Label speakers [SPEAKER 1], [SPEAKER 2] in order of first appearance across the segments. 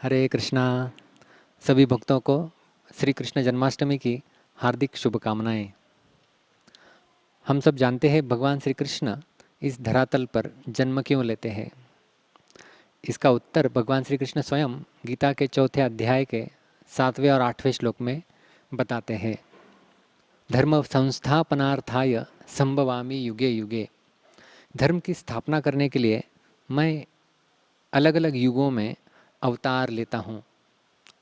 [SPEAKER 1] हरे कृष्णा। सभी भक्तों को श्री कृष्ण जन्माष्टमी की हार्दिक शुभकामनाएं। हम सब जानते हैं भगवान श्री कृष्ण इस धरातल पर जन्म क्यों लेते हैं। इसका उत्तर भगवान श्री कृष्ण स्वयं गीता के चौथे अध्याय के 7वें और 8वें श्लोक में बताते हैं। धर्म संस्थापनार्थाय संभवामि युगे युगे। धर्म की स्थापना करने के लिए मैं अलग अलग युगों में अवतार लेता हूँ।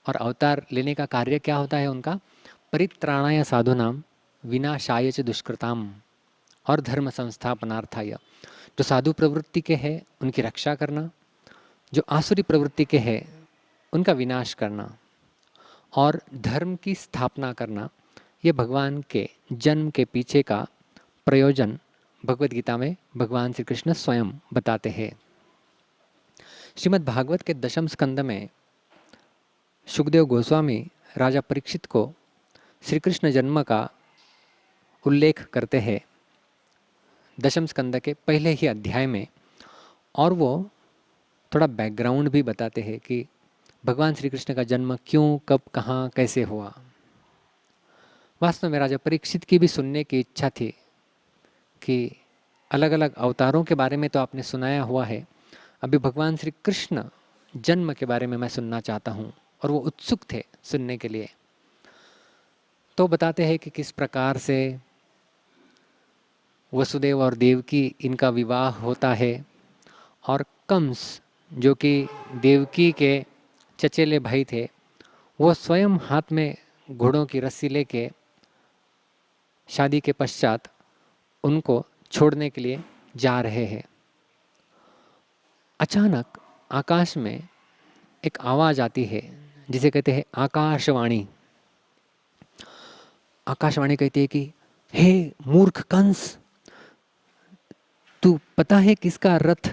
[SPEAKER 1] और अवतार लेने का कार्य क्या होता है उनका? परित्राणाय साधूनाम विनाशाय च दुष्कृताम और धर्म संस्थापनार्थाय। जो साधु प्रवृत्ति के हैं उनकी रक्षा करना, जो आसुरी प्रवृत्ति के हैं उनका विनाश करना और धर्म की स्थापना करना। ये भगवान के जन्म के पीछे का प्रयोजन भगवत गीता में भगवान श्री कृष्ण स्वयं बताते हैं। श्रीमद् भागवत के दशम स्कंद में सुखदेव गोस्वामी राजा परीक्षित को श्री कृष्ण जन्म का उल्लेख करते हैं दशम स्कंद के पहले ही अध्याय में। और वो थोड़ा बैकग्राउंड भी बताते हैं कि भगवान श्री कृष्ण का जन्म क्यों, कब, कहाँ, कैसे हुआ। वास्तव में राजा परीक्षित की भी सुनने की इच्छा थी कि अलग अलग अवतारों के बारे में तो आपने सुनाया हुआ है, अभी भगवान श्री कृष्ण जन्म के बारे में मैं सुनना चाहता हूँ। और वो उत्सुक थे सुनने के लिए। तो बताते हैं कि किस प्रकार से वसुदेव और देवकी इनका विवाह होता है और कंस जो कि देवकी के चचेले भाई थे, वो स्वयं हाथ में घोड़ों की रस्सी लेके शादी के पश्चात उनको छोड़ने के लिए जा रहे हैं। अचानक आकाश में एक आवाज़ आती है जिसे कहते हैं आकाशवाणी। आकाशवाणी कहती है कि हे मूर्ख कंस, तू पता है किसका रथ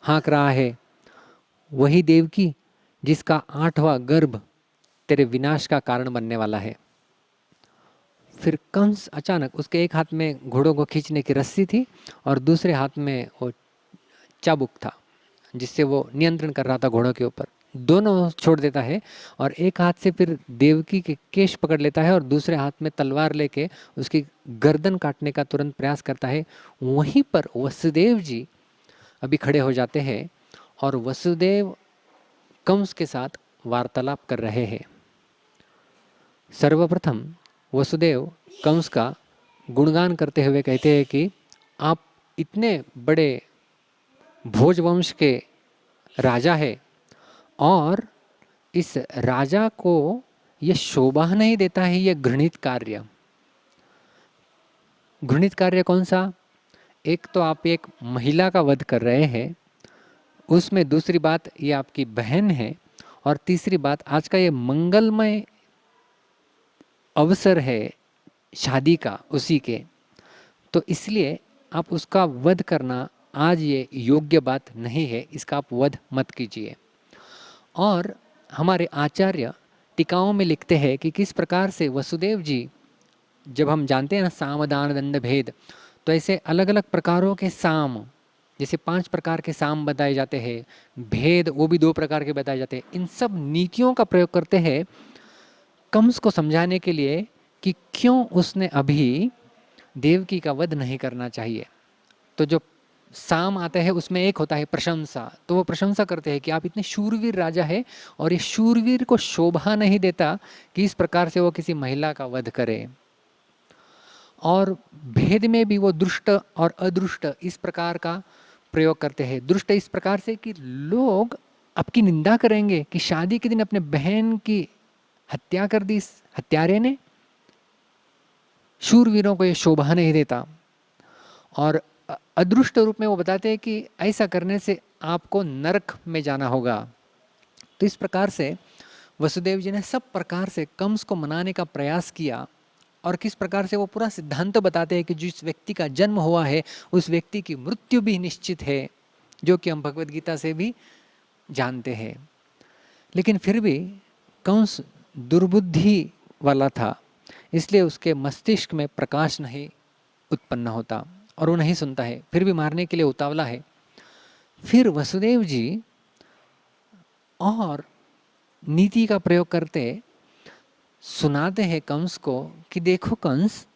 [SPEAKER 1] हाँक रहा है? वही देवकी जिसका 8वां गर्भ तेरे विनाश का कारण बनने वाला है। फिर कंस अचानक, उसके एक हाथ में घोड़ों को खींचने की रस्सी थी और दूसरे हाथ में वो चाबुक था जिससे वो नियंत्रण कर रहा था घोड़ों के ऊपर। दोनों छोड़ देता है और एक हाथ से फिर देवकी के केश पकड़ लेता है और दूसरे हाथ में तलवार लेके उसकी गर्दन काटने का तुरंत प्रयास करता है। वहीं पर वसुदेव जी अभी खड़े हो जाते हैं और वसुदेव कंस के साथ वार्तालाप कर रहे हैं। सर्वप्रथम वसुदेव कंस का गुणगान करते हुए कहते हैं कि आप इतने बड़े भोजवंश के राजा है और इस राजा को यह शोभा नहीं देता है यह घृणित कार्य। घृणित कार्य कौन सा? एक तो आप एक महिला का वध कर रहे हैं, उसमें दूसरी बात ये आपकी बहन है, और तीसरी बात आज का ये मंगलमय अवसर है शादी का उसी के, तो इसलिए आप उसका वध करना आज ये योग्य बात नहीं है, इसका आप वध मत कीजिए। और हमारे आचार्य टीकाओं में लिखते हैं कि किस प्रकार से वसुदेव जी, जब हम जानते हैं ना साम दान दंड भेद, तो ऐसे अलग अलग प्रकारों के साम, जैसे 5 प्रकार के साम बताए जाते हैं, भेद वो भी 2 प्रकार के बताए जाते हैं। इन सब नीतियों का प्रयोग करते हैं कंस को समझाने के लिए कि क्यों उसने अभी देवकी का वध नहीं करना चाहिए। तो जो साम आता है उसमें एक होता है प्रशंसा, तो वो प्रशंसा करते हैं कि आप इतने शूरवीर राजा है और ये शूरवीर को शोभा नहीं देता कि इस प्रकार से वो किसी महिला का वध करे। और भेद में भी वो दुष्ट और अदृष्ट इस प्रकार का प्रयोग करते हैं। दुष्ट इस प्रकार से कि लोग आपकी निंदा करेंगे कि शादी के दिन अपने बहन की हत्या कर दी इस हत्यारे ने। शूरवीरों को ये शोभा नहीं देता। और अदृष्ट रूप में वो बताते हैं कि ऐसा करने से आपको नरक में जाना होगा। तो इस प्रकार से वसुदेव जी ने सब प्रकार से कंस को मनाने का प्रयास किया। और किस प्रकार से वो पूरा सिद्धांत बताते हैं कि जिस व्यक्ति का जन्म हुआ है उस व्यक्ति की मृत्यु भी निश्चित है, जो कि हम भगवत गीता से भी जानते हैं। लेकिन फिर भी कंस दुर्बुद्धि वाला था, इसलिए उसके मस्तिष्क में प्रकाश नहीं उत्पन्न होता और वो नहीं सुनता है, फिर भी मारने के लिए उतावला है। फिर वसुदेव जी और नीति का प्रयोग करते सुनाते हैं कंस को कि देखो कंस,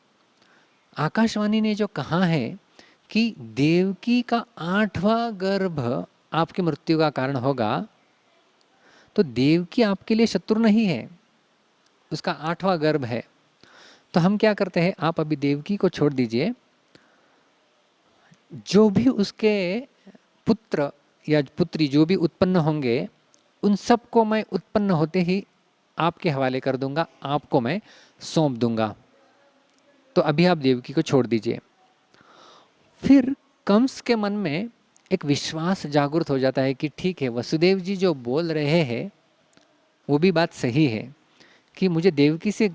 [SPEAKER 1] आकाशवाणी ने जो कहा है कि देवकी का 8वां गर्भ आपकी मृत्यु का कारण होगा, तो देवकी आपके लिए शत्रु नहीं है, उसका 8वां गर्भ है। तो हम क्या करते हैं, आप अभी देवकी को छोड़ दीजिए, जो भी उसके पुत्र या पुत्री जो भी उत्पन्न होंगे उन सबको मैं उत्पन्न होते ही आपके हवाले कर दूंगा, आपको मैं सौंप दूंगा। तो अभी आप देवकी को छोड़ दीजिए। फिर कंस के मन में एक विश्वास जागृत हो जाता है कि ठीक है, वसुदेव जी जो बोल रहे हैं वो भी बात सही है कि मुझे देवकी से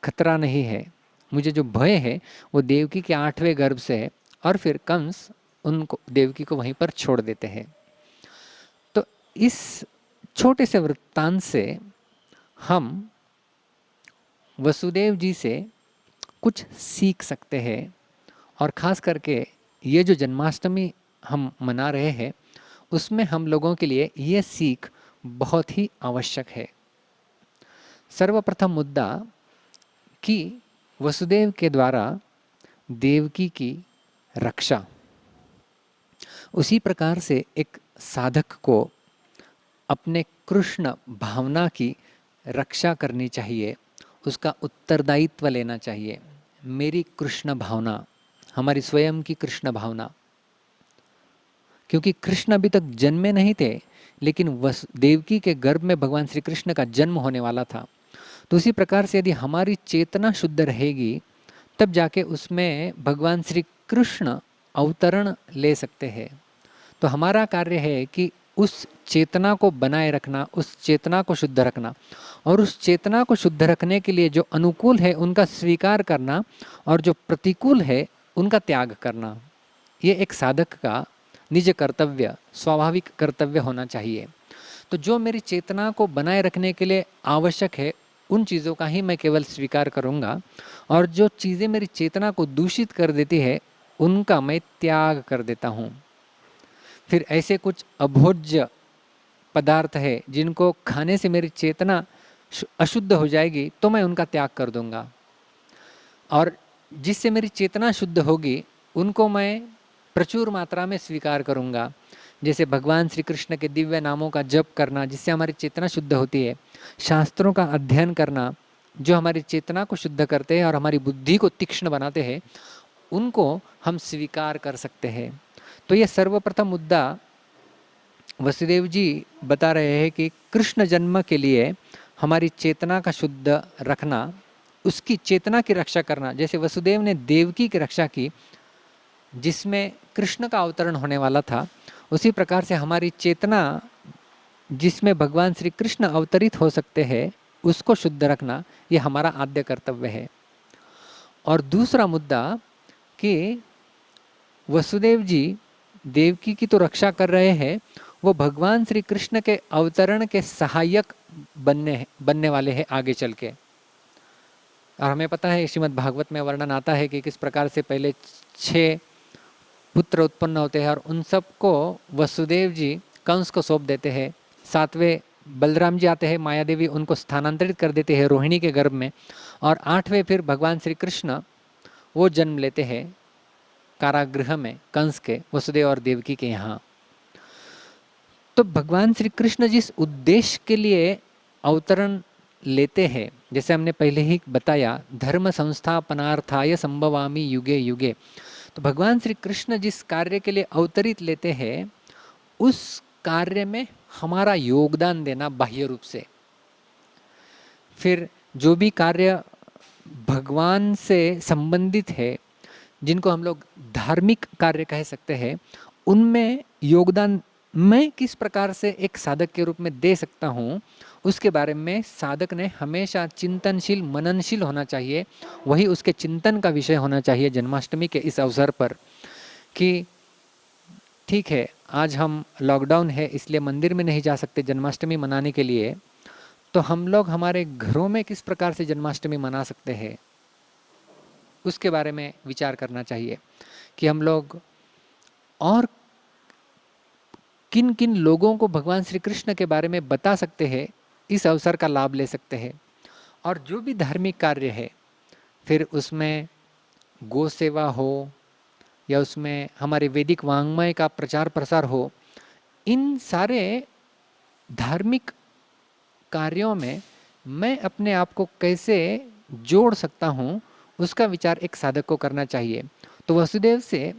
[SPEAKER 1] खतरा नहीं है, मुझे जो भय है वो देवकी के 8वें गर्भ से है। और फिर कंस उनको देवकी को वहीं पर छोड़ देते हैं। तो इस छोटे से वृत्तांत से हम वसुदेव जी से कुछ सीख सकते हैं। और ख़ास करके ये जो जन्माष्टमी हम मना रहे हैं उसमें हम लोगों के लिए ये सीख बहुत ही आवश्यक है। सर्वप्रथम मुद्दा कि वसुदेव के द्वारा देवकी की रक्षा। उसी प्रकार से एक साधक को अपने कृष्ण भावना की रक्षा करनी चाहिए, उसका उत्तरदायित्व लेना चाहिए। मेरी कृष्ण भावना, हमारी स्वयं की कृष्ण भावना, क्योंकि कृष्ण अभी तक जन्मे नहीं थे, लेकिन देवकी के गर्भ में भगवान श्री कृष्ण का जन्म होने वाला था। तो उसी प्रकार से यदि हमारी चेतना शुद्ध रहेगी तब जाके उसमें भगवान श्री कृष्ण अवतरण ले सकते हैं। तो हमारा कार्य है कि उस चेतना को बनाए रखना, उस चेतना को शुद्ध रखना, और उस चेतना को शुद्ध रखने के लिए जो अनुकूल है उनका स्वीकार करना और जो प्रतिकूल है उनका त्याग करना। ये एक साधक का निज कर्तव्य, स्वाभाविक कर्तव्य होना चाहिए। तो जो मेरी चेतना को बनाए रखने के लिए आवश्यक है उन चीज़ों का ही मैं केवल स्वीकार करूँगा, और जो चीज़ें मेरी चेतना को दूषित कर देती है उनका मैं त्याग कर देता हूँ। फिर ऐसे कुछ अभोज्य पदार्थ है जिनको खाने से मेरी चेतना अशुद्ध हो जाएगी तो मैं उनका त्याग कर दूंगा, और जिससे मेरी चेतना शुद्ध होगी उनको मैं प्रचुर मात्रा में स्वीकार करूंगा। जैसे भगवान श्री कृष्ण के दिव्य नामों का जप करना जिससे हमारी चेतना शुद्ध होती है, शास्त्रों का अध्ययन करना जो हमारी चेतना को शुद्ध करते हैं और हमारी बुद्धि को तीक्ष्ण बनाते हैं, उनको हम स्वीकार कर सकते हैं। तो ये सर्वप्रथम मुद्दा वसुदेव जी बता रहे हैं कि कृष्ण जन्म के लिए हमारी चेतना का शुद्ध रखना, उसकी चेतना की रक्षा करना, जैसे वसुदेव ने देवकी की रक्षा की जिसमें कृष्ण का अवतरण होने वाला था, उसी प्रकार से हमारी चेतना जिसमें भगवान श्री कृष्ण अवतरित हो सकते हैं उसको शुद्ध रखना, ये हमारा आद्य कर्तव्य है। और दूसरा मुद्दा कि वसुदेव जी देवकी की तो रक्षा कर रहे हैं, वो भगवान श्री कृष्ण के अवतरण के सहायक बनने वाले हैं आगे चल के। और हमें पता है श्रीमद् भागवत में वर्णन आता है कि किस प्रकार से पहले 6 पुत्र उत्पन्न होते हैं और उन सबको वसुदेव जी कंस को सौंप देते हैं। 7वें बलराम जी आते हैं, माया देवी उनको स्थानांतरित कर देते हैं रोहिणी के गर्भ में, और 8वें फिर भगवान श्री कृष्ण वो जन्म लेते हैं कारागृह में कंस के, वसुदेव और देवकी के यहाँ। तो भगवान श्री कृष्ण जिस उद्देश्य के लिए अवतरण लेते हैं, जैसे हमने पहले ही बताया, धर्म संस्थापनार्थाय संभवामि युगे युगे। तो भगवान श्री कृष्ण जिस कार्य के लिए अवतरित लेते हैं उस कार्य में हमारा योगदान देना बाह्य रूप से। फिर जो भी कार्य भगवान से संबंधित है, जिनको हम लोग धार्मिक कार्य कह सकते हैं, उनमें योगदान मैं किस प्रकार से एक साधक के रूप में दे सकता हूँ, उसके बारे में साधक ने हमेशा चिंतनशील मननशील होना चाहिए। वही उसके चिंतन का विषय होना चाहिए जन्माष्टमी के इस अवसर पर, कि ठीक है आज हम लॉकडाउन है इसलिए मंदिर में नहीं जा सकते जन्माष्टमी मनाने के लिए, तो हम लोग हमारे घरों में किस प्रकार से जन्माष्टमी मना सकते हैं उसके बारे में विचार करना चाहिए कि हम लोग और किन किन लोगों को भगवान श्री कृष्ण के बारे में बता सकते हैं इस अवसर का लाभ ले सकते हैं। और जो भी धार्मिक कार्य है, फिर उसमें गौ सेवा हो या उसमें हमारे वैदिक वाङ्मय का प्रचार प्रसार हो, इन सारे धार्मिक कार्यों में मैं अपने आप को कैसे जोड़ सकता हूँ, उसका विचार एक साधक को करना चाहिए। तो वसुदेव से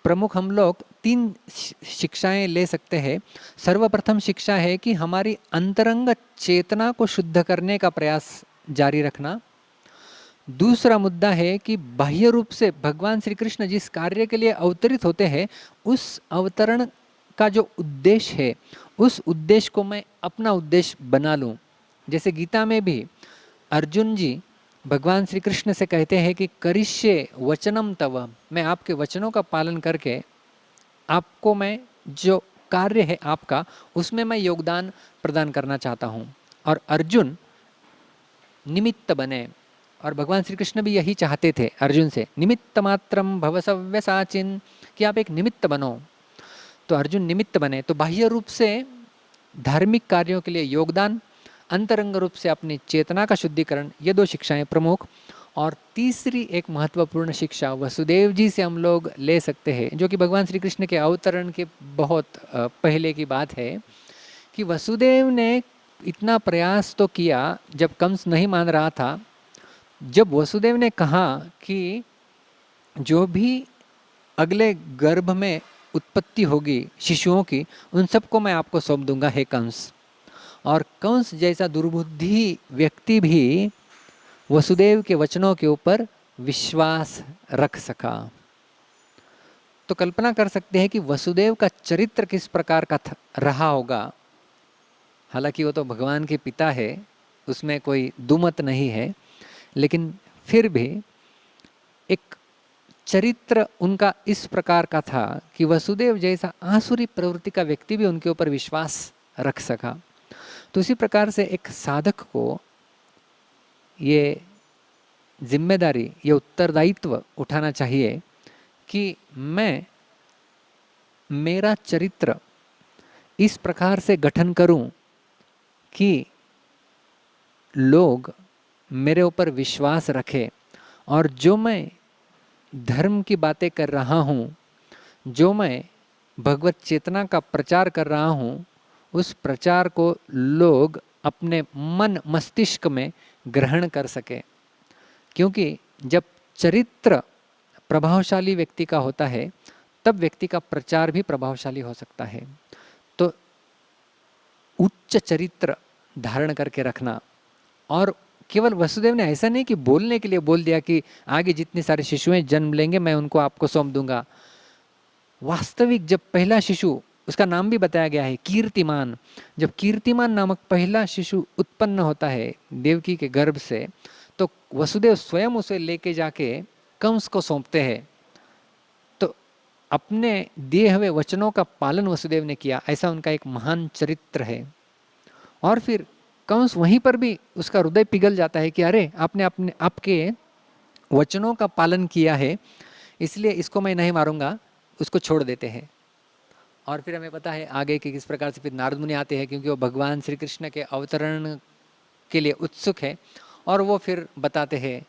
[SPEAKER 1] प्रमुख हम लोग 3 शिक्षाएं ले सकते हैं। सर्वप्रथम शिक्षा है कि हमारी अंतरंग चेतना को शुद्ध करने का प्रयास जारी रखना। दूसरा मुद्दा है कि बाह्य रूप से भगवान श्री कृष्ण जिस कार्य के लिए अवतरित होते हैं, उस अवतरण का जो उद्देश्य है, उस उद्देश्य को मैं अपना उद्देश्य बना लूं। जैसे गीता में भी अर्जुन जी भगवान श्री कृष्ण से कहते हैं कि करिष्ये वचनम तव, मैं आपके वचनों का पालन करके आपको मैं जो कार्य है आपका, उसमें मैं योगदान प्रदान करना चाहता हूँ। और अर्जुन निमित्त बने, और भगवान श्री कृष्ण भी यही चाहते थे अर्जुन से, निमित्त मात्रम भव सव्यसाचिन, कि आप एक निमित्त बनो। तो अर्जुन निमित्त बने, तो बाह्य रूप से धार्मिक कार्यों के लिए योगदान, अंतरंग रूप से अपनी चेतना का शुद्धिकरण, ये 2 शिक्षाएं प्रमुख। और तीसरी एक महत्वपूर्ण शिक्षा वसुदेव जी से हम लोग ले सकते हैं, जो कि भगवान श्री कृष्ण के अवतरण के बहुत पहले की बात है, कि वसुदेव ने इतना प्रयास तो किया जब कंस नहीं मान रहा था। जब वसुदेव ने कहा कि जो भी अगले गर्भ में उत्पत्ति होगी शिशुओं की, उन सबको मैं आपको सौंप दूंगा हे कंस। और कंस जैसा दुर्बुद्धि व्यक्ति भी वसुदेव के वचनों के ऊपर विश्वास रख सका। तो कल्पना कर सकते हैं कि वसुदेव का चरित्र किस प्रकार का रहा होगा। हालांकि वो तो भगवान के पिता है, उसमें कोई दुमत नहीं है, लेकिन फिर भी एक चरित्र उनका इस प्रकार का था कि वसुदेव जैसा आसुरी प्रवृत्ति का व्यक्ति भी उनके ऊपर विश्वास रख सका। तो इसी प्रकार से एक साधक को ये जिम्मेदारी, ये उत्तरदायित्व उठाना चाहिए कि मैं मेरा चरित्र इस प्रकार से गठन करूं कि लोग मेरे ऊपर विश्वास रखें, और जो मैं धर्म की बातें कर रहा हूँ, जो मैं भगवत चेतना का प्रचार कर रहा हूँ, उस प्रचार को लोग अपने मन मस्तिष्क में ग्रहण कर सके। क्योंकि जब चरित्र प्रभावशाली व्यक्ति का होता है, तब व्यक्ति का प्रचार भी प्रभावशाली हो सकता है। तो उच्च चरित्र धारण करके रखना। और केवल वसुदेव ने ऐसा नहीं कि बोलने के लिए बोल दिया कि आगे जितने सारे शिशुएं जन्म लेंगे मैं उनको आपको सौंप दूंगा। वास्तविक जब पहला शिशु, उसका नाम भी बताया गया है कीर्तिमान, जब कीर्तिमान नामक पहला शिशु उत्पन्न होता है देवकी के गर्भ से, तो वसुदेव स्वयं उसे लेके जाके कंस को सौंपते हैं। तो अपने दिए हुए वचनों का पालन वसुदेव ने किया, ऐसा उनका एक महान चरित्र है। और फिर कंस वहीं पर भी उसका हृदय पिघल जाता है कि अरे आपने अपने आपके वचनों का पालन किया है, इसलिए इसको मैं नहीं मारूंगा, उसको छोड़ देते हैं। और फिर हमें पता है आगे कि किस प्रकार से फिर नारद मुनि आते हैं, क्योंकि वो भगवान श्री कृष्ण के अवतरण के लिए उत्सुक है। और वो फिर बताते हैं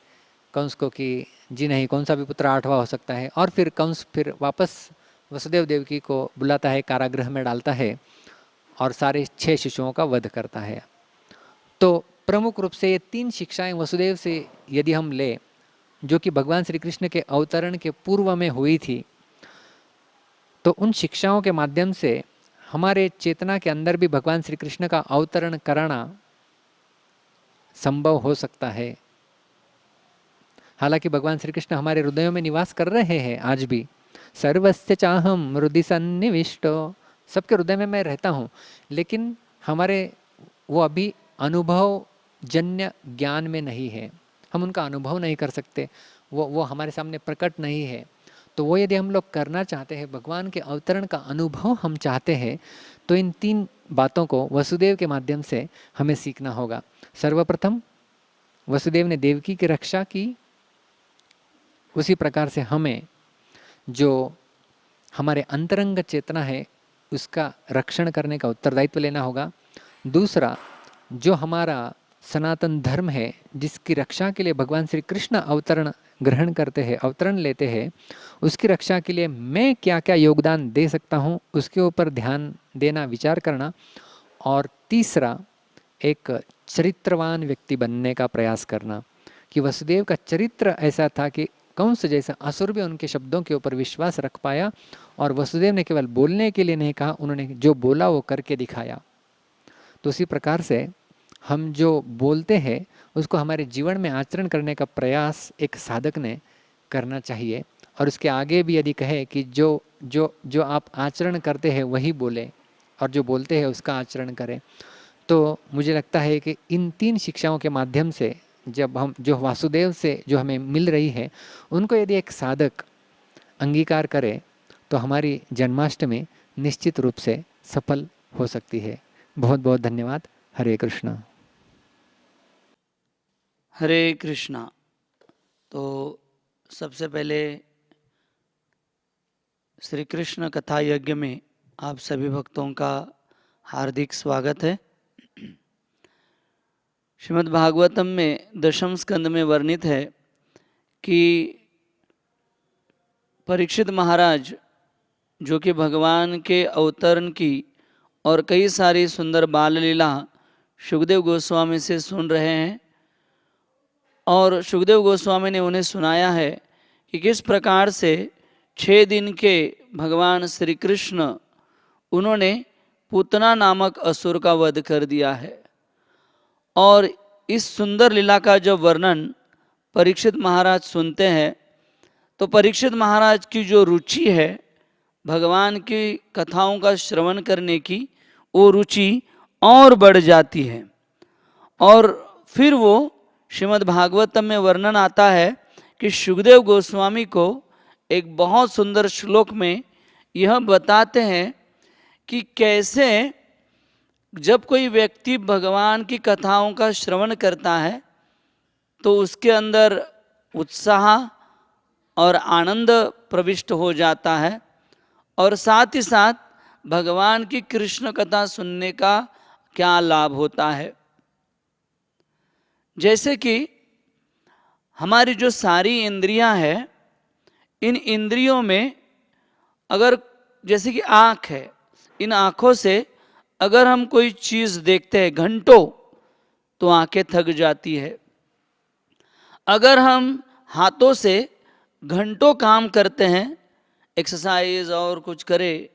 [SPEAKER 1] कंस को कि जी नहीं, कौन सा भी पुत्र 8वां हो सकता है। और फिर कंस फिर वापस वसुदेव देवकी को बुलाता है, कारागृह में डालता है और सारे 6 शिशुओं का वध करता है। तो प्रमुख रूप से ये 3 शिक्षाएं वसुदेव से यदि हम ले, जो कि भगवान श्री कृष्ण के अवतरण के पूर्व में हुई थी, तो उन शिक्षाओं के माध्यम से हमारे चेतना के अंदर भी भगवान श्री कृष्ण का अवतरण कराना संभव हो सकता है। हालांकि भगवान श्री कृष्ण हमारे हृदयों में निवास कर रहे हैं आज भी। सर्वस्य चाहम हृदि सन्निविष्टो, सबके हृदय में मैं रहता हूँ, लेकिन हमारे वो अभी अनुभव जन्य ज्ञान में नहीं है, हम उनका अनुभव नहीं कर सकते, वो हमारे सामने प्रकट नहीं है। तो वो यदि हम लोग करना चाहते हैं, भगवान के अवतरण का अनुभव हम चाहते हैं, तो इन 3 बातों को वसुदेव के माध्यम से हमें सीखना होगा। सर्वप्रथम वसुदेव ने देवकी की रक्षा की, उसी प्रकार से हमें जो हमारे अंतरंग चेतना है उसका रक्षण करने का उत्तरदायित्व लेना होगा। दूसरा, जो हमारा सनातन धर्म है, जिसकी रक्षा के लिए भगवान श्री कृष्ण अवतरण ग्रहण करते हैं, अवतरण लेते हैं, उसकी रक्षा के लिए मैं क्या क्या योगदान दे सकता हूँ, उसके ऊपर ध्यान देना, विचार करना। और तीसरा, एक चरित्रवान व्यक्ति बनने का प्रयास करना, कि वसुदेव का चरित्र ऐसा था कि कंस जैसा असुर भी उनके शब्दों के ऊपर विश्वास रख पाया, और वसुदेव ने केवल बोलने के लिए नहीं कहा, उन्होंने जो बोला वो करके दिखाया। तो उसी प्रकार से हम जो बोलते हैं उसको हमारे जीवन में आचरण करने का प्रयास एक साधक ने करना चाहिए। और उसके आगे भी यदि कहे कि जो जो जो आप आचरण करते हैं वही बोले, और जो बोलते हैं उसका आचरण करें, तो मुझे लगता है कि इन 3 शिक्षाओं के माध्यम से जब हम जो वासुदेव से जो हमें मिल रही है, उनको यदि एक साधक अंगीकार करे तो हमारी जन्माष्टमी निश्चित रूप से सफल हो सकती है। बहुत बहुत धन्यवाद। हरे कृष्णा।
[SPEAKER 2] हरे कृष्णा। तो सबसे पहले श्री कृष्ण कथा यज्ञ में आप सभी भक्तों का हार्दिक स्वागत है। श्रीमद् भागवतम में दशम स्कंद में वर्णित है कि परीक्षित महाराज जो कि भगवान के अवतरण की और कई सारी सुंदर बाल लीला सुखदेव गोस्वामी से सुन रहे हैं, और सुखदेव गोस्वामी ने उन्हें सुनाया है कि किस प्रकार से 6 दिन के भगवान श्री कृष्ण उन्होंने पूतना नामक असुर का वध कर दिया है। और इस सुंदर लीला का जब वर्णन परीक्षित महाराज सुनते हैं तो परीक्षित महाराज की जो रुचि है भगवान की कथाओं का श्रवण करने की, वो रुचि और बढ़ जाती है। और फिर वो श्रीमद् भागवतम में वर्णन आता है कि सुखदेव गोस्वामी को एक बहुत सुंदर श्लोक में यह बताते हैं कि कैसे जब कोई व्यक्ति भगवान की कथाओं का श्रवण करता है तो उसके अंदर उत्साह और आनंद प्रविष्ट हो जाता है, और साथ ही साथ भगवान की कृष्ण कथा सुनने का क्या लाभ होता है। जैसे कि हमारी जो सारी इंद्रियां हैं, इन इंद्रियों में अगर जैसे कि आँख है, इन आँखों से अगर हम कोई चीज़ देखते हैं घंटों तो आंखें थक जाती है। अगर हम हाथों से घंटों काम करते हैं, एक्सरसाइज और कुछ करें,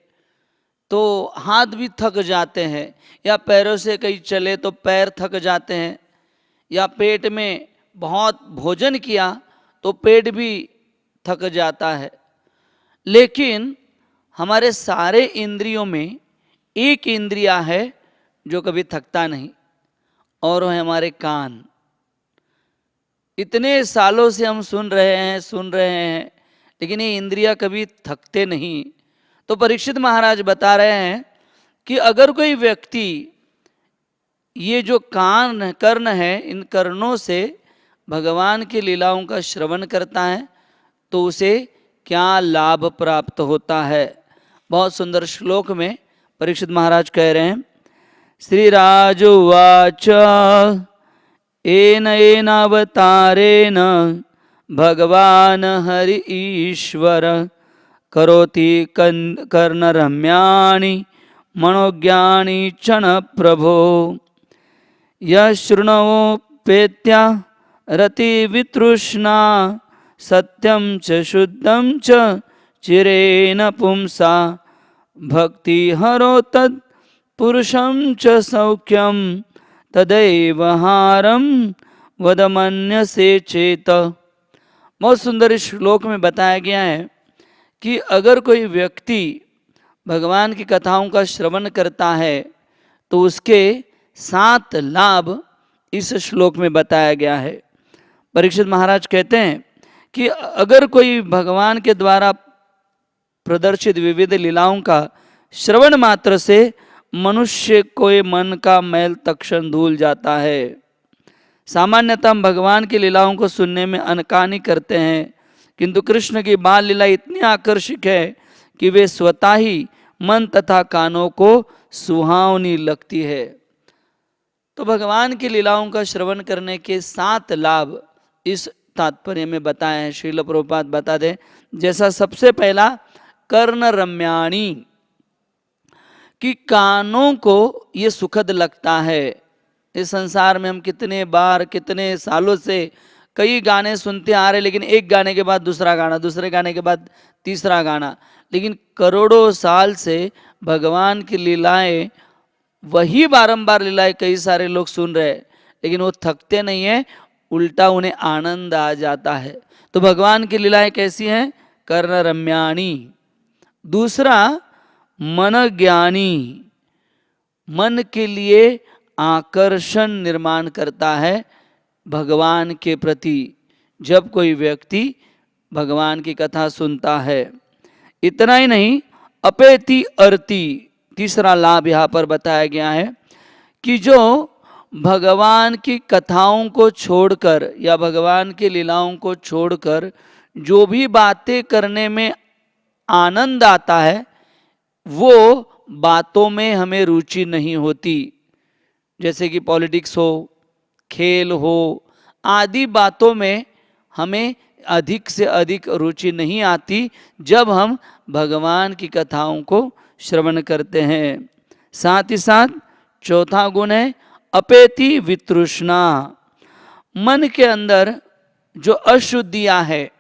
[SPEAKER 2] तो हाथ भी थक जाते हैं, या पैरों से कहीं चले तो पैर थक जाते हैं, या पेट में बहुत भोजन किया तो पेट भी थक जाता है। लेकिन हमारे सारे इंद्रियों में एक इंद्रिया है जो कभी थकता नहीं, और वह है हमारे कान। इतने सालों से हम सुन रहे हैं, लेकिन ये इंद्रिया कभी थकते नहीं। तो परीक्षित महाराज बता रहे हैं कि अगर कोई व्यक्ति ये जो कर्ण है, इन कर्णों से भगवान की लीलाओं का श्रवण करता है तो उसे क्या लाभ प्राप्त होता है। बहुत सुंदर श्लोक में परीक्षित महाराज कह रहे हैं, श्री राजुवाच एनावतारेण भगवान हरि ईश्वर करोति कर्णरम्याणि मनोज्ञानि क्षण प्रभो यशृणवोपेत्या रतिवितृष्णा सत्यं च शुद्धं च चिरेण पुंसा भक्ति हरो तत् पुरुषं च सौख्यं तदैव हारं वदमन्यसे चेत। बहुत सुंदर इस श्लोक में बताया गया है कि अगर कोई व्यक्ति भगवान की कथाओं का श्रवण करता है तो उसके 7 लाभ इस श्लोक में बताया गया है। परीक्षित महाराज कहते हैं कि अगर कोई भगवान के द्वारा प्रदर्शित विविध लीलाओं का श्रवण मात्र से मनुष्य को मन का मैल तक्षण धूल जाता है। सामान्यतः हम भगवान की लीलाओं को सुनने में अनकानी करते हैं, किंतु कृष्ण की बाल लीला इतनी आकर्षक है कि वे स्वतः ही मन तथा कानों को सुहावनी लगती है। तो भगवान की लीलाओं का श्रवण करने के 7 लाभ इस तात्पर्य में बताए हैं। श्रील प्रभुपाद बता दें, जैसा सबसे पहला कर्ण रम्याणी, कि कानों को ये सुखद लगता है। इस संसार में हम कितने बार कितने सालों से कई गाने सुनते आ रहे, लेकिन एक गाने के बाद दूसरा गाना, दूसरे गाने के बाद तीसरा गाना, लेकिन करोड़ों साल से भगवान की लीलाएं, वही बारंबार लीलाएं कई सारे लोग सुन रहे हैं, लेकिन वो थकते नहीं है, उल्टा उन्हें आनंद आ जाता है। तो भगवान की लीलाएं कैसी हैं? कर्ण रम्याणी। दूसरा मन ज्ञानी, मन के लिए आकर्षण निर्माण करता है भगवान के प्रति जब कोई व्यक्ति भगवान की कथा सुनता है। इतना ही नहीं, अपेति अर्ति, तीसरा लाभ यहाँ पर बताया गया है कि जो भगवान की कथाओं को छोड़कर या भगवान की लीलाओं को छोड़कर जो भी बातें करने में आनंद आता है, वो बातों में हमें रुचि नहीं होती। जैसे कि पॉलिटिक्स हो, खेल हो, आदि बातों में हमें अधिक से अधिक रुचि नहीं आती जब हम भगवान की कथाओं को श्रवण करते हैं। साथ ही साथ चौथा गुण है अपेति वितृष्णा। मन के अंदर जो अशुद्धियां है,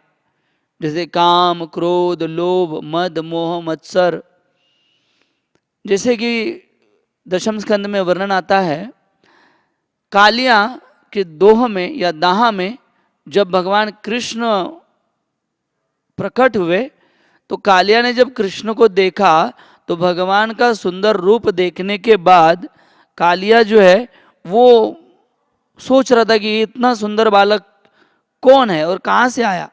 [SPEAKER 2] जैसे काम, क्रोध, लोभ, मद, मोह, मत्सर, जैसे कि दशम स्कंद में वर्णन आता है, कालिया के दोह में या दाह में जब भगवान कृष्ण प्रकट हुए तो कालिया ने जब कृष्ण को देखा तो भगवान का सुंदर रूप देखने के बाद कालिया जो है वो सोच रहा था कि इतना सुंदर बालक कौन है और कहाँ से आया,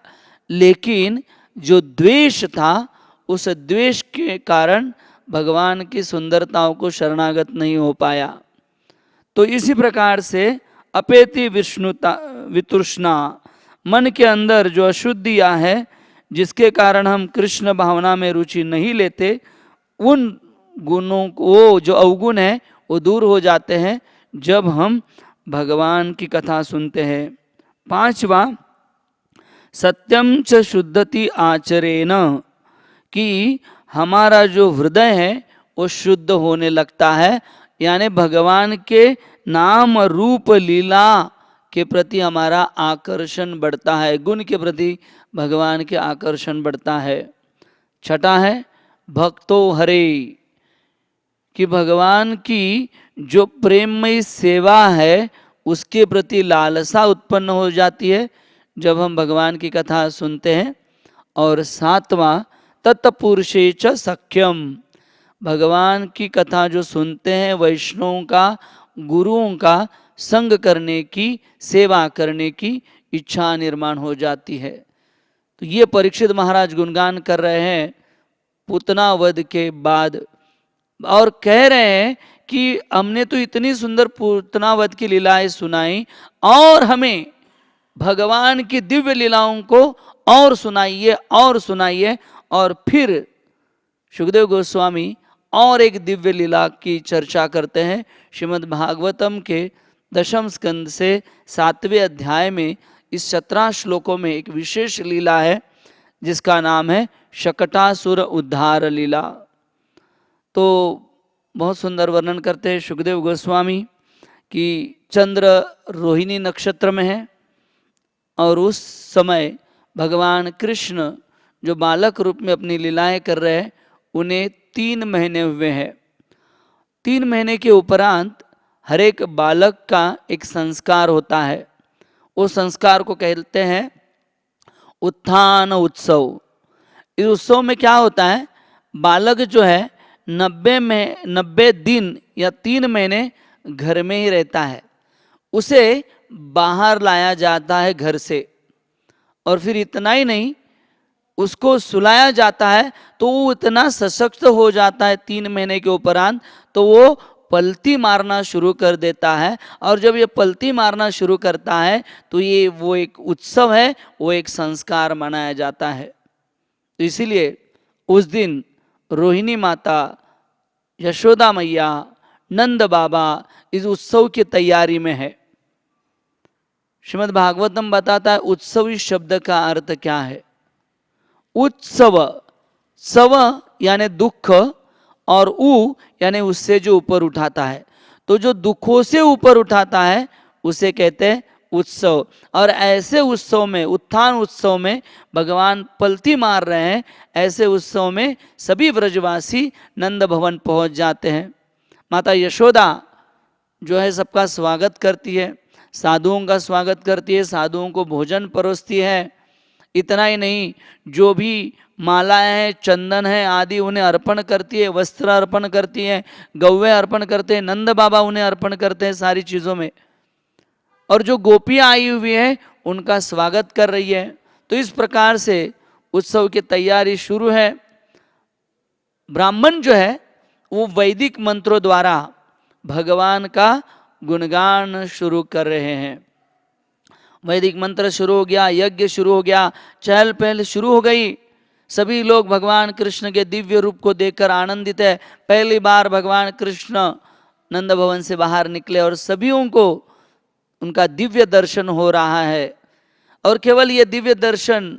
[SPEAKER 2] लेकिन जो द्वेष था उस द्वेष के कारण भगवान की सुंदरताओं को शरणागत नहीं हो पाया। तो इसी प्रकार से अपेति विष्णुता वितृष्णा, मन के अंदर जो अशुद्धियां है जिसके कारण हम कृष्ण भावना में रुचि नहीं लेते, उन गुणों को, जो अवगुण है, वो दूर हो जाते हैं जब हम भगवान की कथा सुनते हैं। पांचवा सत्यम च शुद्धति आचरेण, कि हमारा जो हृदय है वो शुद्ध होने लगता है, यानी भगवान के नाम रूप लीला के प्रति हमारा आकर्षण बढ़ता है, गुण के प्रति भगवान के आकर्षण बढ़ता है। छठा है भक्तो हरे, कि भगवान की जो प्रेममयी सेवा है उसके प्रति लालसा उत्पन्न हो जाती है जब हम भगवान की कथा सुनते हैं। और सातवां तत्पुरुषे च सख्यम, भगवान की कथा जो सुनते हैं वैष्णवों का, गुरुओं का संग करने की, सेवा करने की इच्छा निर्माण हो जाती है। तो ये परीक्षित महाराज गुणगान कर रहे हैं पूतना वध के बाद, और कह रहे हैं कि हमने तो इतनी सुंदर पूतना वध की लीलाएं सुनाई, और हमें भगवान की दिव्य लीलाओं को और सुनाइए और सुनाइए। और फिर सुखदेव गोस्वामी और एक दिव्य लीला की चर्चा करते हैं। श्रीमद् भागवतम के दशम स्कंद से 7वें अध्याय में इस 17 श्लोकों में एक विशेष लीला है जिसका नाम है शकटासुर उद्धार लीला। तो बहुत सुंदर वर्णन करते हैं सुखदेव गोस्वामी कि चंद्र रोहिणी नक्षत्र में है और उस समय भगवान कृष्ण जो बालक रूप में अपनी लीलाएं कर रहे हैं, उन्हें 3 महीने हुए हैं। 3 महीने के उपरांत हर एक बालक का एक संस्कार होता है। उस संस्कार को कहते हैं उत्थान उत्सव। इस उत्सव में क्या होता है, बालक जो है 90 दिन या 3 महीने घर में ही रहता है, उसे बाहर लाया जाता है घर से, और फिर इतना ही नहीं, उसको सुलाया जाता है तो वो इतना सशक्त हो जाता है 3 महीने के उपरांत, तो वो पलती मारना शुरू कर देता है। और जब ये पलती मारना शुरू करता है तो ये वो एक उत्सव है, वो एक संस्कार मनाया जाता है। तो इसीलिए उस दिन रोहिणी माता, यशोदा मैया, नंद बाबा इस उत्सव की तैयारी में है। श्रीमद् भागवतम बताता है उत्सव इस शब्द का अर्थ क्या है। उत्सव, सव यानी दुख और उ यानी उससे जो ऊपर उठाता है। तो जो दुखों से ऊपर उठाता है उसे कहते हैं उत्सव। और ऐसे उत्सव में, उत्थान उत्सव में भगवान पलती मार रहे हैं। ऐसे उत्सव में सभी व्रजवासी नंद भवन पहुंच जाते हैं। माता यशोदा जो है सबका स्वागत करती है, साधुओं का स्वागत करती है, साधुओं को भोजन परोसती है। इतना ही नहीं, जो भी मालाएं हैं, चंदन है आदि उन्हें अर्पण करती है, वस्त्र अर्पण करती है, गौवे अर्पण करते हैं, नंद बाबा उन्हें अर्पण करते हैं सारी चीज़ों में। और जो गोपियाँ आई हुई हैं उनका स्वागत कर रही है। तो इस प्रकार से उत्सव की तैयारी शुरू है। ब्राह्मण जो है वो वैदिक मंत्रों द्वारा भगवान का गुणगान शुरू कर रहे हैं। वैदिक मंत्र शुरू हो गया, यज्ञ शुरू हो गया, चहल पहल शुरू हो गई। सभी लोग भगवान कृष्ण के दिव्य रूप को देखकर आनंदित है। पहली बार भगवान कृष्ण नंद भवन से बाहर निकले और सभीयों को उनका दिव्य दर्शन हो रहा है। और केवल ये दिव्य दर्शन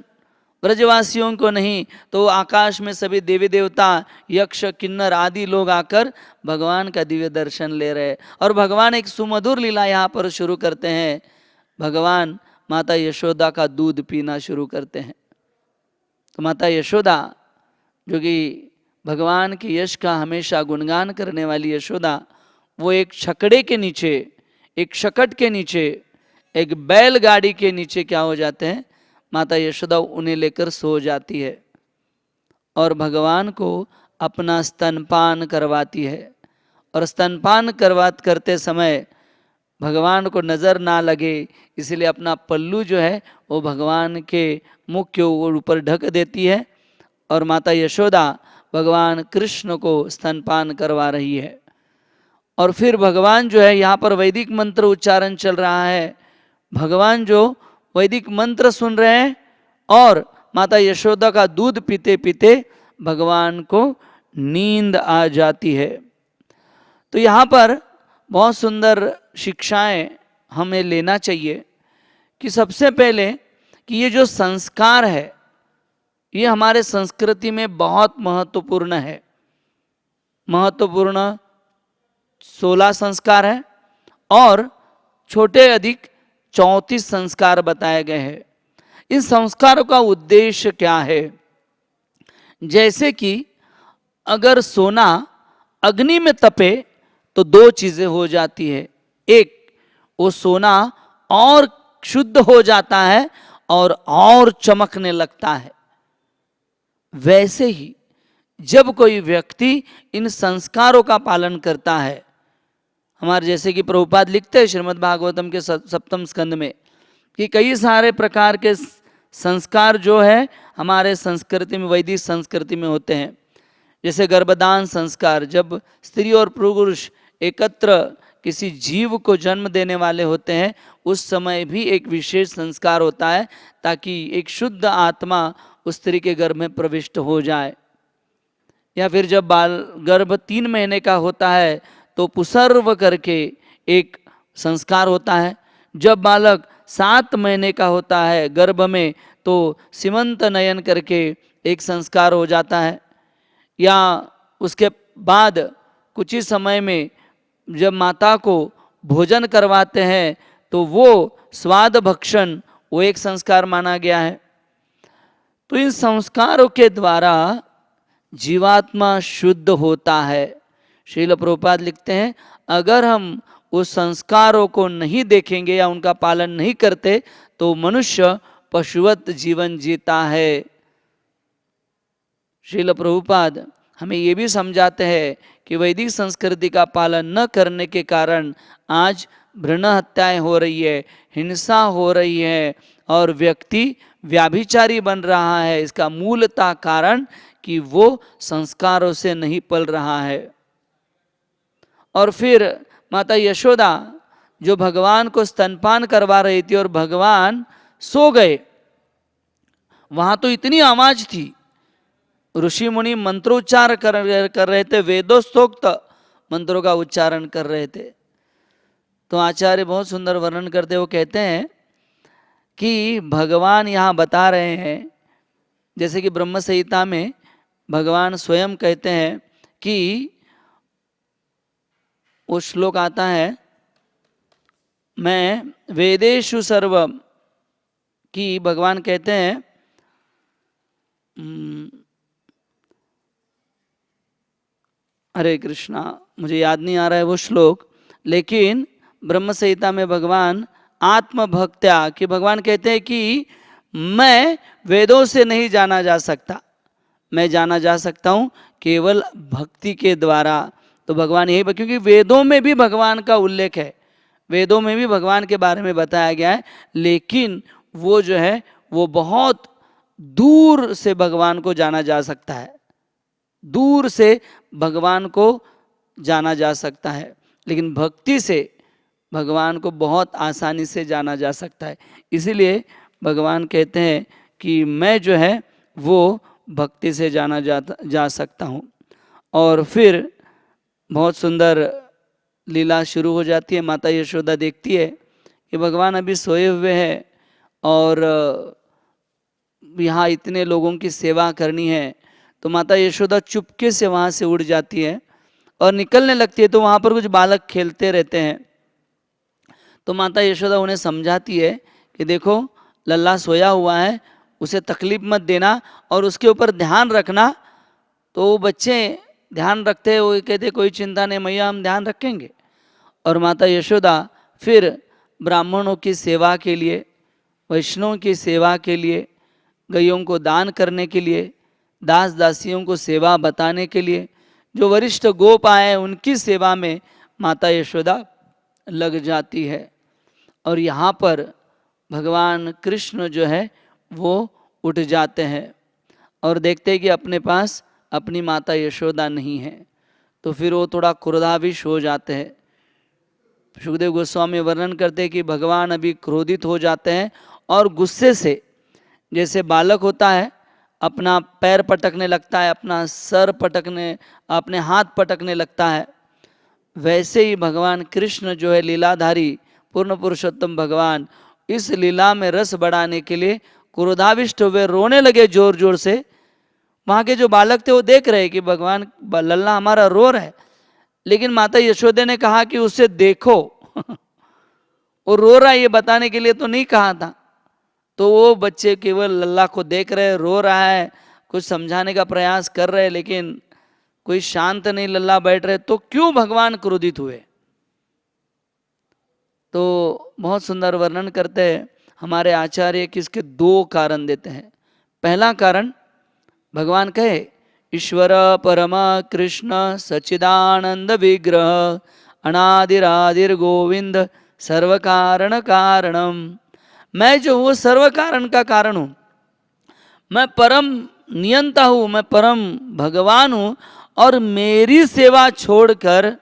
[SPEAKER 2] ब्रजवासियों को नहीं, तो आकाश में सभी देवी देवता, यक्ष, किन्नर आदि लोग आकर भगवान का दिव्य दर्शन ले रहे हैं। और भगवान एक सुमधुर लीला यहाँ पर शुरू करते हैं। भगवान माता यशोदा का दूध पीना शुरू करते हैं। तो माता यशोदा जो कि भगवान के यश का हमेशा गुणगान करने वाली यशोदा, वो एक छकड़े के नीचे, एक शकट के नीचे, एक बैलगाड़ी के नीचे क्या हो जाते हैं, माता यशोदा उन्हें लेकर सो जाती है और भगवान को अपना स्तनपान करवाती है। और स्तनपान करते समय भगवान को नज़र ना लगे इसलिए अपना पल्लू जो है वो भगवान के मुख के ऊपर ढक देती है और माता यशोदा भगवान कृष्ण को स्तनपान करवा रही है। और फिर भगवान जो है, यहाँ पर वैदिक मंत्र उच्चारण चल रहा है। भगवान जो वैदिक मंत्र सुन रहे हैं और माता यशोदा का दूध पीते पीते भगवान को नींद आ जाती है। तो यहाँ पर बहुत सुंदर शिक्षाएं हमें लेना चाहिए कि सबसे पहले कि ये जो संस्कार है ये हमारे संस्कृति में बहुत महत्वपूर्ण है। महत्वपूर्ण 16 संस्कार है और छोटे अधिक 34 संस्कार बताए गए हैं। इन संस्कारों का उद्देश्य क्या है? जैसे कि अगर सोना अग्नि में तपे तो दो चीजें हो जाती है। एक, वो सोना और शुद्ध हो जाता है और चमकने लगता है। वैसे ही जब कोई व्यक्ति इन संस्कारों का पालन करता है, हमारे जैसे कि प्रभुपाद लिखते हैं श्रीमद् भागवतम के 7वें स्कंद में कि कई सारे प्रकार के संस्कार जो है हमारे संस्कृति में, वैदिक संस्कृति में होते हैं। जैसे गर्भदान संस्कार, जब स्त्री और पुरुष एकत्र किसी जीव को जन्म देने वाले होते हैं उस समय भी एक विशेष संस्कार होता है ताकि एक शुद्ध आत्मा उस स्त्री के गर्भ में प्रविष्ट हो जाए। या फिर जब बाल गर्भ 3 महीने का होता है तो पुसर्व करके एक संस्कार होता है। जब बालक 7 महीने का होता है गर्भ में तो सीमंत नयन करके एक संस्कार हो जाता है। या उसके बाद कुछ ही समय में जब माता को भोजन करवाते हैं तो वो स्वाद भक्षण, वो एक संस्कार माना गया है। तो इन संस्कारों के द्वारा जीवात्मा शुद्ध होता है। श्रील प्रभुपाद लिखते हैं अगर हम उस संस्कारों को नहीं देखेंगे या उनका पालन नहीं करते तो मनुष्य पशुवत जीवन जीता है। श्रील प्रभुपाद हमें ये भी समझाते हैं कि वैदिक संस्कृति का पालन न करने के कारण आज भ्रूण हत्याएं हो रही है, हिंसा हो रही है और व्यक्ति व्याभिचारी बन रहा है। इसका मूलतः कारण कि वो संस्कारों से नहीं पल रहा है। और फिर माता यशोदा जो भगवान को स्तनपान करवा रही थी और भगवान सो गए, वहाँ तो इतनी आवाज थी, ऋषि मुनि मंत्रोच्चार कर रहे थे, वेदोस्तोक्त मंत्रों का उच्चारण कर रहे थे। तो आचार्य बहुत सुंदर वर्णन करते, वो कहते हैं कि भगवान यहाँ बता रहे हैं, जैसे कि ब्रह्म संहिता में भगवान स्वयं कहते हैं कि वो श्लोक आता है, मैं वेदेषु सर्वम, कि भगवान कहते हैं हरे कृष्णा, मुझे याद नहीं आ रहा है वो श्लोक, लेकिन ब्रह्म संहिता में भगवान आत्मभक्त्या, कि भगवान कहते हैं कि मैं वेदों से नहीं जाना जा सकता, मैं जाना जा सकता हूँ केवल भक्ति के द्वारा। तो भगवान यही, क्योंकि वेदों में भी भगवान का उल्लेख है, वेदों में भी भगवान के बारे में बताया गया है, लेकिन वो जो है वो बहुत दूर से भगवान को जाना जा सकता है, दूर से भगवान को जाना जा सकता है, लेकिन भक्ति से भगवान को बहुत आसानी से जाना जा सकता है। इसीलिए भगवान कहते हैं कि मैं जो है वो भक्ति से जाना जा सकता हूँ। और फिर बहुत सुंदर लीला शुरू हो जाती है। माता यशोदा देखती है कि भगवान अभी सोए हुए हैं और यहाँ इतने लोगों की सेवा करनी है, तो माता यशोदा चुपके से वहाँ से उड़ जाती है और निकलने लगती है। तो वहाँ पर कुछ बालक खेलते रहते हैं, तो माता यशोदा उन्हें समझाती है कि देखो लल्ला सोया हुआ है, उसे तकलीफ मत देना और उसके ऊपर ध्यान रखना। तो वो बच्चे ध्यान रखते हैं, वो कहते कोई चिंता नहीं मैया, हम ध्यान रखेंगे। और माता यशोदा फिर ब्राह्मणों की सेवा के लिए, वैष्णवों की सेवा के लिए, गैयों को दान करने के लिए, दास दासियों को सेवा बताने के लिए, जो वरिष्ठ गोप आए उनकी सेवा में माता यशोदा लग जाती है। और यहाँ पर भगवान कृष्ण जो है वो उठ जाते हैं और देखते हैं कि अपने पास अपनी माता यशोदा नहीं है, तो फिर वो थोड़ा क्रोधाविश हो जाते हैं। सुखदेव गोस्वामी वर्णन करते हैं कि भगवान अभी क्रोधित हो जाते हैं और गुस्से से, जैसे बालक होता है अपना पैर पटकने लगता है, अपना सर पटकने, अपने हाथ पटकने लगता है, वैसे ही भगवान कृष्ण जो है लीलाधारी पूर्ण पुरुषोत्तम भगवान, इस लीला में रस बढ़ाने के लिए क्रोधाविष्ट हुए, रोने लगे जोर जोर से। वहाँ के जो बालक थे वो देख रहे कि भगवान लल्ला हमारा रो रहा है, लेकिन माता यशोदा ने कहा कि उसे देखो वो रो रहा है, ये बताने के लिए तो नहीं कहा था। तो वो बच्चे केवल लल्ला को देख रहे, रो रहा है, कुछ समझाने का प्रयास कर रहे, लेकिन कोई शांत नहीं लल्ला बैठ रहे, तो क्यों भगवान क्रोधित हुए। तो बहुत सुंदर वर्णन करते हैं हमारे आचार्य कि इसके दो कारण देते हैं। पहला कारण भगवान कहे ईश्वर परम कृष्ण सच्चिदानंद विग्रह अनादिरादिर गोविंद सर्व कारण कारणम, मैं जो हूँ सर्व कारण का कारण हूँ, मैं परम नियंता हूँ, मैं परम भगवान हूँ, और मेरी सेवा छोड़कर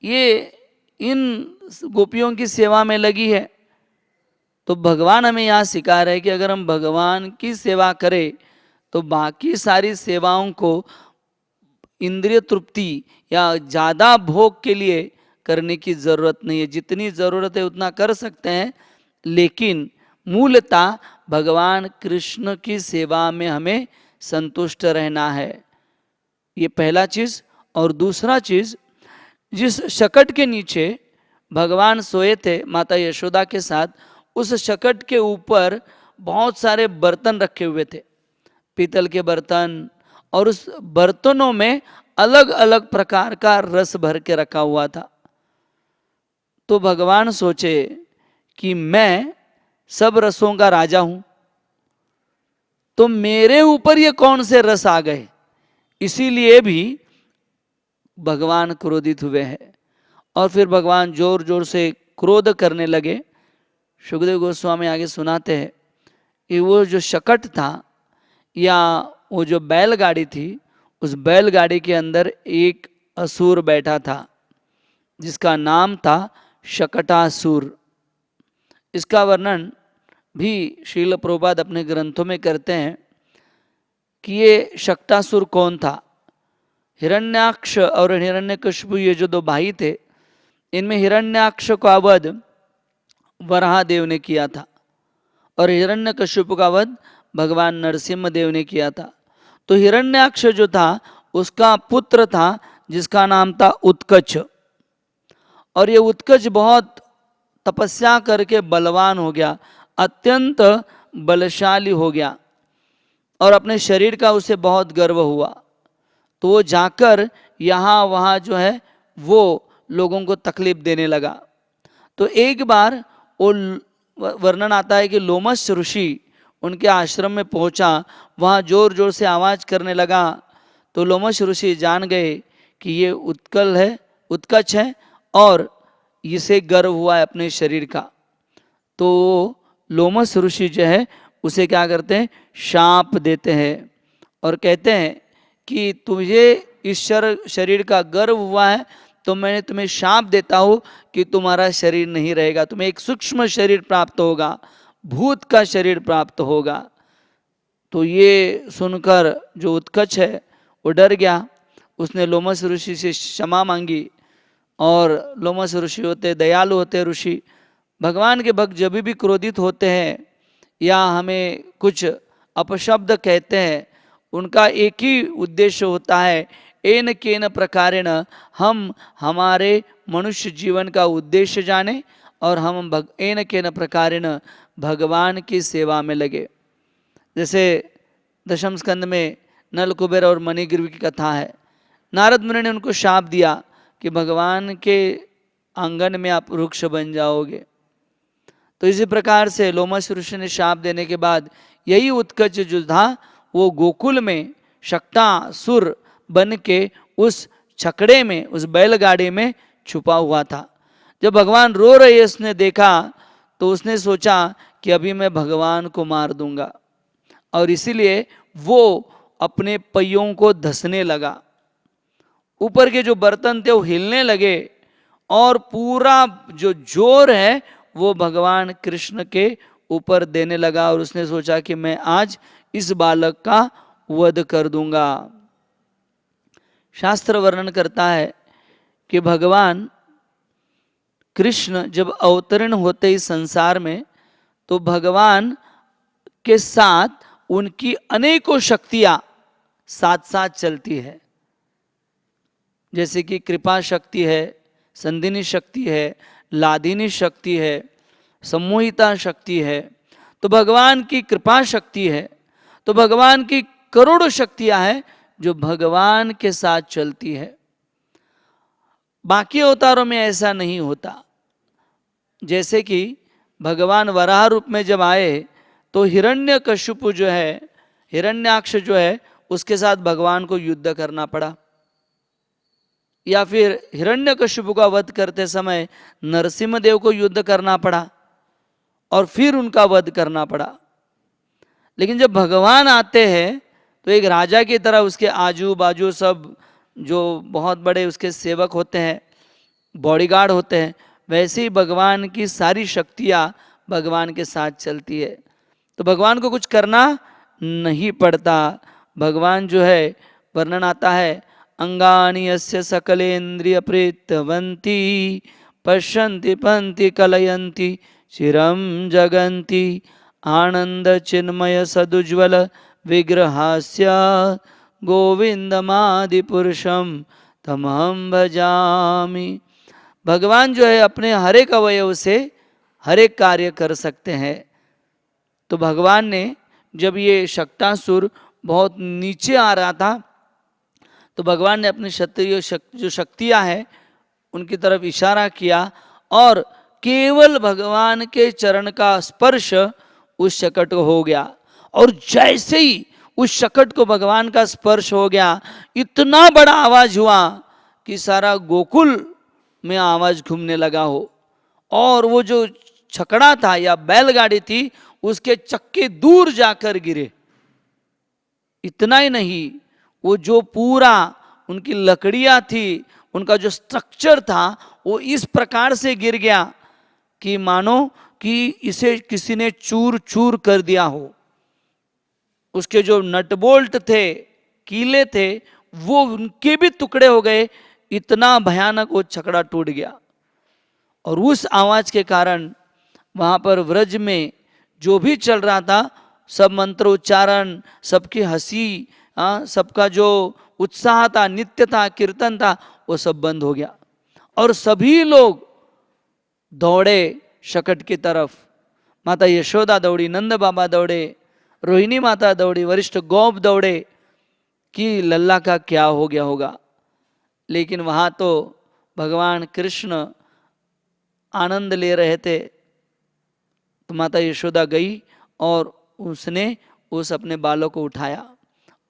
[SPEAKER 2] ये इन गोपियों की सेवा में लगी है। तो भगवान हमें यहाँ सिखा रहे हैं कि अगर हम भगवान की सेवा करें तो बाकी सारी सेवाओं को इंद्रिय तृप्ति या ज़्यादा भोग के लिए करने की ज़रूरत नहीं है, जितनी ज़रूरत है उतना कर सकते हैं, लेकिन मूलतः भगवान कृष्ण की सेवा में हमें संतुष्ट रहना है। ये पहला चीज़। और दूसरा चीज़, जिस शकट के नीचे भगवान सोए थे माता यशोदा के साथ, उस शकट के ऊपर बहुत सारे बर्तन रखे हुए थे, पीतल के बर्तन, और उस बर्तनों में अलग अलग प्रकार का रस भर के रखा हुआ था। तो भगवान सोचे कि मैं सब रसों का राजा हूं, तो मेरे ऊपर ये कौन से रस आ गए, इसीलिए भी भगवान क्रोधित हुए हैं। और फिर भगवान जोर जोर से क्रोध करने लगे। सुखदेव गोस्वामी आगे सुनाते हैं कि वो जो शकट था या वो जो बैलगाड़ी थी, उस बैलगाड़ी के अंदर एक असुर बैठा था जिसका नाम था शकटासुर। इसका वर्णन भी श्रील प्रभुपाद अपने ग्रंथों में करते हैं कि ये शकटासुर कौन था। हिरण्याक्ष और हिरण्यकशिपु ये जो दो भाई थे, इनमें हिरण्याक्ष का वध वराहदेव ने किया था और हिरण्यकशिपु का वध भगवान नरसिम्ह देव ने किया था। तो हिरण्याक्ष जो था उसका पुत्र था जिसका नाम था उत्कच, और ये उत्कच बहुत तपस्या करके बलवान हो गया, अत्यंत बलशाली हो गया और अपने शरीर का उसे बहुत गर्व हुआ। तो वो जाकर यहाँ वहाँ जो है वो लोगों को तकलीफ देने लगा। तो एक बार वो वर्णन आता है कि लोमश ऋषि उनके आश्रम में पहुंचा, वहाँ जोर जोर से आवाज़ करने लगा। तो लोमश ऋषि जान गए कि ये उत्कच है और इसे गर्व हुआ है अपने शरीर का। तो लोमश ऋषि जो है उसे क्या करते हैं, शाप देते हैं और कहते हैं कि तुझे इस शरीर का गर्व हुआ है तो मैं तुम्हें शाप देता हूँ कि तुम्हारा शरीर नहीं रहेगा, तुम्हें एक सूक्ष्म शरीर प्राप्त होगा, भूत का शरीर प्राप्त होगा। तो ये सुनकर जो उत्कच है वो डर गया, उसने लोमश ऋषि से क्षमा मांगी। और लोमश ऋषि होते दयालु होते ऋषि, भगवान के भक्त जब भी क्रोधित होते हैं या हमें कुछ अपशब्द कहते हैं, उनका एक ही उद्देश्य होता है, एन केन प्रकारेण हम हमारे मनुष्य जीवन का उद्देश्य जाने और हम एन केन प्रकारेण भगवान की सेवा में लगे। जैसे दशम स्कंद में नल कुबेर और मणिग्रीव की कथा है, नारद मुनि ने उनको शाप दिया कि भगवान के आंगन में आप वृक्ष बन जाओगे। तो इसी प्रकार से लोमश ऋषि ने शाप देने के बाद यही उत्कच जो था वो गोकुल में शक्टासुर बन के उस छकड़े में, उस बैलगाड़ी में छुपा हुआ था। जब भगवान रो रहे उसने देखा तो उसने सोचा कि अभी मैं भगवान को मार दूंगा, और इसीलिए वो अपने पहियों को धंसने लगा। ऊपर के जो बर्तन थे वो हिलने लगे और पूरा जो जोर है वो भगवान कृष्ण के ऊपर देने लगा, और उसने सोचा कि मैं आज इस बालक का वध कर दूंगा। शास्त्र वर्णन करता है कि भगवान कृष्ण जब अवतरण होते इस संसार में तो भगवान के साथ उनकी अनेकों शक्तियां साथ साथ चलती है, जैसे कि कृपा शक्ति है, संदिनी शक्ति है, लादिनी शक्ति है, सम्मोहिता शक्ति है। तो भगवान की कृपा शक्ति है, तो भगवान की करोड़ों शक्तियां हैं जो भगवान के साथ चलती है। बाकी अवतारों में ऐसा नहीं होता। जैसे कि भगवान वराह रूप में जब आए तो हिरण्यकशिपु जो है, हिरण्याक्ष जो है, उसके साथ भगवान को युद्ध करना पड़ा, या फिर हिरण्यकशिपु का वध करते समय नरसिम्ह देव को युद्ध करना पड़ा और फिर उनका वध करना पड़ा। लेकिन जब भगवान आते हैं तो एक राजा की तरह उसके आजू बाजू सब जो बहुत बड़े उसके सेवक होते हैं, बॉडीगार्ड होते हैं, वैसे ही भगवान की सारी शक्तियाँ भगवान के साथ चलती है। तो भगवान को कुछ करना नहीं पड़ता। भगवान जो है, वर्णन आता है, अंगानि यस्य सकलेन्द्रिय प्रीतवंती पश्यन्ति पंति कलयन्ति चिरं जगन्ति आनंद चिन्मय सदुज्वल विग्रहास्य गोविंदमादि पुरुषम तमहं भजामि। भगवान जो है अपने हर एक अवयव से हर एक कार्य कर सकते हैं। तो भगवान ने जब ये शक्टासुर बहुत नीचे आ रहा था तो भगवान ने अपनी क्षत्रिय जो शक्तियाँ हैं उनकी तरफ इशारा किया और केवल भगवान के चरण का स्पर्श उस शकट को हो गया, और जैसे ही उस शकट को भगवान का स्पर्श हो गया इतना बड़ा आवाज हुआ कि सारा गोकुल में आवाज घूमने लगा हो, और वो जो छकड़ा था या बैलगाड़ी थी उसके चक्के दूर जाकर गिरे। इतना ही नहीं, वो जो पूरा उनकी लकड़ियां थी, उनका जो स्ट्रक्चर था वो इस प्रकार से गिर गया कि मानो कि इसे किसी ने चूर चूर कर दिया हो। उसके जो नट बोल्ट थे, कीले थे, वो उनके भी टुकड़े हो गए, इतना भयानक वो छकड़ा टूट गया। और उस आवाज के कारण वहाँ पर व्रज में जो भी चल रहा था, सब मंत्र उच्चारण, सबकी हंसी, सबका जो उत्साह था, नित्य था, कीर्तन था, वो सब बंद हो गया। और सभी लोग दौड़े शकट की तरफ। माता यशोदा दौड़ी, नंद बाबा दौड़े, रोहिणी माता दौड़ी, वरिष्ठ गोप दौड़े कि लल्ला का क्या हो गया होगा। लेकिन वहाँ तो भगवान कृष्ण आनंद ले रहे थे। तो माता यशोदा गई और उसने उस अपने बालों को उठाया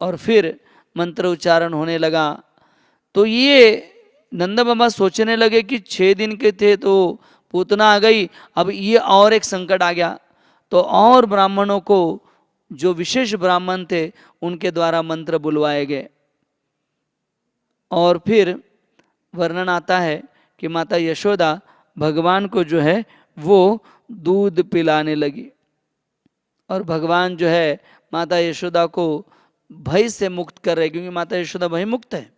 [SPEAKER 2] और फिर मंत्र उच्चारण होने लगा। तो ये नंद बाबा सोचने लगे कि 6 दिन के थे तो पूतना आ गई, अब ये और एक संकट आ गया। तो और ब्राह्मणों को, जो विशेष ब्राह्मण थे, उनके द्वारा मंत्र बुलवाए गए। और फिर वर्णन आता है कि माता यशोदा भगवान को जो है वो दूध पिलाने लगी। और भगवान जो है माता यशोदा को भय से मुक्त कर रहे, क्योंकि माता यशोदा भय मुक्त है,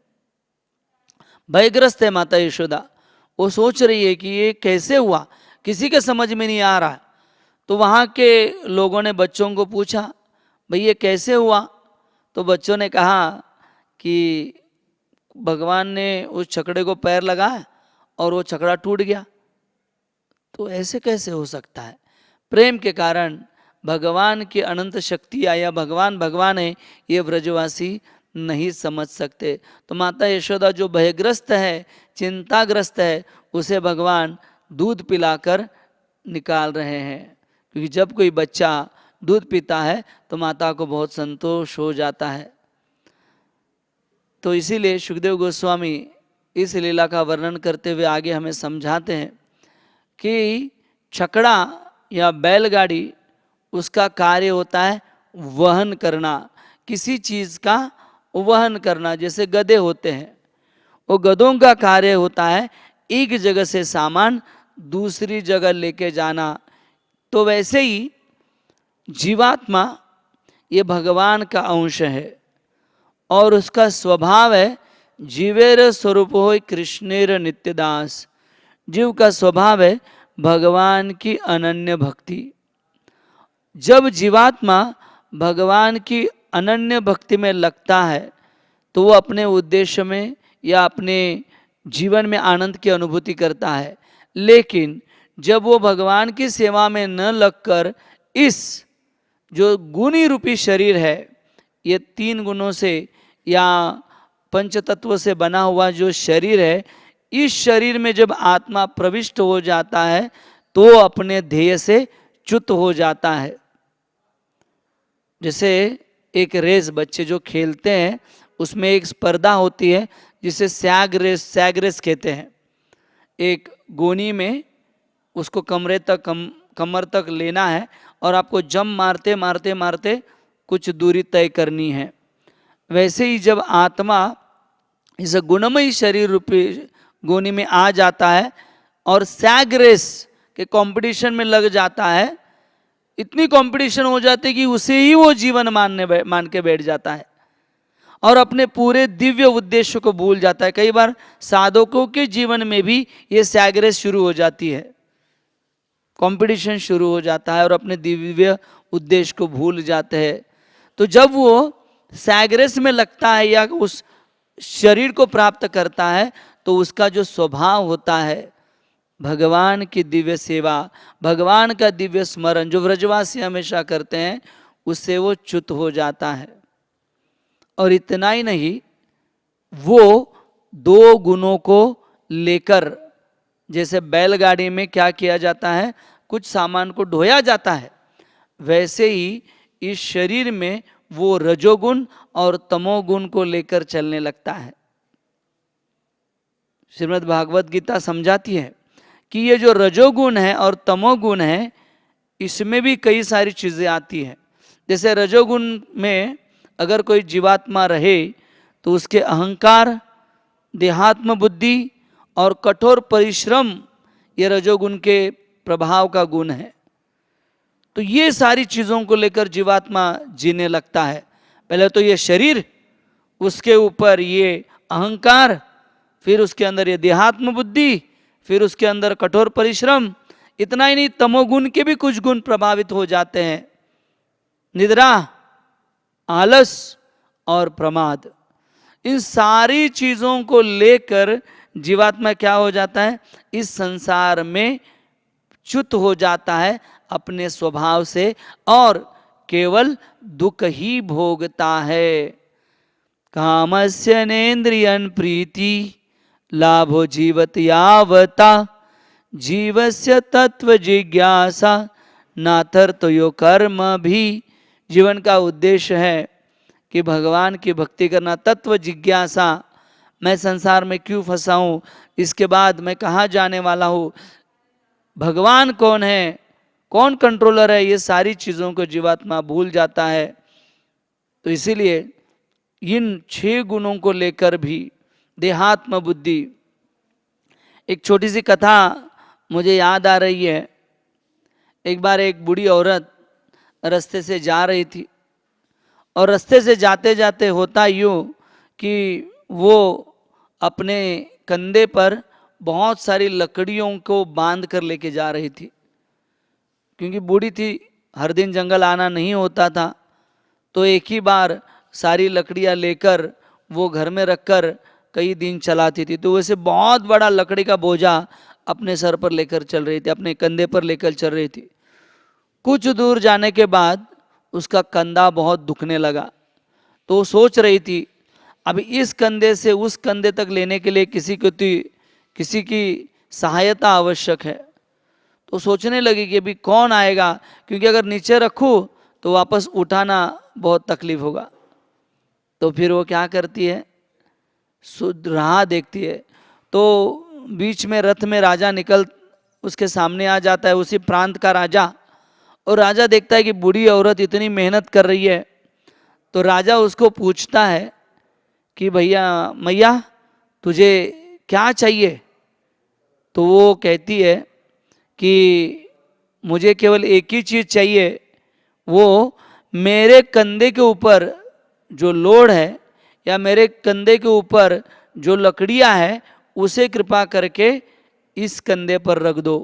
[SPEAKER 2] भयग्रस्त है माता यशोदा। वो सोच रही है कि ये कैसे हुआ, किसी के समझ में नहीं आ रहा। तो वहाँ के लोगों ने बच्चों को पूछा, भाई ये कैसे हुआ? तो बच्चों ने कहा कि भगवान ने उस छकड़े को पैर लगाया और वो छकड़ा टूट गया। तो ऐसे कैसे हो सकता है? प्रेम के कारण भगवान की अनंत शक्ति आया, भगवान भगवान है, ये व्रजवासी नहीं समझ सकते। तो माता यशोदा जो भयग्रस्त है, चिंताग्रस्त है, उसे भगवान दूध पिलाकर निकाल रहे हैं। क्योंकि जब कोई बच्चा दूध पीता है तो माता को बहुत संतोष हो जाता है। तो इसीलिए सुखदेव गोस्वामी इस लीला का वर्णन करते हुए आगे हमें समझाते हैं कि छकड़ा या बैलगाड़ी, उसका कार्य होता है वहन करना, किसी चीज़ का वहन करना। जैसे गधे होते हैं, वो गधों का कार्य होता है एक जगह से सामान दूसरी जगह लेके जाना। तो वैसे ही जीवात्मा ये भगवान का अंश है और उसका स्वभाव है जीवेर स्वरूप हो कृष्णेर नित्यदास। जीव का स्वभाव है भगवान की अनन्य भक्ति। जब जीवात्मा भगवान की अनन्य भक्ति में लगता है तो वो अपने उद्देश्य में या अपने जीवन में आनंद की अनुभूति करता है। लेकिन जब वो भगवान की सेवा में न लगकर इस जो गुणी रूपी शरीर है, ये 3 गुणों से या पंच तत्व से बना हुआ जो शरीर है, इस शरीर में जब आत्मा प्रविष्ट हो जाता है तो अपने ध्येय से च्युत हो जाता है। जैसे एक रेस, बच्चे जो खेलते हैं उसमें एक स्पर्धा होती है जिसे सैग रेस कहते हैं। एक गोनी में उसको कमर तक लेना है और आपको जम मारते मारते मारते कुछ दूरी तय करनी है। वैसे ही जब आत्मा इस गुणमयी शरीर रूपी गोनी में आ जाता है और सैग रेस के कंपटीशन में लग जाता है, इतनी कंपटीशन हो जाती है कि उसे ही वो जीवन मान के बैठ जाता है और अपने पूरे दिव्य उद्देश्य को भूल जाता है। कई बार साधकों के जीवन में भी ये सैग रेस शुरू हो जाती है, कंपटीशन शुरू हो जाता है और अपने दिव्य उद्देश्य को भूल जाते हैं। तो जब वो सैग रेस में लगता है या उस शरीर को प्राप्त करता है तो उसका जो स्वभाव होता है भगवान की दिव्य सेवा, भगवान का दिव्य स्मरण जो व्रजवासी हमेशा करते हैं, उससे वो च्युत हो जाता है। और इतना ही नहीं, वो 2 गुणों को लेकर, जैसे बैलगाड़ी में क्या किया जाता है, कुछ सामान को ढोया जाता है, वैसे ही इस शरीर में वो रजोगुण और तमोगुण को लेकर चलने लगता है। श्रीमद् भागवत गीता समझाती है कि ये जो रजोगुण है और तमोगुण है, इसमें भी कई सारी चीज़ें आती हैं। जैसे रजोगुण में अगर कोई जीवात्मा रहे तो उसके अहंकार, देहात्म बुद्धि और कठोर परिश्रम, ये रजोगुण के प्रभाव का गुण है। तो ये सारी चीज़ों को लेकर जीवात्मा जीने लगता है। पहले तो ये शरीर, उसके ऊपर ये अहंकार, फिर उसके अंदर ये देहात्म बुद्धि, फिर उसके अंदर कठोर परिश्रम। इतना ही नहीं, तमोगुण के भी कुछ गुण प्रभावित हो जाते हैं, निद्रा, आलस और प्रमाद। इन सारी चीजों को लेकर जीवात्मा क्या हो जाता है, इस संसार में च्युत हो जाता है अपने स्वभाव से और केवल दुख ही भोगता है। कामस्य नेन्द्रियन प्रीति लाभो जीवत यावता जीवस्य तत्व जिज्ञासा नाथर्थ यो कर्म भी। जीवन का उद्देश्य है कि भगवान की भक्ति करना, तत्व जिज्ञासा, मैं संसार में क्यों फंसा हूँ, इसके बाद मैं कहाँ जाने वाला हूँ, भगवान कौन है, कौन कंट्रोलर है, ये सारी चीज़ों को जीवात्मा भूल जाता है। तो इसीलिए इन 6 गुणों को लेकर भी देहात्म बुद्धि। एक छोटी सी कथा मुझे याद आ रही है। एक बार एक बूढ़ी औरत रास्ते से जा रही थी और रास्ते से जाते जाते होता यूँ कि वो अपने कंधे पर बहुत सारी लकड़ियों को बांध कर लेके जा रही थी, क्योंकि बूढ़ी थी, हर दिन जंगल आना नहीं होता था, तो एक ही बार सारी लकड़ियाँ लेकर वो घर में रखकर कई दिन चलाती थी। तो वैसे बहुत बड़ा लकड़ी का बोझा अपने सर पर लेकर चल रही थी, अपने कंधे पर लेकर चल रही थी। कुछ दूर जाने के बाद उसका कंधा बहुत दुखने लगा, तो वो सोच रही थी अभी इस कंधे से उस कंधे तक लेने के लिए किसी की सहायता आवश्यक है। तो सोचने लगी कि अभी कौन आएगा, क्योंकि अगर नीचे रखूँ तो वापस उठाना बहुत तकलीफ होगा। तो फिर वो क्या करती है, राह देखती है। तो बीच में रथ में राजा निकल उसके सामने आ जाता है, उसी प्रांत का राजा। और राजा देखता है कि बूढ़ी औरत इतनी मेहनत कर रही है, तो राजा उसको पूछता है कि भैया मैया तुझे क्या चाहिए। तो वो कहती है कि मुझे केवल एक ही चीज़ चाहिए, वो मेरे कंधे के ऊपर जो लोड है या मेरे कंधे के ऊपर जो लकड़ियाँ है उसे कृपा करके इस कंधे पर रख दो।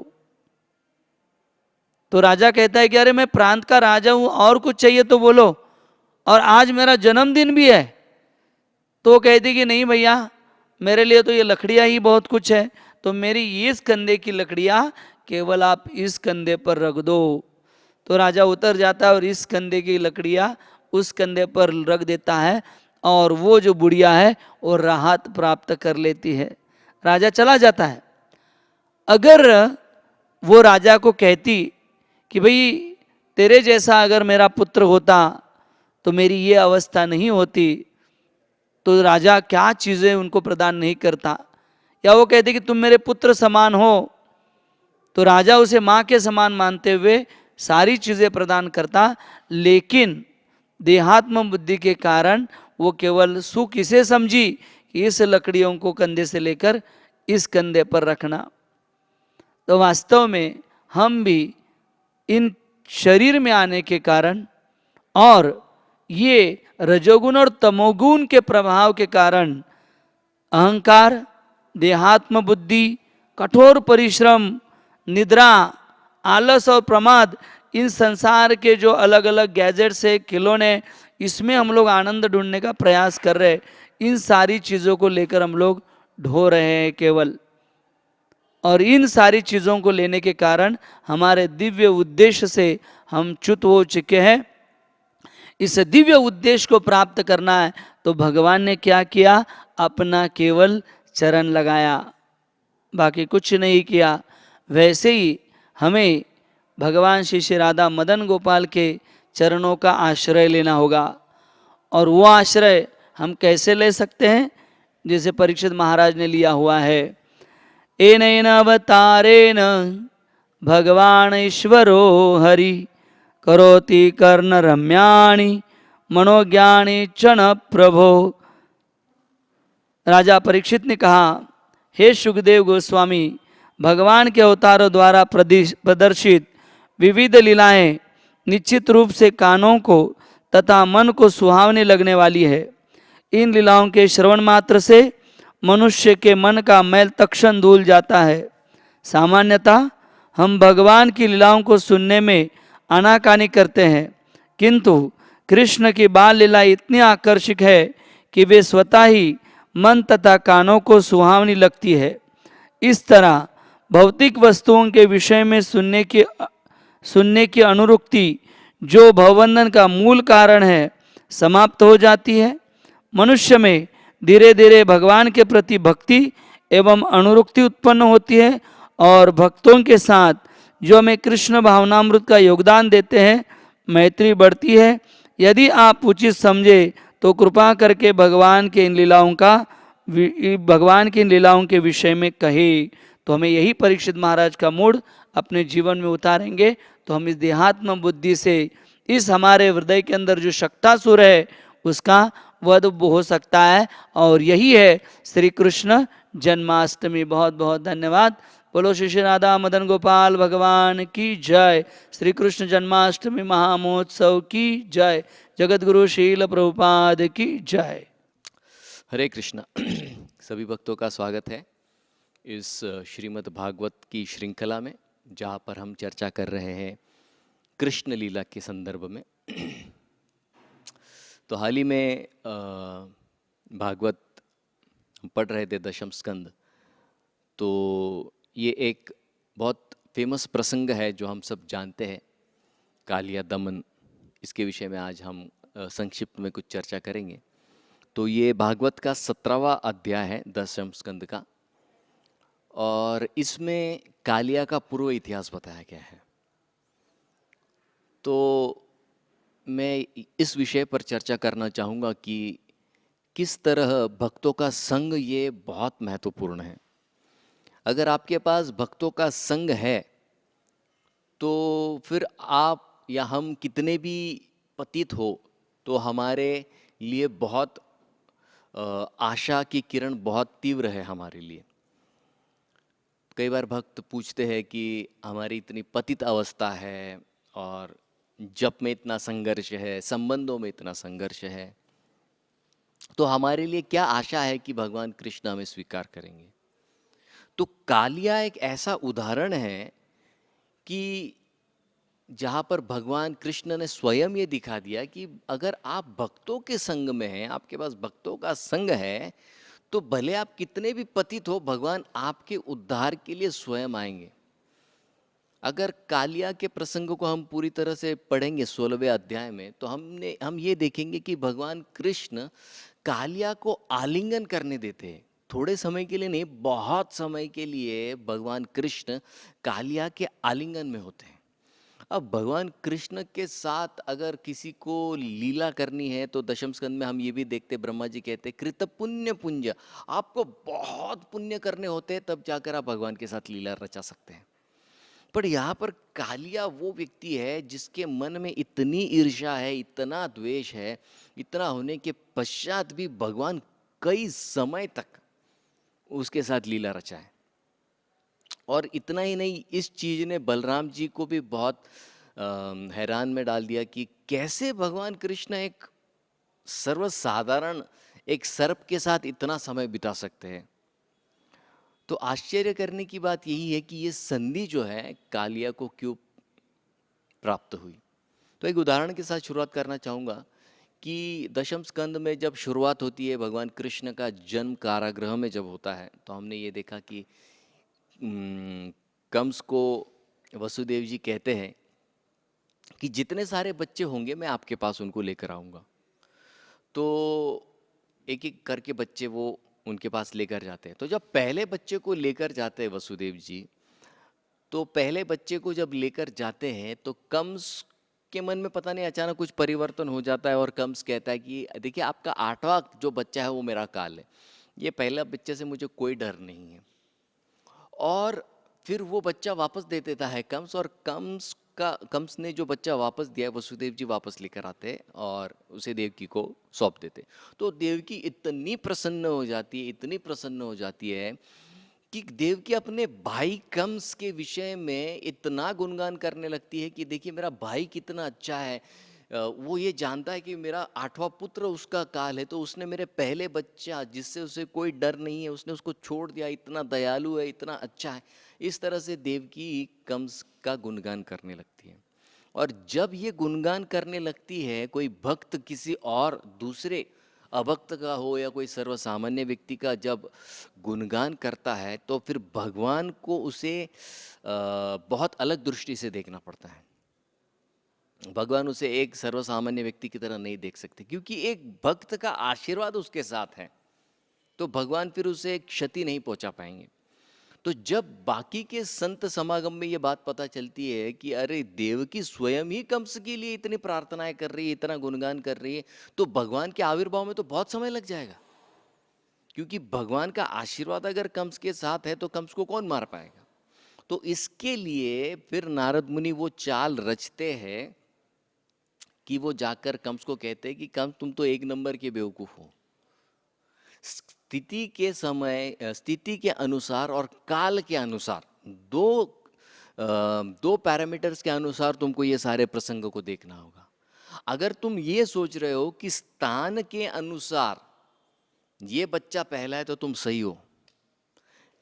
[SPEAKER 2] तो राजा कहता है कि अरे मैं प्रांत का राजा हूँ, और कुछ चाहिए तो बोलो, और आज मेरा जन्मदिन भी है। तो वो कहती कि नहीं भैया, मेरे लिए तो ये लकड़ियाँ ही बहुत कुछ है, तो मेरी इस कंधे की लकड़ियाँ केवल आप इस कंधे पर रख दो। तो राजा उतर जाता है और इस कंधे की लकड़ियाँ उस कंधे पर रख देता है, और वो जो बुढ़िया है वो राहत प्राप्त कर लेती है। राजा चला जाता है। अगर वो राजा को कहती कि भाई तेरे जैसा अगर मेरा पुत्र होता तो मेरी ये अवस्था नहीं होती, तो राजा क्या चीज़ें उनको प्रदान नहीं करता। या वो कहते कि तुम मेरे पुत्र समान हो, तो राजा उसे माँ के समान मानते हुए सारी चीज़ें प्रदान करता। लेकिन देहात्म बुद्धि के कारण वो केवल सुख इसे समझी कि इस लकड़ियों को कंधे से लेकर इस कंधे पर रखना। तो वास्तव में हम भी इन शरीर में आने के कारण और ये रजोगुण और तमोगुण के प्रभाव के कारण अहंकार, देहात्म बुद्धि, कठोर परिश्रम, निद्रा, आलस और प्रमाद, इन संसार के जो अलग अलग गैजेट्स है, खिलौने, इसमें हम लोग आनंद ढूंढने का प्रयास कर रहे हैं। इन सारी चीज़ों को लेकर हम लोग ढो रहे हैं केवल, और इन सारी चीज़ों को लेने के कारण हमारे दिव्य उद्देश्य से हम च्युत हो चुके हैं। इस दिव्य उद्देश्य को प्राप्त करना है तो भगवान ने क्या किया, अपना केवल चरण लगाया, बाकी कुछ नहीं किया। वैसे ही हमें भगवान श्री श्री राधा मदन गोपाल के चरणों का आश्रय लेना होगा। और वो आश्रय हम कैसे ले सकते हैं, जैसे परीक्षित महाराज ने लिया हुआ है। एनेन अवतारेण भगवान ईश्वरो हरि करोति कर्ण रम्याणि मनोज्ञानी क्षण प्रभो। राजा परीक्षित ने कहा, हे सुखदेव गोस्वामी, भगवान के अवतारों द्वारा प्रदर्शित विविध लीलाएं निश्चित रूप से कानों को तथा मन को सुहावनी लगने वाली है। इन लीलाओं के श्रवण मात्र से मनुष्य के मन का मैल तक्षण धुल जाता है। सामान्यतः हम भगवान की लीलाओं को सुनने में आनाकानी करते हैं, किंतु कृष्ण की बाल लीला इतनी आकर्षक है कि वे स्वतः ही मन तथा कानों को सुहावनी लगती है। इस तरह भौतिक वस्तुओं के विषय में सुनने की अनुरक्ति, जो भवबंधन का मूल कारण है, समाप्त हो जाती है। मनुष्य में धीरे धीरे भगवान के प्रति भक्ति एवं अनुरक्ति उत्पन्न होती है और भक्तों के साथ जो हमें कृष्ण भावनामृत का योगदान देते हैं, मैत्री बढ़ती है। यदि आप उचित समझे तो कृपा करके भगवान की इन लीलाओं के विषय में कहे। तो हमें यही परीक्षित महाराज का मूड अपने जीवन में उतारेंगे तो हम इस देहात्म बुद्धि से, इस हमारे हृदय के अंदर जो शक्तासुर है उसका वध हो सकता है। और यही है श्री कृष्ण जन्माष्टमी। बहुत बहुत धन्यवाद। बोलो श्री श्री राधा मदन गोपाल भगवान की जय। श्री कृष्ण जन्माष्टमी महामहोत्सव की जय। जगत गुरु शील प्रभुपाद की जय।
[SPEAKER 3] हरे कृष्णा। सभी भक्तों का स्वागत है इस श्रीमद् भागवत की श्रृंखला में, जहाँ पर हम चर्चा कर रहे हैं कृष्ण लीला के संदर्भ में। तो हाल ही में भागवत हम पढ़ रहे थे, दशम स्कंद। तो ये एक बहुत फेमस प्रसंग है जो हम सब जानते हैं, कालिया दमन। इसके विषय में आज हम संक्षिप्त में कुछ चर्चा करेंगे। तो ये भागवत का 17वां अध्याय है दशम स्कंद का, और इसमें कालिया का पूर्व इतिहास बताया गया है। तो मैं इस विषय पर चर्चा करना चाहूँगा कि किस तरह भक्तों का संग ये बहुत महत्वपूर्ण है। अगर आपके पास भक्तों का संग है तो फिर आप या हम कितने भी पतित हो तो हमारे लिए बहुत आशा की किरण बहुत तीव्र है हमारे लिए। कई बार भक्त पूछते हैं कि हमारी इतनी पतित अवस्था है और जप में इतना संघर्ष है, संबंधों में इतना संघर्ष है, तो हमारे लिए क्या आशा है कि भगवान कृष्ण हमें स्वीकार करेंगे। तो कालिया एक ऐसा उदाहरण है कि जहाँ पर भगवान कृष्ण ने स्वयं ये दिखा दिया कि अगर आप भक्तों के संग में हैं, आपके पास भक्तों का संग है, तो भले आप कितने भी पतित हो, भगवान आपके उद्धार के लिए स्वयं आएंगे। अगर कालिया के प्रसंग को हम पूरी तरह से पढ़ेंगे 16वें अध्याय में, तो हम ये देखेंगे कि भगवान कृष्ण कालिया को आलिंगन करने देते हैं। थोड़े समय के लिए नहीं, बहुत समय के लिए भगवान कृष्ण कालिया के आलिंगन में होते हैं। अब भगवान कृष्ण के साथ अगर किसी को लीला करनी है तो दशम स्कंद में हम ये भी देखते, ब्रह्मा जी कहते कृत पुण्य पुंज, आपको बहुत पुण्य करने होते हैं तब जाकर आप भगवान के साथ लीला रचा सकते हैं। पर यहाँ पर कालिया वो व्यक्ति है जिसके मन में इतनी ईर्ष्या है, इतना द्वेष है, इतना होने के पश्चात भी भगवान कई समय तक उसके साथ लीला रचाए। और इतना ही नहीं, इस चीज ने बलराम जी को भी बहुत हैरान में डाल दिया कि कैसे भगवान कृष्ण एक सर्वसाधारण एक सर्प के साथ इतना समय बिता सकते हैं। तो आश्चर्य करने की बात यही है कि ये संधि जो है कालिया को क्यों प्राप्त हुई। तो एक उदाहरण के साथ शुरुआत करना चाहूँगा कि दशम स्कंद में जब शुरुआत होती है, भगवान कृष्ण का जन्म कारागृह में जब होता है, तो हमने ये देखा कि कंस को वसुदेव जी कहते हैं कि जितने सारे बच्चे होंगे मैं आपके पास उनको लेकर आऊँगा। तो एक एक करके बच्चे वो उनके पास लेकर जाते हैं। तो जब पहले बच्चे को लेकर जाते हैं वसुदेव जी, तो पहले बच्चे को जब लेकर जाते हैं तो कंस के मन में पता नहीं अचानक कुछ परिवर्तन हो जाता है और कंस कहता है कि देखिए आपका 8वां जो बच्चा है वो मेरा काल है, ये पहला बच्चे से मुझे कोई डर नहीं है। और फिर वो बच्चा वापस दे देता है कंस, और कंस ने जो बच्चा वापस दिया है वसुदेव जी वापस लेकर आते और उसे देवकी को सौंप देते। तो देवकी इतनी प्रसन्न हो जाती है, इतनी प्रसन्न हो जाती है कि देवकी अपने भाई कंस के विषय में इतना गुणगान करने लगती है कि देखिए मेरा भाई कितना अच्छा है, वो ये जानता है कि मेरा 8वां पुत्र उसका काल है, तो उसने मेरे पहले बच्चा जिससे उसे कोई डर नहीं है उसने उसको छोड़ दिया, इतना दयालु है, इतना अच्छा है। इस तरह से देवकी कंस का गुणगान करने लगती है। और जब ये गुणगान करने लगती है, कोई भक्त किसी और दूसरे अभक्त का हो या कोई सर्वसामान्य व्यक्ति का जब गुणगान करता है, तो फिर भगवान को उसे बहुत अलग दृष्टि से देखना पड़ता है। भगवान उसे एक सर्वसामान्य व्यक्ति की तरह नहीं देख सकते, क्योंकि एक भक्त का आशीर्वाद उसके साथ है, तो भगवान फिर उसे क्षति नहीं पहुंचा पाएंगे। तो जब बाकी के संत समागम में ये बात पता चलती है कि अरे देवकी स्वयं ही कंस के लिए इतनी प्रार्थनाएं कर रही है, इतना गुणगान कर रही है, तो भगवान के आविर्भाव में तो बहुत समय लग जाएगा, क्योंकि भगवान का आशीर्वाद अगर कंस के साथ है तो कंस को कौन मार पाएगा। तो इसके लिए फिर नारद मुनि वो चाल रचते हैं कि वो जाकर कंस को कहते हैं कि कंस तुम तो एक नंबर के बेवकूफ हो, स्थिति के अनुसार और काल के अनुसार दो पैरामीटर्स के अनुसार तुमको ये सारे प्रसंग को देखना होगा। अगर तुम ये सोच रहे हो कि स्थान के अनुसार ये बच्चा पहला है तो तुम सही हो,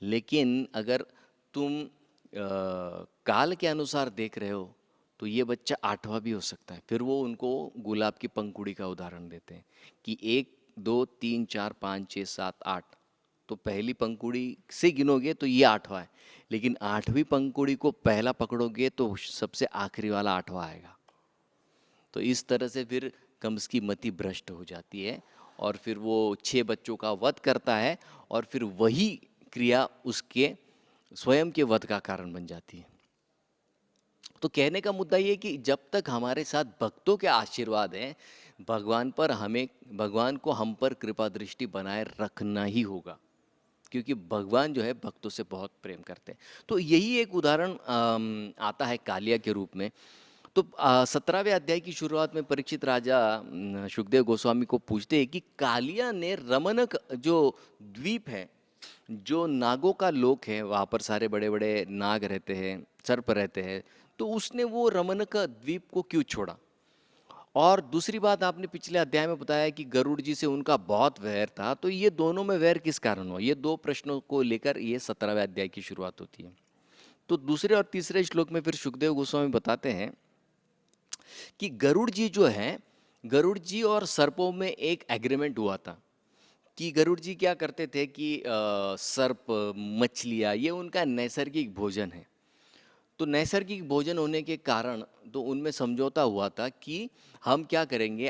[SPEAKER 3] लेकिन अगर तुम काल के अनुसार देख रहे हो तो ये बच्चा 8वां भी हो सकता है। फिर वो उनको गुलाब की पंखुड़ी का उदाहरण देते हैं कि 1 2 3 4 5 6 7 8, तो पहली पंखुड़ी से गिनोगे तो ये 8वां है, लेकिन 8वीं पंखुड़ी को पहला पकड़ोगे तो सबसे आखिरी वाला 8वां आएगा। तो इस तरह से फिर कंस की मति भ्रष्ट हो जाती है और फिर वो 6 बच्चों का वध करता है और फिर वही क्रिया उसके स्वयं के वध का कारण बन जाती है। तो कहने का मुद्दा ये कि जब तक हमारे साथ भक्तों के आशीर्वाद हैं, भगवान को हम पर कृपा दृष्टि बनाए रखना ही होगा, क्योंकि भगवान जो है भक्तों से बहुत प्रेम करते हैं। तो यही एक उदाहरण आता है कालिया के रूप में। तो 17वें अध्याय की शुरुआत में परीक्षित राजा सुखदेव गोस्वामी को पूछते हैं कि कालिया ने रमनक जो द्वीप है, जो नागों का लोक है, वहाँ पर सारे बड़े बड़े नाग रहते हैं, सर्प रहते हैं, तो उसने वो रमनक द्वीप को क्यों छोड़ा। और दूसरी बात आपने पिछले अध्याय में बताया कि गरुड़ जी से उनका बहुत वैर था, तो ये दोनों में वैर किस कारण हुआ। ये 2 प्रश्नों को लेकर ये 17वें अध्याय की शुरुआत होती है। तो दूसरे और तीसरे श्लोक में फिर सुखदेव गोस्वामी बताते हैं कि गरुड़ जी जो है, गरुड़ जी और सर्पों में एक एग्रीमेंट हुआ था कि गरुड़ जी क्या करते थे कि सर्प, मछलियाँ, ये उनका नैसर्गिक भोजन है। तो नैसर्गिक भोजन होने के कारण तो उनमें समझौता हुआ था कि हम क्या करेंगे,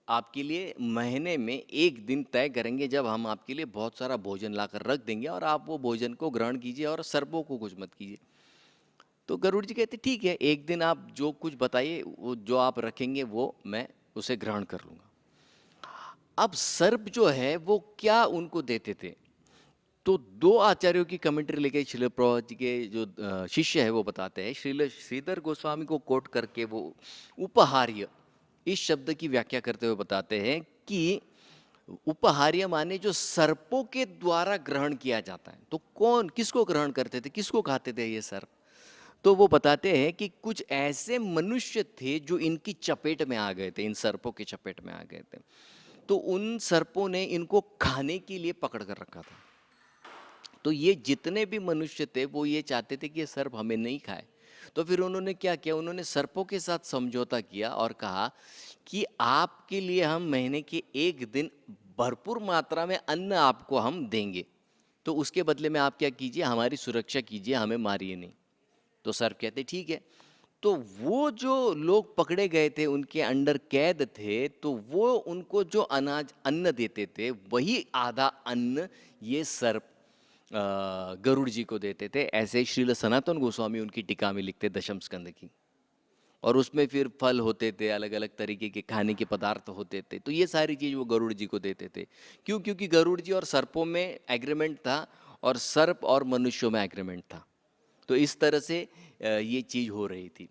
[SPEAKER 3] आपके लिए महीने में एक दिन तय करेंगे जब हम आपके लिए बहुत सारा भोजन लाकर रख देंगे और आप वो भोजन को ग्रहण कीजिए और सर्पों को कुछ मत कीजिए। तो गरुड़ जी कहते ठीक है, एक दिन आप जो कुछ बताइए, वो जो आप रखेंगे वो मैं उसे ग्रहण कर लूँगा। अब सर्प जो है वो क्या उनको देते थे, तो 2 आचार्यों की कमेंट्री लेके श्रील प्रभुपाद जी के जो शिष्य है वो बताते हैं। श्रील श्रीधर गोस्वामी को कोट करके वो उपहार्य इस शब्द की व्याख्या करते हुए बताते हैं कि उपहार्य माने जो सर्पों के द्वारा ग्रहण किया जाता है। तो कौन किसको ग्रहण करते थे, किसको खाते थे ये सर्प। तो वो बताते हैं कि कुछ ऐसे मनुष्य थे जो इनकी चपेट में आ गए थे, इन सर्पों की चपेट में आ गए थे। तो उन सर्पों ने इनको खाने के लिए पकड़ कर रखा था। तो ये जितने भी मनुष्य थे वो ये चाहते थे कि ये सर्प हमें नहीं खाए। तो फिर उन्होंने क्या किया, उन्होंने सर्पों के साथ समझौता किया और कहा कि आपके लिए हम महीने के एक दिन भरपूर मात्रा में अन्न आपको हम देंगे, तो उसके बदले में आप क्या कीजिए, हमारी सुरक्षा कीजिए, हमें मारिए नहीं। तो सर्प कहते ठीक है। तो वो जो लोग पकड़े गए थे, उनके अंडर कैद थे, तो वो उनको जो अन्न देते थे वही आधा अन्न ये सर्प गरुड़ जी को देते थे। ऐसे श्रील सनातन गोस्वामी उनकी टीका में लिखते दशम स्कंद की, और उसमें फिर फल होते थे, अलग अलग तरीके के खाने के पदार्थ होते थे। तो ये सारी चीज़ वो गरुड़ जी को देते थे। क्यों? क्योंकि गरुड़ जी और सर्पों में एग्रीमेंट था और सर्प और मनुष्यों में एग्रीमेंट था। तो इस तरह से ये चीज़ हो रही थी।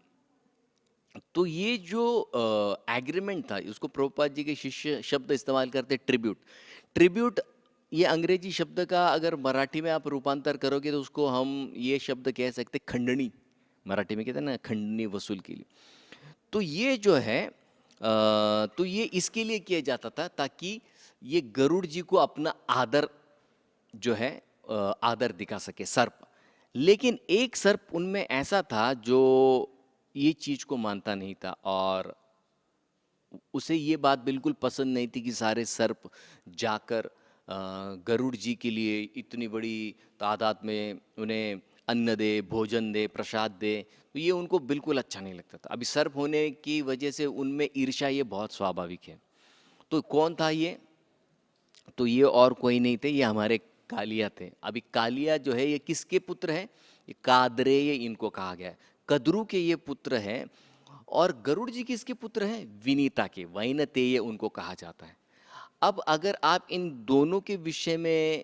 [SPEAKER 3] तो ये जो एग्रीमेंट था, उसको प्रभुपाद जी के शिष्य शब्द इस्तेमाल करते ट्रिब्यूट। ट्रिब्यूट ये अंग्रेजी शब्द का अगर मराठी में आप रूपांतर करोगे तो उसको हम ये शब्द कह सकते खंडनी, मराठी में कहते हैं ना खंडनी वसूल के लिए। तो ये जो है तो ये इसके लिए किया जाता था ताकि ये गरुड़ जी को अपना आदर जो है आदर दिखा सके सर्प। लेकिन एक सर्प उनमें ऐसा था जो ये चीज को मानता नहीं था और उसे ये बात बिल्कुल पसंद नहीं थी कि सारे सर्प जाकर गरुड़ जी के लिए इतनी बड़ी तादाद में उन्हें अन्न दे, भोजन दे, प्रसाद दे। तो ये उनको बिल्कुल अच्छा नहीं लगता था। अभी सर्प होने की वजह से उनमें ईर्ष्या ये बहुत स्वाभाविक है। तो कौन था ये? तो ये और कोई नहीं थे, ये हमारे कालिया थे। अभी कालिया जो है ये किसके पुत्र हैं? ये कादरेय इनको कहा गया है। कद्रु के ये पुत्र हैं। और गरुड़ जी किसके पुत्र हैं? विनीता के, वैनतेय उनको कहा जाता है। अब अगर आप इन दोनों के विषय में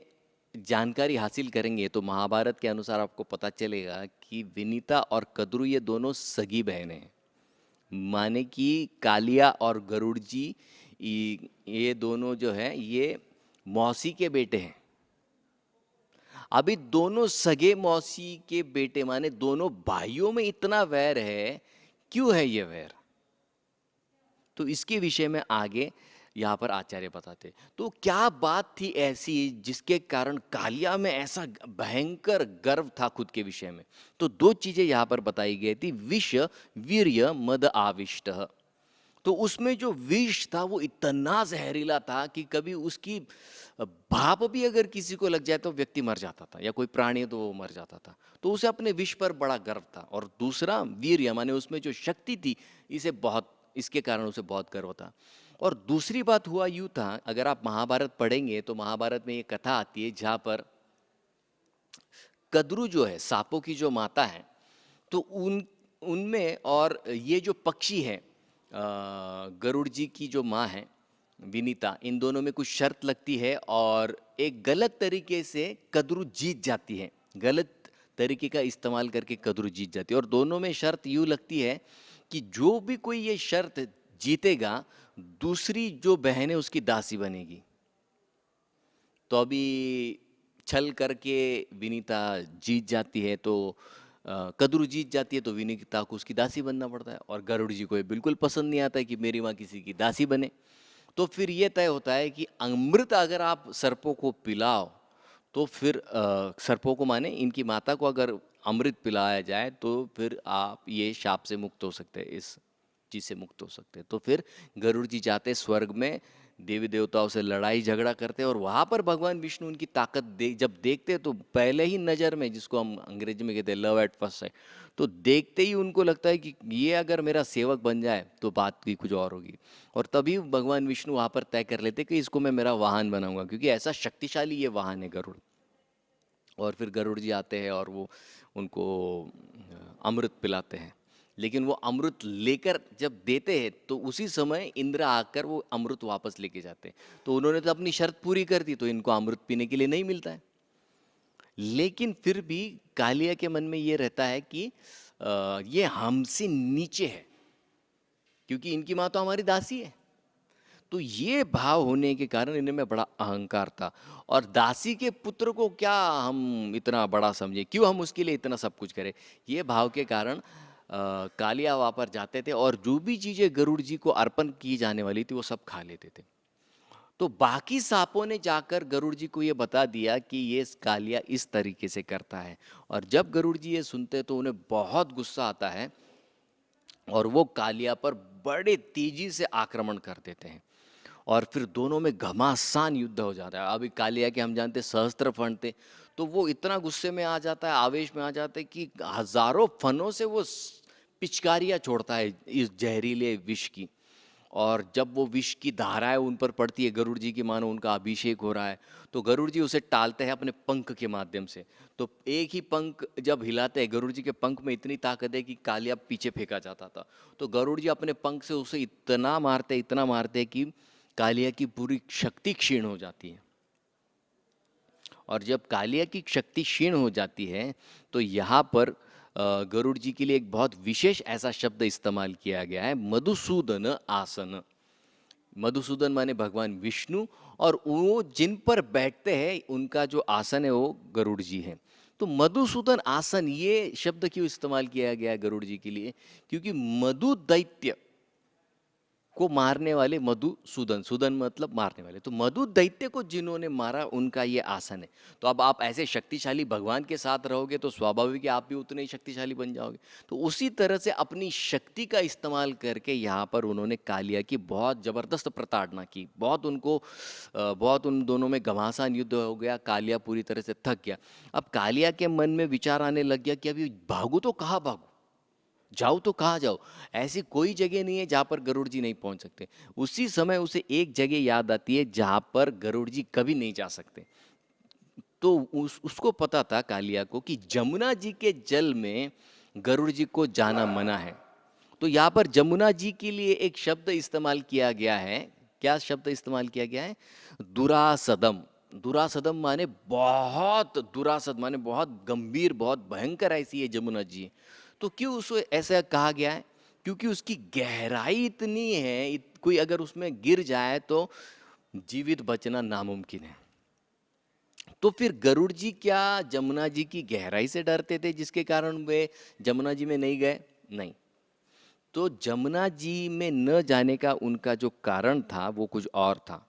[SPEAKER 3] जानकारी हासिल करेंगे तो महाभारत के अनुसार आपको पता चलेगा कि विनीता और कद्रु ये दोनों सगी बहनें हैं। माने कि कालिया और गरुड़ जी ये दोनों जो है ये मौसी के बेटे हैं। अभी दोनों सगे मौसी के बेटे, माने दोनों भाइयों में इतना वैर है। क्यों है ये वैर? तो इसके विषय में आगे यहाँ पर आचार्य बताते। तो क्या बात थी ऐसी जिसके कारण कालिया में ऐसा भयंकर गर्व था खुद के विषय में? तो दो चीजें यहाँ पर बताई गई थी, विष वीर्य मद आविष्ट। तो उसमें जो विष था वो इतना जहरीला था कि कभी उसकी भाप भी अगर किसी को लग जाए तो व्यक्ति मर जाता था, या कोई प्राणी तो वो मर जाता था। तो उसे अपने विष पर बड़ा गर्व था। और दूसरा वीर्य, माने उसमें जो शक्ति थी, इसके कारण उसे बहुत गर्व था। और दूसरी बात हुआ यूं था, अगर आप महाभारत पढ़ेंगे तो महाभारत में ये कथा आती है जहां पर कद्रु जो है, सांपों की जो माता है, तो उनमें और ये जो पक्षी है गरुड़ जी की जो माँ है विनीता, इन दोनों में कुछ शर्त लगती है और एक गलत तरीके से कद्रु जीत जाती है। गलत तरीके का इस्तेमाल करके कद्रु जीत जाती है। और दोनों में शर्त यूँ लगती है कि जो भी कोई ये शर्त जीतेगा, दूसरी जो बहन है उसकी दासी बनेगी। तो अभी छल करके विनीता जीत जाती है, तो कद्रु जीत जाती है, तो विनीता को उसकी दासी बनना पड़ता है। और गरुड़ जी को ये बिल्कुल पसंद नहीं आता है कि मेरी माँ किसी की दासी बने। तो फिर ये तय होता है कि अमृत अगर आप सर्पों को पिलाओ तो फिर सर्पों को, माने इनकी माता को, अगर अमृत पिलाया जाए तो फिर आप ये शाप से मुक्त हो सकते हैं, इस चीज से मुक्त हो सकते हैं। तो फिर गरुड़ जी जाते स्वर्ग में, देवी देवताओं से लड़ाई झगड़ा करते हैं और वहां पर भगवान विष्णु उनकी ताकत जब देखते हैं तो पहले ही नजर में, जिसको हम अंग्रेजी में कहते हैं लव एट फर्स्ट साइट, तो देखते ही उनको लगता है कि ये अगर मेरा सेवक बन जाए तो बात की कुछ और होगी। और तभी भगवान विष्णु वहां पर तय कर लेते कि इसको मैं मेरा वाहन बनाऊंगा, क्योंकि ऐसा शक्तिशाली ये वाहन है गरुड़। और फिर गरुड़ जी आते हैं और वो उनको अमृत पिलाते हैं। लेकिन वो अमृत लेकर जब देते हैं तो उसी समय इंद्र आकर वो अमृत वापस लेके जाते हैं। तो उन्होंने तो अपनी शर्त पूरी कर दी, तो इनको अमृत पीने के लिए नहीं मिलता है। लेकिन फिर भी कालिया के मन में ये रहता है कि ये हमसे नीचे है, क्योंकि इनकी माँ तो हमारी दासी है। तो ये भाव होने के कारण इनमें बड़ा अहंकार था। और दासी के पुत्र को क्या हम इतना बड़ा समझे, क्यों हम उसके लिए इतना सब कुछ करें, ये भाव के कारण कालिया वहाँ पर जाते थे और जो भी चीजें गरुड़ जी को अर्पण की जाने वाली थी वो सब खा लेते थे। तो बाकी सांपों ने जाकर गरुड़ जी को ये बता दिया कि ये कालिया इस तरीके से करता है। और जब गरुड़ जी ये सुनते तो उन्हें बहुत गुस्सा आता है और वो कालिया पर बड़े तेजी से आक्रमण कर देते हैं। और फिर दोनों में घमासान युद्ध हो जाता है। अभी कालिया के हम जानते सहस्त्र फण थे, तो वो इतना गुस्से में आ जाता है, आवेश में आ जाता है कि हजारों फनों से वो पिचकारियां छोड़ता है इस जहरीले विष की। और जब वो विष की धाराएं उन पर पड़ती है, गरुड़ जी की मानो उनका अभिषेक हो रहा है, तो गरुड़ जी उसे टालते हैं अपने पंख के माध्यम से। तो एक ही पंख जब हिलाते हैं, गरुड़ जी के पंख में इतनी ताकत है कि कालिया पीछे फेंका जाता था। तो गरुड़ जी अपने पंख से उसे इतना मारते कि कालिया की पूरी शक्ति क्षीण हो जाती है। और जब कालिया की शक्ति क्षीण हो जाती है तो यहाँ पर गरुड़ जी के लिए एक बहुत विशेष ऐसा शब्द इस्तेमाल किया गया है, मधुसूदन आसन। मधुसूदन माने भगवान विष्णु, और वो जिन पर बैठते हैं उनका जो आसन है वो गरुड़ जी है। तो मधुसूदन आसन ये शब्द क्यों इस्तेमाल किया गया गरुड़ जी के लिए? क्योंकि मधु दैत्य को मारने वाले मधुसूदन, सूदन मतलब मारने वाले, तो मधु दैत्य को जिन्होंने मारा उनका ये आसन है। तो अब आप ऐसे शक्तिशाली भगवान के साथ रहोगे तो स्वाभाविक है आप भी उतने ही शक्तिशाली बन जाओगे। तो उसी तरह से अपनी शक्ति का इस्तेमाल करके यहाँ पर उन्होंने कालिया की बहुत जबरदस्त प्रताड़ना की, बहुत उन दोनों में घमासान युद्ध हो गया, कालिया पूरी तरह से थक गया। अब कालिया के मन में विचार आने लग गया कि अभी भागू तो कहाँ भागू, जाओ तो कहाँ जाओ, ऐसी कोई जगह नहीं है जहाँ पर गरुड़ जी नहीं पहुंच सकते। उसी समय उसे एक जगह याद आती है जहाँ पर गरुड़ जी कभी नहीं जा सकते। तो उसको पता था कालिया को कि जमुना जी के जल में गरुड़ जी को जाना मना है। तो यहाँ पर जमुना जी के लिए एक शब्द इस्तेमाल किया गया है। क्या शब्द इस्तेमाल किया गया है? दुरासदम। दुरासदम माने बहुत, दुरासद माने बहुत गंभीर, बहुत भयंकर ऐसी ये जमुना जी है। तो क्यों उसको ऐसा कहा गया है? क्योंकि उसकी गहराई इतनी है, कोई अगर उसमें गिर जाए तो जीवित बचना नामुमकिन है। तो फिर गरुड़ जी क्या जमुना जी की गहराई से डरते थे जिसके कारण वे जमुना जी में नहीं गए? नहीं। तो जमुना जी में न जाने का उनका जो कारण था वो कुछ और था।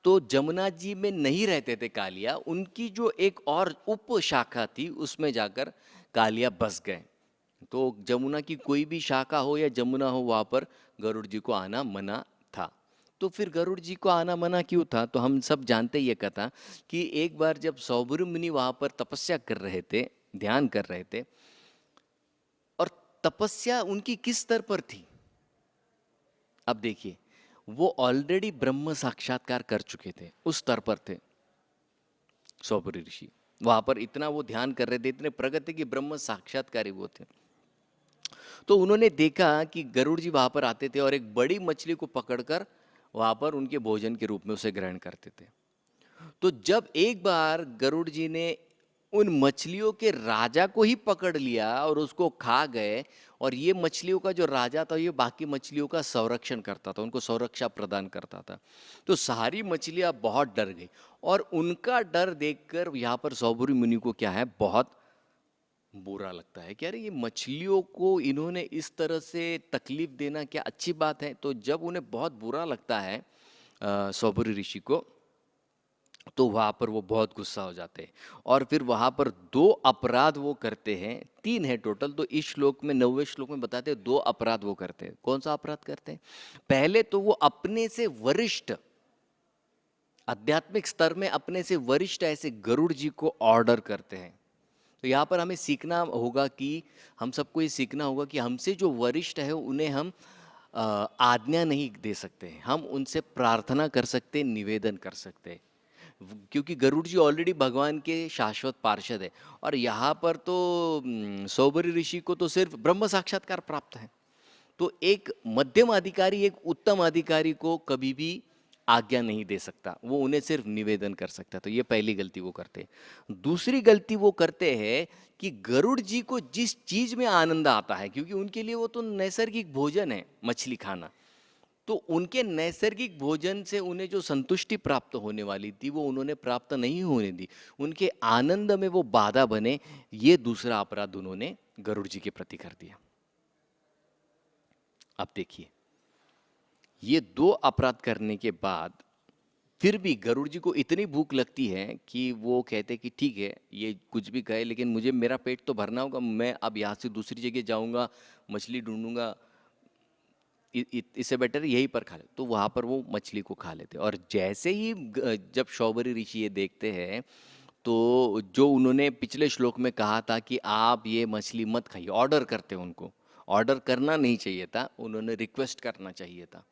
[SPEAKER 3] तो जमुना जी में नहीं रहते थे कालिया, उनकी जो एक और उप शाखा थी उसमें जाकर कालिया बस गए। तो जमुना की कोई भी शाखा हो या जमुना हो वहाँ पर गरुड़ जी को आना मना था। तो फिर गरुड़ जी को आना मना क्यों था? तो हम सब जानते ये कथा कि एक बार जब सौभरी मुनि वहाँ पर तपस्या कर रहे थे, ध्यान कर रहे थे, और तपस्या उनकी किस स्तर पर थी? अब देखिए, वो ऑलरेडी ब्रह्म साक्षात्कार कर चुके थे, उस स्तर पर थे सौभरी ऋषि। वहां पर इतना वो ध्यान कर रहे थे, इतने प्रगति की ब्रह्म साक्षात्कारी वो थे। तो उन्होंने देखा कि गरुड़ जी वहां पर आते थे और एक बड़ी मछली को पकड़कर वहां पर उनके भोजन के रूप में उसे ग्रहण करते थे। तो जब एक बार गरुड़ जी ने उन मछलियों के राजा को ही पकड़ लिया और उसको खा गए, और ये मछलियों का जो राजा था ये बाकी मछलियों का संरक्षण करता था, उनको संरक्षा प्रदान करता था। तो सारी मछलियां बहुत डर गई, और उनका डर देखकर यहाँ पर सौभरी मुनि को क्या है, बहुत बुरा लगता है कि अरे ये मछलियों को इन्होंने इस तरह से तकलीफ देना क्या अच्छी बात है? तो जब उन्हें बहुत बुरा लगता है सौभरी ऋषि को, तो वहां पर वो बहुत गुस्सा हो जाते हैं, और फिर वहां पर दो अपराध वो करते हैं, तीन है टोटल। तो इस श्लोक में 9वें श्लोक में बताते हैं दो अपराध वो करते हैं। कौन सा अपराध करते हैं? पहले तो वो अपने से वरिष्ठ, आध्यात्मिक स्तर में अपने से वरिष्ठ ऐसे गरुड़ जी को ऑर्डर करते हैं। तो यहाँ पर हमें सीखना होगा कि हम सबको ये सीखना होगा कि हमसे जो वरिष्ठ है उन्हें हम आज्ञा नहीं दे सकते, हम उनसे प्रार्थना कर सकते, निवेदन कर सकते, क्योंकि गरुड़ जी ऑलरेडी भगवान के शाश्वत पार्षद है। और यहाँ पर तो सौभरी ऋषि को तो सिर्फ ब्रह्म साक्षात्कार प्राप्त है। तो एक मध्यम अधिकारी एक उत्तम अधिकारी को कभी भी आज्ञा नहीं दे सकता, वो उन्हें सिर्फ निवेदन कर सकता है। तो ये पहली गलती वो करते हैं। दूसरी गलती वो करते हैं कि गरुड़ जी को जिस चीज में आनंद आता है, क्योंकि उनके लिए वो तो नैसर्गिक भोजन है मछली खाना, तो उनके नैसर्गिक भोजन से उन्हें जो संतुष्टि प्राप्त होने वाली थी वो उन्होंने प्राप्त नहीं होने दी, उनके आनंद में वो बाधा बने। ये दूसरा अपराध उन्होंने गरुड़ जी के प्रति कर दिया। अब देखिए, ये दो अपराध करने के बाद फिर भी गरुड़ जी को इतनी भूख लगती है कि वो कहते कि ठीक है ये कुछ भी कहे, लेकिन मुझे मेरा पेट तो भरना होगा, मैं अब यहाँ से दूसरी जगह जाऊंगा, मछली ढूंढूंगा, इससे बेटर यहीं पर खा ले। तो वहां पर वो मछली को खा लेते, और जैसे ही जब शौभरी ऋषि ये देखते हैं, तो जो उन्होंने पिछले श्लोक में कहा था कि आप ये मछली मत खाइए, ऑर्डर करते उनको, ऑर्डर करना नहीं चाहिए था, उन्होंने रिक्वेस्ट करना चाहिए था।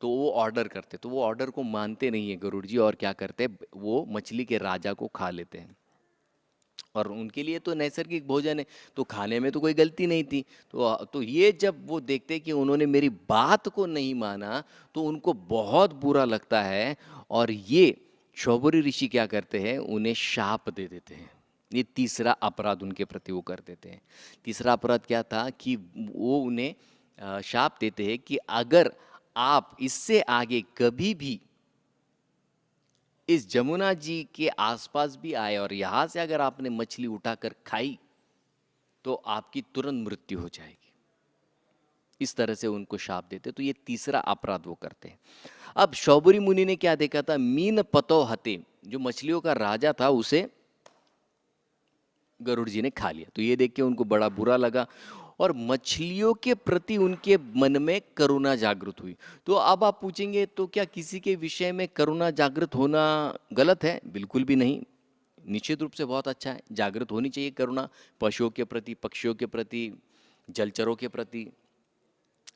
[SPEAKER 3] तो वो ऑर्डर करते, तो वो ऑर्डर को मानते नहीं है गरुड़ जी, और क्या करते, वो मछली के राजा को खा लेते हैं। और उनके लिए तो नैसर्गिक भोजन है, तो खाने में तो कोई गलती नहीं थी। तो ये जब वो देखते कि उन्होंने मेरी बात को नहीं माना, तो उनको बहुत बुरा लगता है, और ये शौभरी ऋषि क्या करते हैं, उन्हें शाप दे देते हैं। ये तीसरा अपराध उनके प्रति वो कर देते हैं। तीसरा अपराध क्या था कि वो उन्हें शाप देते हैं कि अगर आप इससे आगे कभी भी इस जमुना जी के आसपास भी आए और यहाँ से अगर आपने मछली उठाकर खाई तो आपकी तुरंत मृत्यु हो जाएगी। इस तरह से उनको शाप देते। तो ये तीसरा अपराध वो करते हैं। अब शौबरी मुनि ने क्या देखा था, मीन पतो हते, जो मछलियों का राजा था उसे गरुड़ जी ने खा लिया। तो ये देख के उनको बड़ा बुरा लगा और मछलियों के प्रति उनके मन में करुणा जागृत हुई। तो अब आप पूछेंगे तो क्या किसी के विषय में करुणा जागृत होना गलत है? बिल्कुल भी नहीं, निश्चित रूप से बहुत अच्छा है, जागृत होनी चाहिए करुणा पशुओं के प्रति, पक्षियों के प्रति, जलचरों के प्रति।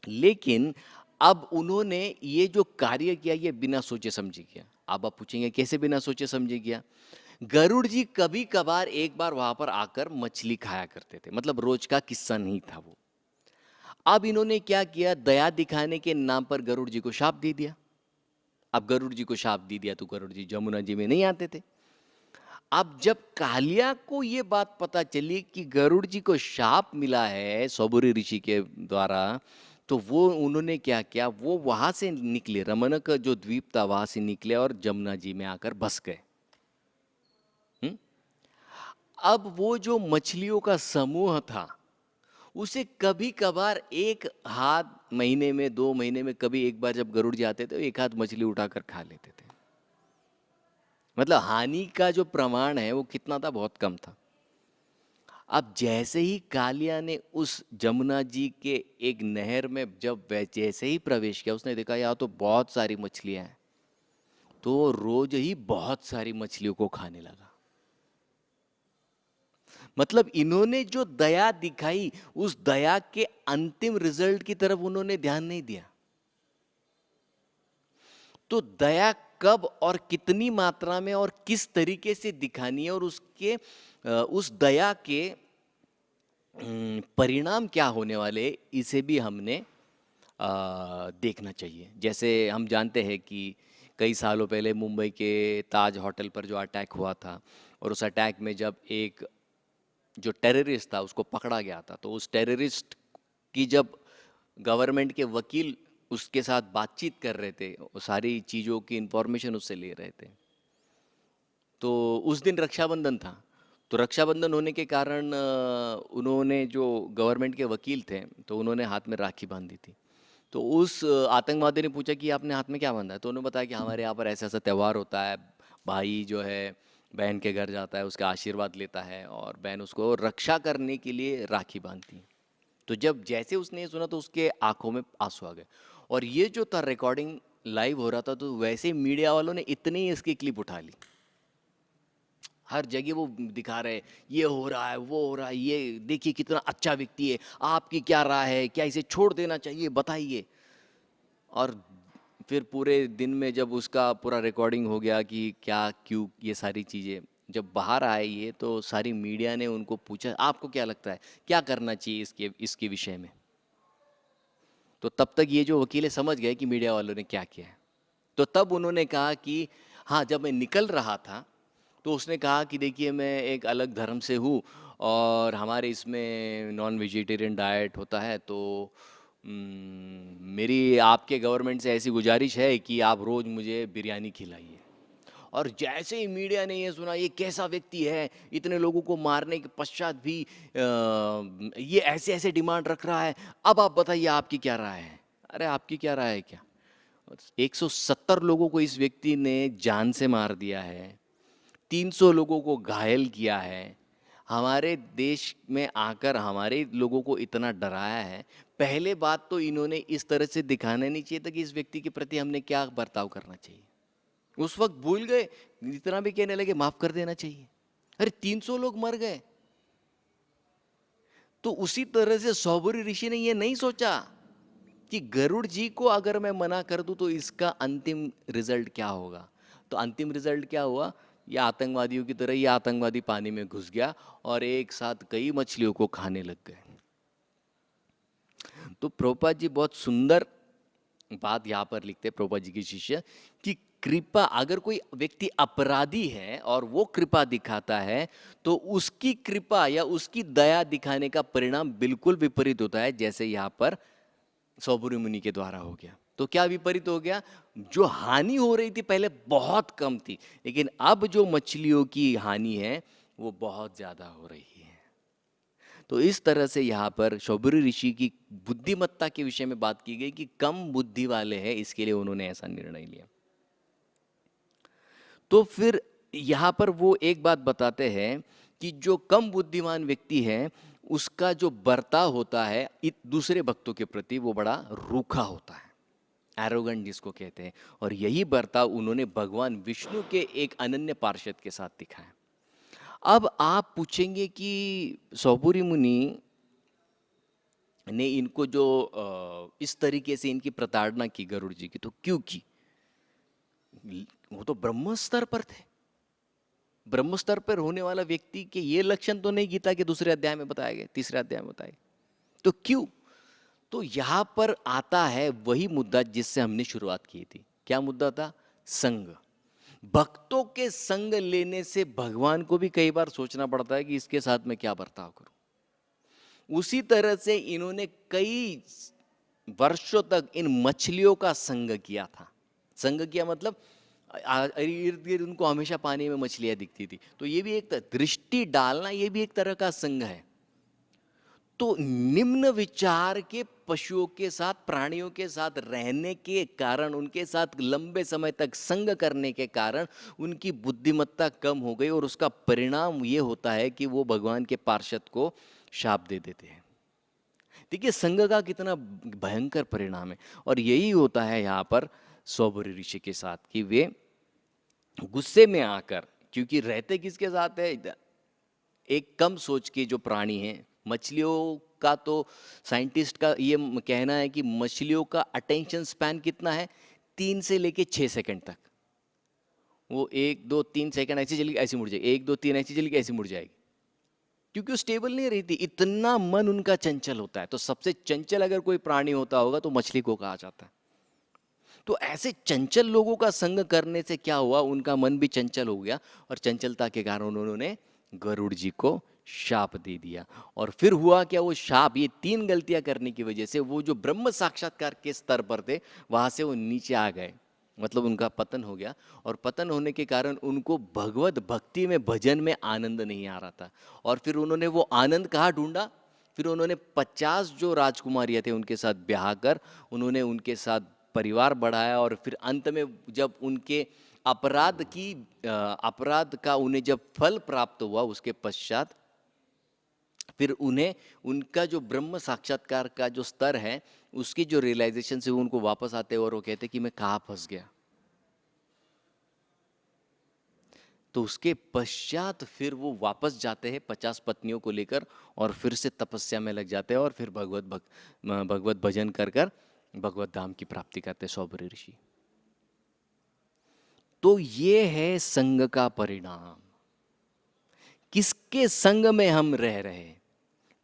[SPEAKER 3] लेकिन अब उन्होंने ये जो कार्य किया ये बिना सोचे समझे किया। अब आप पूछेंगे कैसे बिना सोचे समझे किया? गरुड़ जी कभी कभार एक बार वहां पर आकर मछली खाया करते थे, मतलब रोज का किस्सा नहीं था वो। अब इन्होंने क्या किया, दया दिखाने के नाम पर गरुड़ जी को शाप दे दिया। अब गरुड़ जी को शाप दे दिया तो गरुड़ जी जमुना जी में नहीं आते थे। अब जब कालिया को ये बात पता चली कि गरुड़ जी को शाप मिला है सौबरी ऋषि के द्वारा, तो वो उन्होंने क्या किया, वो वहां से निकले, रमणक जो द्वीप था वहां से निकले और जमुना जी में आकर बस गए। अब वो जो मछलियों का समूह था उसे कभी कभार एक हाथ, महीने में 2 महीने में कभी एक बार जब गरुड़ जी आते थे एक हाथ मछली उठाकर खा लेते थे। मतलब हानि का जो प्रमाण है वो कितना था, बहुत कम था। अब जैसे ही कालिया ने उस जमुना जी के एक नहर में जब वह जैसे ही प्रवेश किया, उसने देखा यहाँ तो बहुत सारी मछलियां हैं, तो रोज ही बहुत सारी मछलियों को खाने लगा। मतलब इन्होंने जो दया दिखाई उस दया के अंतिम रिजल्ट की तरफ उन्होंने ध्यान नहीं दिया। तो दया कब और कितनी मात्रा में और किस तरीके से दिखानी है और उसके उस दया के परिणाम क्या होने वाले, इसे भी हमने देखना चाहिए। जैसे हम जानते हैं कि कई सालों पहले मुंबई के ताज होटल पर जो अटैक हुआ था और उस अटैक में जब एक जो टेररिस्ट था उसको पकड़ा गया था, तो उस टेररिस्ट की जब गवर्नमेंट के वकील उसके साथ बातचीत कर रहे थे, वो सारी चीज़ों की इंफॉर्मेशन उससे ले रहे थे, तो उस दिन रक्षाबंधन था। तो रक्षाबंधन होने के कारण उन्होंने जो गवर्नमेंट के वकील थे तो उन्होंने हाथ में राखी बांधी थी। तो उस आतंकवादी ने पूछा कि आपने हाथ में क्या बांधा है? तो उन्होंने बताया कि हमारे यहाँ पर ऐसा ऐसा त्यौहार होता है, भाई जो है बहन के घर जाता है, उसका आशीर्वाद लेता है और बहन उसको रक्षा करने के लिए राखी बांधती है। तो जब जैसे उसने ये सुना तो उसके आंखों में आंसू आ गए। और ये जो था रिकॉर्डिंग लाइव हो रहा था, तो वैसे मीडिया वालों ने इतनी ही इसकी क्लिप उठा ली, हर जगह वो दिखा रहे ये हो रहा है वो हो रहा है, ये देखिए कितना अच्छा व्यक्ति है, आपकी क्या राय है, क्या इसे छोड़ देना चाहिए बताइए। और फिर पूरे दिन में जब उसका पूरा रिकॉर्डिंग हो गया कि क्या क्यों ये सारी चीज़ें जब बाहर आई है, तो सारी मीडिया ने उनको पूछा आपको क्या लगता है क्या करना चाहिए इसके विषय में। तो तब तक ये जो वकील है समझ गए कि मीडिया वालों ने क्या किया है। तो तब उन्होंने कहा कि हाँ, जब मैं निकल रहा था तो उसने कहा कि देखिए मैं एक अलग धर्म से हूँ और हमारे इसमें नॉन वेजिटेरियन डाइट होता है, तो मेरी आपके गवर्नमेंट से ऐसी गुजारिश है कि आप रोज़ मुझे बिरयानी खिलाइए। और जैसे ही मीडिया ने ये सुना ये कैसा व्यक्ति है, इतने लोगों को मारने के पश्चात भी ये ऐसे ऐसे डिमांड रख रहा है, अब आप बताइए आपकी क्या राय है। अरे आपकी क्या राय है क्या, 170 लोगों को इस व्यक्ति ने जान से मार दिया है, 300 लोगों को घायल किया है, हमारे देश में आकर हमारे लोगों को इतना डराया है। पहले बात तो इन्होंने इस तरह से दिखाना नहीं चाहिए था कि इस व्यक्ति के प्रति हमने क्या बर्ताव करना चाहिए। उस वक्त भूल गए, इतना भी कहने लगे माफ कर देना चाहिए। अरे 300 लोग मर गए। तो उसी तरह से सौबरी ऋषि ने ये नहीं सोचा कि गरुड़ जी को अगर मैं मना कर दूं तो इसका अंतिम रिजल्ट क्या होगा। तो अंतिम रिजल्ट क्या हुआ, ये आतंकवादियों की तरह ये आतंकवादी पानी में घुस गया और एक साथ कई मछलियों को खाने लग गए। तो प्रभुपाद जी बहुत सुंदर बात यहाँ पर लिखते हैं, प्रभुपाद जी के शिष्य, कि कृपा, अगर कोई व्यक्ति अपराधी है और वो कृपा दिखाता है तो उसकी कृपा या उसकी दया दिखाने का परिणाम बिल्कुल विपरीत होता है, जैसे यहाँ पर सौबरी मुनि के द्वारा हो गया। तो क्या विपरीत हो गया, जो हानि हो रही थी पहले बहुत कम थी, लेकिन अब जो मछलियों की हानि है वो बहुत ज्यादा हो रही है। तो इस तरह से यहाँ पर शौबरी ऋषि की बुद्धिमत्ता के विषय में बात की गई कि कम बुद्धि वाले हैं, इसके लिए उन्होंने ऐसा निर्णय लिया। तो फिर यहाँ पर वो एक बात बताते हैं कि जो कम बुद्धिमान व्यक्ति है उसका जो बर्ताव होता है दूसरे भक्तों के प्रति वो बड़ा रूखा होता है, एरोगेंट जिसको कहते हैं। और यही बर्ताव उन्होंने भगवान विष्णु के एक अनन्य पार्षद के साथ दिखाया। अब आप पूछेंगे कि सौपुरी मुनि ने इनको जो इस तरीके से इनकी प्रताड़ना की गरुड़ जी की, तो क्यों की? वो तो ब्रह्म स्तर पर थे। ब्रह्म स्तर पर होने वाला व्यक्ति के ये लक्षण तो नहीं गीता के दूसरे अध्याय में बताए गए, तीसरे अध्याय में बताए, तो क्यों? तो यहां पर आता है वही मुद्दा जिससे हमने शुरुआत की थी। क्या मुद्दा था? संग। भक्तों के संग लेने से भगवान को भी कई बार सोचना पड़ता है कि इसके साथ मैं क्या बर्ताव करूं। उसी तरह से इन्होंने कई वर्षों तक इन मछलियों का संग किया था। संग किया मतलब इर्द गिर्द उनको हमेशा पानी में मछलियां दिखती थी, तो ये भी एक दृष्टि डालना, ये भी एक तरह का संग है। तो निम्न विचार के पशुओं के साथ, प्राणियों के साथ रहने के कारण, उनके साथ लंबे समय तक संग करने के कारण उनकी बुद्धिमत्ता कम हो गई और उसका परिणाम ये होता है कि वो भगवान के पार्षद को शाप दे देते हैं। देखिए संग का कितना भयंकर परिणाम है। और यही होता है यहाँ पर सौबरी ऋषि के साथ कि वे गुस्से में आकर, क्योंकि रहते किसके साथ है, एक कम सोच के जो प्राणी हैं, मछलियों का तो साइंटिस्ट का ये कहना है कि मछलियों का अटेंशन स्पैन कितना है, 3 से लेके 6 सेकंड तक। वो 1 2 3 सेकंड ऐसे चलेगी, ऐसे मुड़ जाएगी, 1 2 3 ऐसे चलेगी, ऐसे मुड़ जाएगी, क्योंकि वो स्टेबल नहीं रहती, इतना मन उनका चंचल होता है। तो सबसे चंचल अगर कोई प्राणी होता होगा तो मछली को कहा जाता है। तो ऐसे चंचल लोगों का संग करने से क्या हुआ, उनका मन भी चंचल हो गया और चंचलता के कारण उन्होंने गरुड़ जी को शाप दे दिया। और फिर हुआ क्या, वो शाप, ये 3 गलतियां करने की वजह से वो जो ब्रह्म साक्षात्कार के स्तर पर थे वहां से वो नीचे आ गए, मतलब उनका पतन हो गया। और पतन होने के कारण उनको भगवत भक्ति में, भजन में आनंद नहीं आ रहा था। और फिर उन्होंने वो आनंद कहाँ ढूंढा? फिर उन्होंने 50 जो राजकुमारियां थे उनके साथ ब्याह कर उन्होंने उनके साथ परिवार बढ़ाया। और फिर अंत में जब उनके अपराध का उन्हें जब फल प्राप्त हुआ, उसके पश्चात फिर उन्हें उनका जो ब्रह्म साक्षात्कार का जो स्तर है उसकी जो रियलाइजेशन से वो उनको वापस आते हैं और वो कहते कि मैं कहाँ फंस गया। तो उसके पश्चात फिर वो वापस जाते हैं 50 पत्नियों को लेकर और फिर से तपस्या में लग जाते हैं और फिर भगवत भजन कर कर भगवत धाम की प्राप्ति करते सौबरी ऋषि। तो ये है संग का परिणाम, किसके संग में हम रह रहे हैं।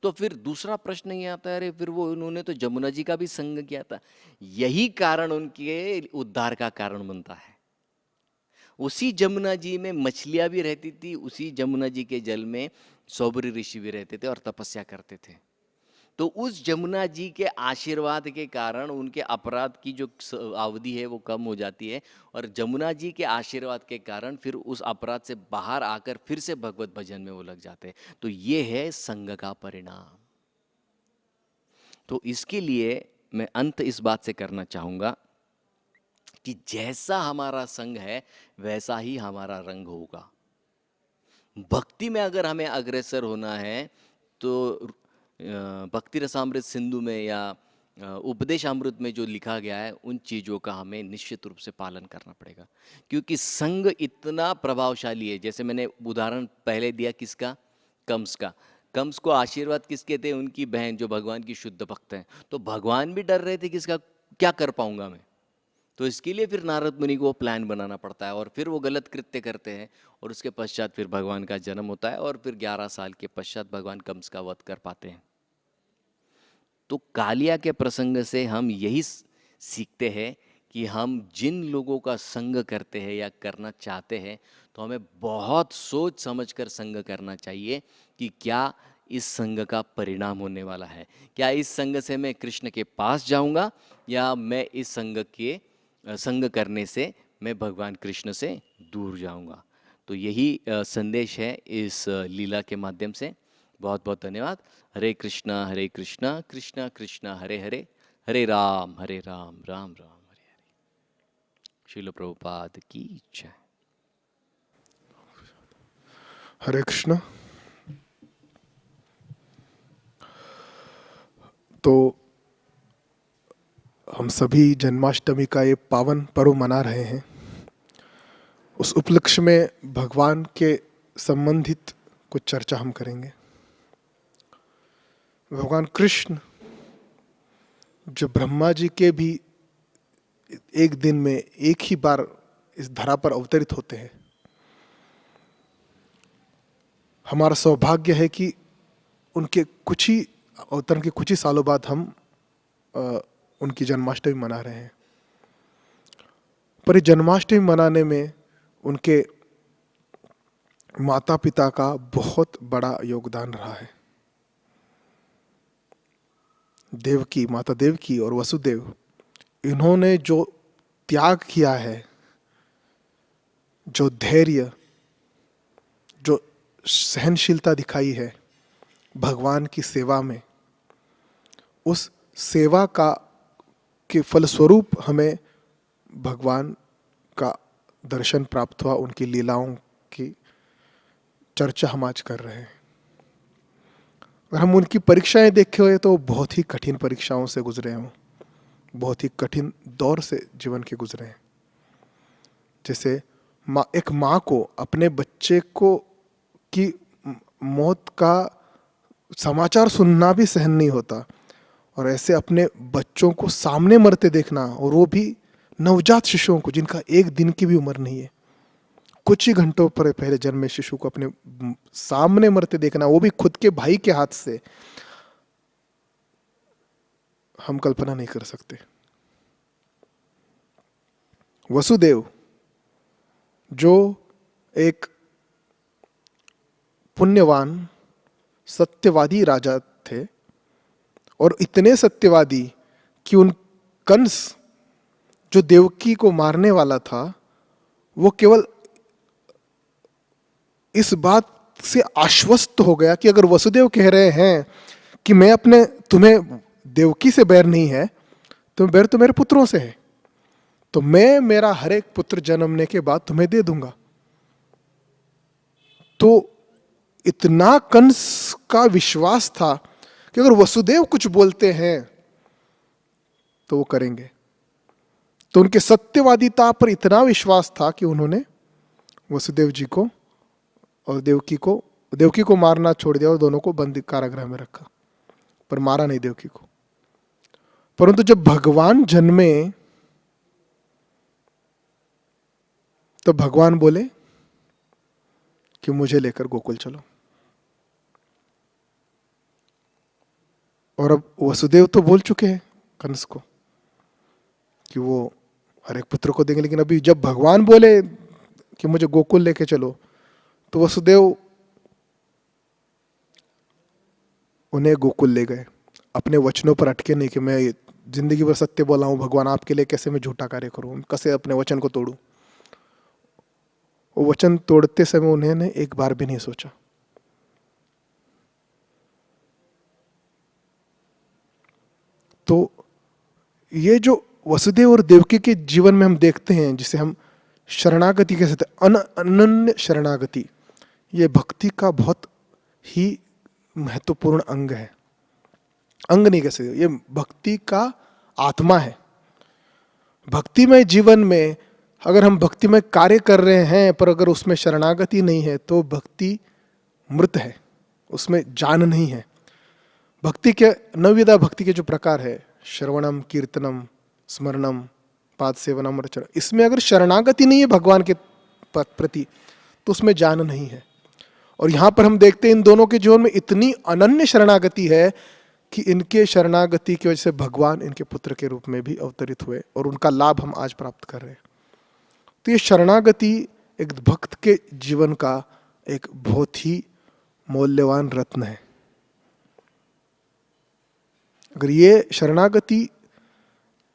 [SPEAKER 3] तो फिर दूसरा प्रश्न ये आता है, अरे फिर वो उन्होंने तो जमुना जी का भी संग किया था, यही कारण उनके उद्धार का कारण बनता है। उसी जमुना जी में मछलियां भी रहती थी, उसी जमुना जी के जल में सौबरी ऋषि भी रहते थे और तपस्या करते थे। तो उस जमुना जी के आशीर्वाद के कारण उनके अपराध की जो अवधि है वो कम हो जाती है और जमुना जी के आशीर्वाद के कारण फिर उस अपराध से बाहर आकर फिर से भगवत भजन में वो लग जाते हैं। तो ये है संग का परिणाम। तो इसके लिए मैं अंत इस बात से करना चाहूंगा कि जैसा हमारा संग है वैसा ही हमारा रंग होगा। भक्ति में अगर हमें अग्रसर होना है तो भक्ति रसामृत सिंधु में या उपदेश अमृत में जो लिखा गया है उन चीज़ों का हमें निश्चित रूप से पालन करना पड़ेगा, क्योंकि संग इतना प्रभावशाली है। जैसे मैंने उदाहरण पहले दिया किसका, कंस का। कंस को आशीर्वाद किसके थे, उनकी बहन जो भगवान की शुद्ध भक्त हैं। तो भगवान भी डर रहे थे किसका, क्या कर पाऊंगा मैं। तो इसके लिए फिर नारद मुनि को प्लान बनाना पड़ता है और फिर वो गलत कृत्य करते हैं और उसके पश्चात फिर भगवान का जन्म होता है और फिर 11 साल के पश्चात भगवान कंस का वध कर पाते हैं। तो कालिया के प्रसंग से हम यही सीखते हैं कि हम जिन लोगों का संग करते हैं या करना चाहते हैं तो हमें बहुत सोच समझकर संग करना चाहिए कि क्या इस संग का परिणाम होने वाला है। क्या इस संग से मैं कृष्ण के पास जाऊंगा या मैं इस संग करने से मैं भगवान कृष्ण से दूर जाऊंगा। तो यही संदेश है इस लीला के माध्यम से। बहुत बहुत धन्यवाद। हरे कृष्णा कृष्णा कृष्णा हरे हरे, हरे राम राम राम हरे हरे। श्रील प्रभुपाद की जय।
[SPEAKER 4] हरे कृष्ण। तो हम सभी जन्माष्टमी का ये पावन पर्व मना रहे हैं। उस उपलक्ष्य में भगवान के संबंधित कुछ चर्चा हम करेंगे। भगवान कृष्ण जो ब्रह्मा जी के भी एक दिन में एक ही बार इस धरा पर अवतरित होते हैं, हमारा सौभाग्य है कि उनके कुछ ही अवतरण के कुछ ही सालों बाद हम उनकी जन्माष्टमी मना रहे हैं। पर इस जन्माष्टमी मनाने में उनके माता पिता का बहुत बड़ा योगदान रहा है। देवकी, माता देवकी और वसुदेव, इन्होंने जो त्याग किया है, जो धैर्य, जो सहनशीलता दिखाई है भगवान की सेवा में, उस सेवा का के फलस्वरूप हमें भगवान का दर्शन प्राप्त हुआ। उनकी लीलाओं की चर्चा हम आज कर रहे हैं। अगर हम उनकी परीक्षाएं देखे हुए तो बहुत ही कठिन परीक्षाओं से गुजरे हों, बहुत ही कठिन दौर से जीवन के गुजरे हैं। जैसे एक माँ को अपने बच्चे को की मौत का समाचार सुनना भी सहन नहीं होता, और ऐसे अपने बच्चों को सामने मरते देखना, और वो भी नवजात शिशुओं को जिनका एक दिन की भी उम्र नहीं है, कुछ ही घंटों पर पहले जन्मे शिशु को अपने सामने मरते देखना, वो भी खुद के भाई के हाथ से, हम कल्पना नहीं कर सकते। वसुदेव जो एक पुण्यवान सत्यवादी राजा थे, और इतने सत्यवादी कि उन कंस जो देवकी को मारने वाला था, वो केवल इस बात से आश्वस्त हो गया कि अगर वसुदेव कह रहे हैं कि मैं अपने, तुम्हें देवकी से बैर नहीं है, तो बैर तो मेरे पुत्रों से है, तो मैं मेरा हर एक पुत्र जन्मने के बाद तुम्हें दे दूंगा। तो इतना कंस का विश्वास था कि अगर वसुदेव कुछ बोलते हैं तो वो करेंगे। तो उनके सत्यवादिता पर इतना विश्वास था कि उन्होंने वसुदेव जी को और देवकी को मारना छोड़ दिया और दोनों को बंद कारागृह में रखा, पर मारा नहीं देवकी को। परंतु जब भगवान जन्मे तो भगवान बोले कि मुझे लेकर गोकुल चलो। और अब वसुदेव तो बोल चुके हैं कंस को कि वो हर एक पुत्र को देंगे, लेकिन अभी जब भगवान बोले कि मुझे गोकुल लेके चलो, तो वसुदेव उन्हें गोकुल ले गए, अपने वचनों पर अटके नहीं कि मैं जिंदगी भर सत्य बोला हूं भगवान, आपके लिए कैसे मैं झूठा कार्य करूं, कैसे अपने वचन को तोड़ूं। वो वचन तोड़ते समय उन्होंने एक बार भी नहीं सोचा। तो ये जो वसुदेव और देवकी के जीवन में हम देखते हैं, जिसे हम शरणागति कह सकते हैं, अनन्य शरणागति, ये भक्ति का बहुत ही महत्वपूर्ण अंग है। अंग नहीं कह सकते, ये भक्ति का आत्मा है। भक्तिमय जीवन में अगर हम भक्तिमय कार्य कर रहे हैं पर अगर उसमें शरणागति नहीं है तो भक्ति मृत है, उसमें जान नहीं है। भक्ति के नवविधा भक्ति के जो प्रकार है, श्रवणम, कीर्तनम, स्मरणम, पाद सेवनम, रचना, इसमें अगर शरणागति नहीं है भगवान के प्रति तो उसमें जान नहीं है। और यहाँ पर हम देखते हैं इन दोनों के जीवन में इतनी अनन्य शरणागति है कि इनके शरणागति की वजह से भगवान इनके पुत्र के रूप में भी अवतरित हुए और उनका लाभ हम आज प्राप्त कर रहे हैं। तो ये शरणागति एक भक्त के जीवन का एक बहुत ही मूल्यवान रत्न है। अगर ये शरणागति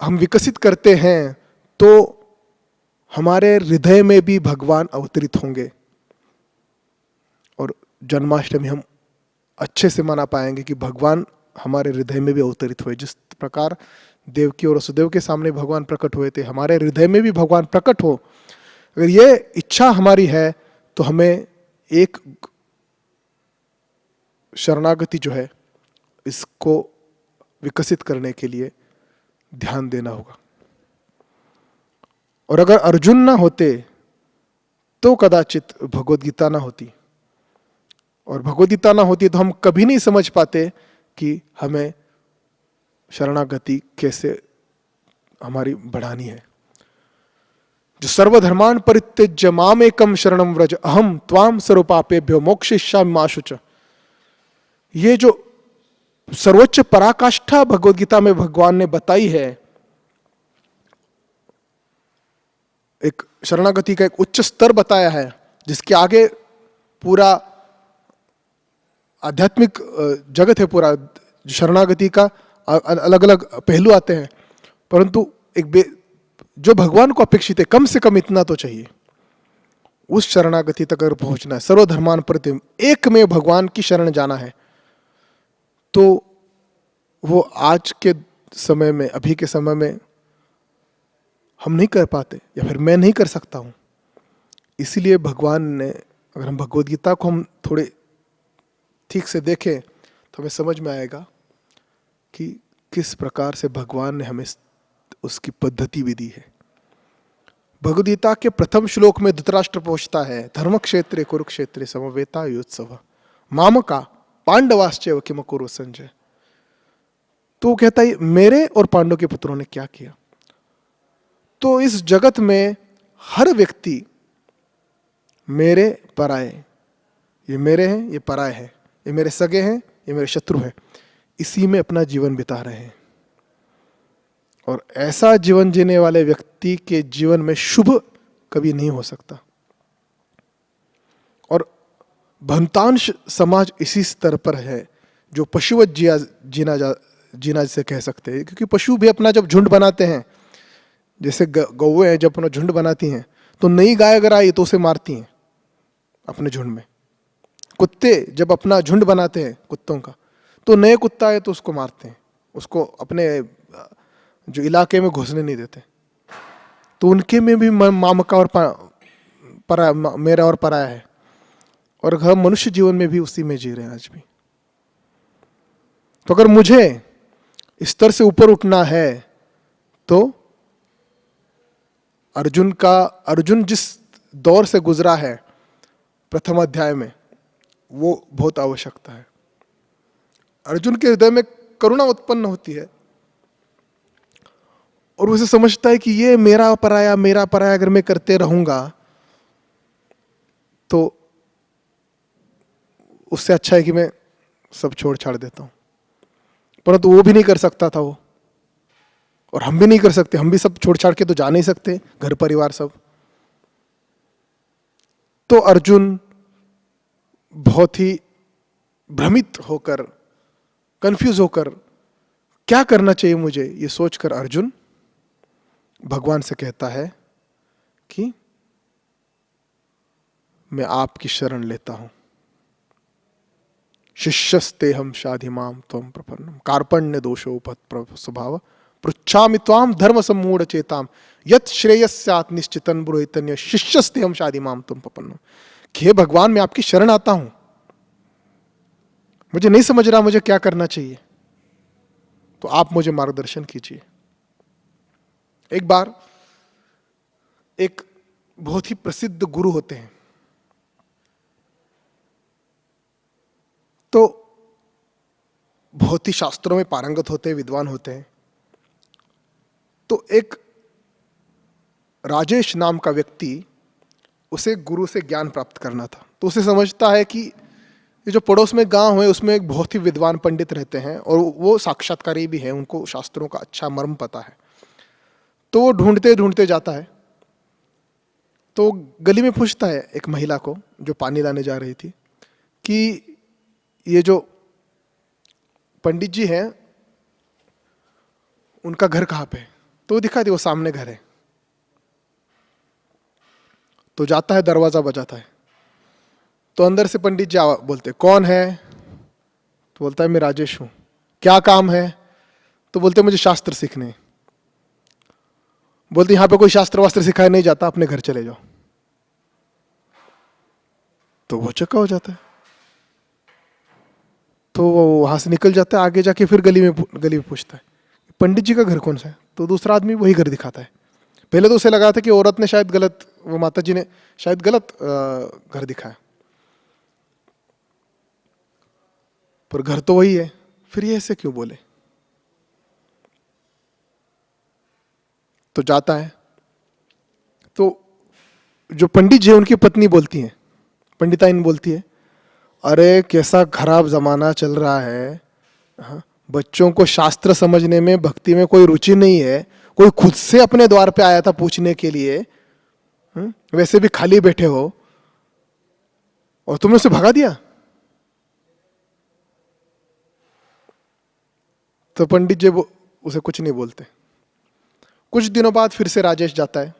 [SPEAKER 4] हम विकसित करते हैं तो हमारे हृदय में भी भगवान अवतरित होंगे और जन्माष्टमी हम अच्छे से मना पाएंगे कि भगवान हमारे हृदय में भी अवतरित हुए। जिस प्रकार देवकी और वसुदेव के सामने भगवान प्रकट हुए थे, हमारे हृदय में भी भगवान प्रकट हो। अगर ये इच्छा हमारी है तो हमें एक शरणागति जो है इसको विकसित करने के लिए ध्यान देना होगा। और अगर अर्जुन ना होते तो कदाचित भगवद गीता ना होती, और भगवद गीता ना होती तो हम कभी नहीं समझ पाते कि हमें शरणागति कैसे हमारी बढ़ानी है। जो सर्वधर्मान परित्यज्य मामेकम शरणम व्रज अहम त्वाम सर्वपापेभ्यो मोक्षयिष्यामि मा शुच। ये जो सर्वोच्च पराकाष्ठा भगवद गीता में भगवान ने बताई है, एक शरणागति का एक उच्च स्तर बताया है जिसके आगे पूरा आध्यात्मिक जगत है, पूरा शरणागति का अलग अलग पहलू आते हैं, परंतु जो भगवान को अपेक्षित है कम से कम इतना तो चाहिए। उस शरणागति तक अगर पहुंचना है, सर्वधर्मान परित्यज्य एक में भगवान की शरण जाना है, तो वो आज के समय में, अभी के समय में हम नहीं कर पाते, या फिर मैं नहीं कर सकता हूं। इसीलिए भगवान ने, अगर हम भगवद गीता को हम थोड़े ठीक से देखें तो हमें समझ में आएगा कि किस प्रकार से भगवान ने हमें उसकी पद्धति भी दी है। भगवद गीता के प्रथम श्लोक में धृतराष्ट्र पूछता है, धर्म क्षेत्रे कुरुक्षेत्रे समवेता युत्सव मामका पांडवाश्चैव किम कुरु संजय। तो कहता है मेरे और पांडव के पुत्रों ने क्या किया। तो इस जगत में हर व्यक्ति मेरे पराये, ये मेरे हैं, ये पराये हैं, ये मेरे सगे हैं, ये मेरे शत्रु हैं, इसी में अपना जीवन बिता रहे हैं। और ऐसा जीवन जीने वाले व्यक्ति के जीवन में शुभ कभी नहीं हो सकता। और बहुतांश समाज इसी स्तर पर है जो पशुवत जीना जिसे कह सकते हैं, क्योंकि पशु भी अपना जब झुंड बनाते हैं, जैसे गौएं हैं जब अपना झुंड बनाती हैं तो नई गाय अगर आई तो उसे मारती हैं अपने झुंड में। कुत्ते जब अपना झुंड बनाते हैं कुत्तों का, तो नए कुत्ता है तो उसको मारते हैं, उसको अपने जो इलाके में घुसने नहीं देते। तो उनके में भी मामका और मेरा और पराया है, और हम मनुष्य जीवन में भी उसी में जी रहे हैं आज भी। तो अगर मुझे स्तर से ऊपर उठना है तो अर्जुन जिस दौर से गुजरा है प्रथम अध्याय में, वो बहुत आवश्यकता है। अर्जुन के हृदय में करुणा उत्पन्न होती है और उसे समझता है कि ये मेरा पराया अगर मैं करते रहूंगा तो उससे अच्छा है कि मैं सब छोड़ छाड़ देता हूं। परंतु वो भी नहीं कर सकता था वो, और हम भी नहीं कर सकते। हम भी सब छोड़ छाड़ के तो जा नहीं सकते, घर परिवार सब। तो अर्जुन बहुत ही भ्रमित होकर, कंफ्यूज होकर, क्या करना चाहिए मुझे, ये सोचकर अर्जुन भगवान से कहता है कि मैं आपकी शरण लेता हूं। शिष्यस्ते हम शाधिमाम त्वं प्रपन्नम कार्पण्य दोषोपहत स्वभाव पृच्छामि त्वाम धर्म सम्मूढ़ चेताम यत् श्रेयस्यात् निश्चितं ब्रूहितन्य शिष्यस्ते हम शाधिमाम त्वं प्रपन्नम। कि हे भगवान, मैं आपकी शरण आता हूं, मुझे नहीं समझ रहा मुझे क्या करना चाहिए, तो आप मुझे मार्गदर्शन कीजिए। एक बार एक बहुत ही प्रसिद्ध गुरु होते हैं, तो बहुत ही शास्त्रों में पारंगत होते हैं, विद्वान होते हैं। तो एक राजेश नाम का व्यक्ति, उसे गुरु से ज्ञान प्राप्त करना था। तो उसे समझता है कि ये जो पड़ोस में गांव है उसमें एक बहुत ही विद्वान पंडित रहते हैं और वो साक्षात्कारी भी हैं, उनको शास्त्रों का अच्छा मर्म पता है। तो वो ढूंढते ढूंढते जाता है, तो गली में पूछता है एक महिला को जो पानी लाने जा रही थी कि ये जो पंडित जी हैं उनका घर कहाँ पे है, तो वो दिखा दी वो सामने घर है। तो जाता है, दरवाजा बजाता है, तो अंदर से पंडित जी बोलते कौन है, तो बोलता है मैं राजेश हूं। क्या काम है, तो बोलते मुझे शास्त्र सीखने हैं। बोलते यहां पे कोई शास्त्र वास्त्र सिखाया नहीं जाता, अपने घर चले जाओ। तो वो चक्का हो जाता है, तो वो वहां से निकल जाता है। आगे जाके फिर गली में पूछता है पंडित जी का घर कौन सा है, तो दूसरा आदमी वही घर दिखाता है। पहले तो उसे लगा था कि औरत ने शायद गलत, वो माता जी ने शायद गलत घर दिखाया, पर घर तो वही है। फिर ये ऐसे क्यों बोले, तो जाता है। तो जो पंडित जी है उनकी पत्नी बोलती है, पंडिताइन बोलती है, अरे कैसा खराब जमाना चल रहा है, हाँ, बच्चों को शास्त्र समझने में, भक्ति में कोई रुचि नहीं है। कोई खुद से अपने द्वार पे आया था पूछने के लिए, वैसे भी खाली बैठे हो और तुमने उसे भगा दिया। तो पंडित जी उसे कुछ नहीं बोलते। कुछ दिनों बाद फिर से राजेश जाता है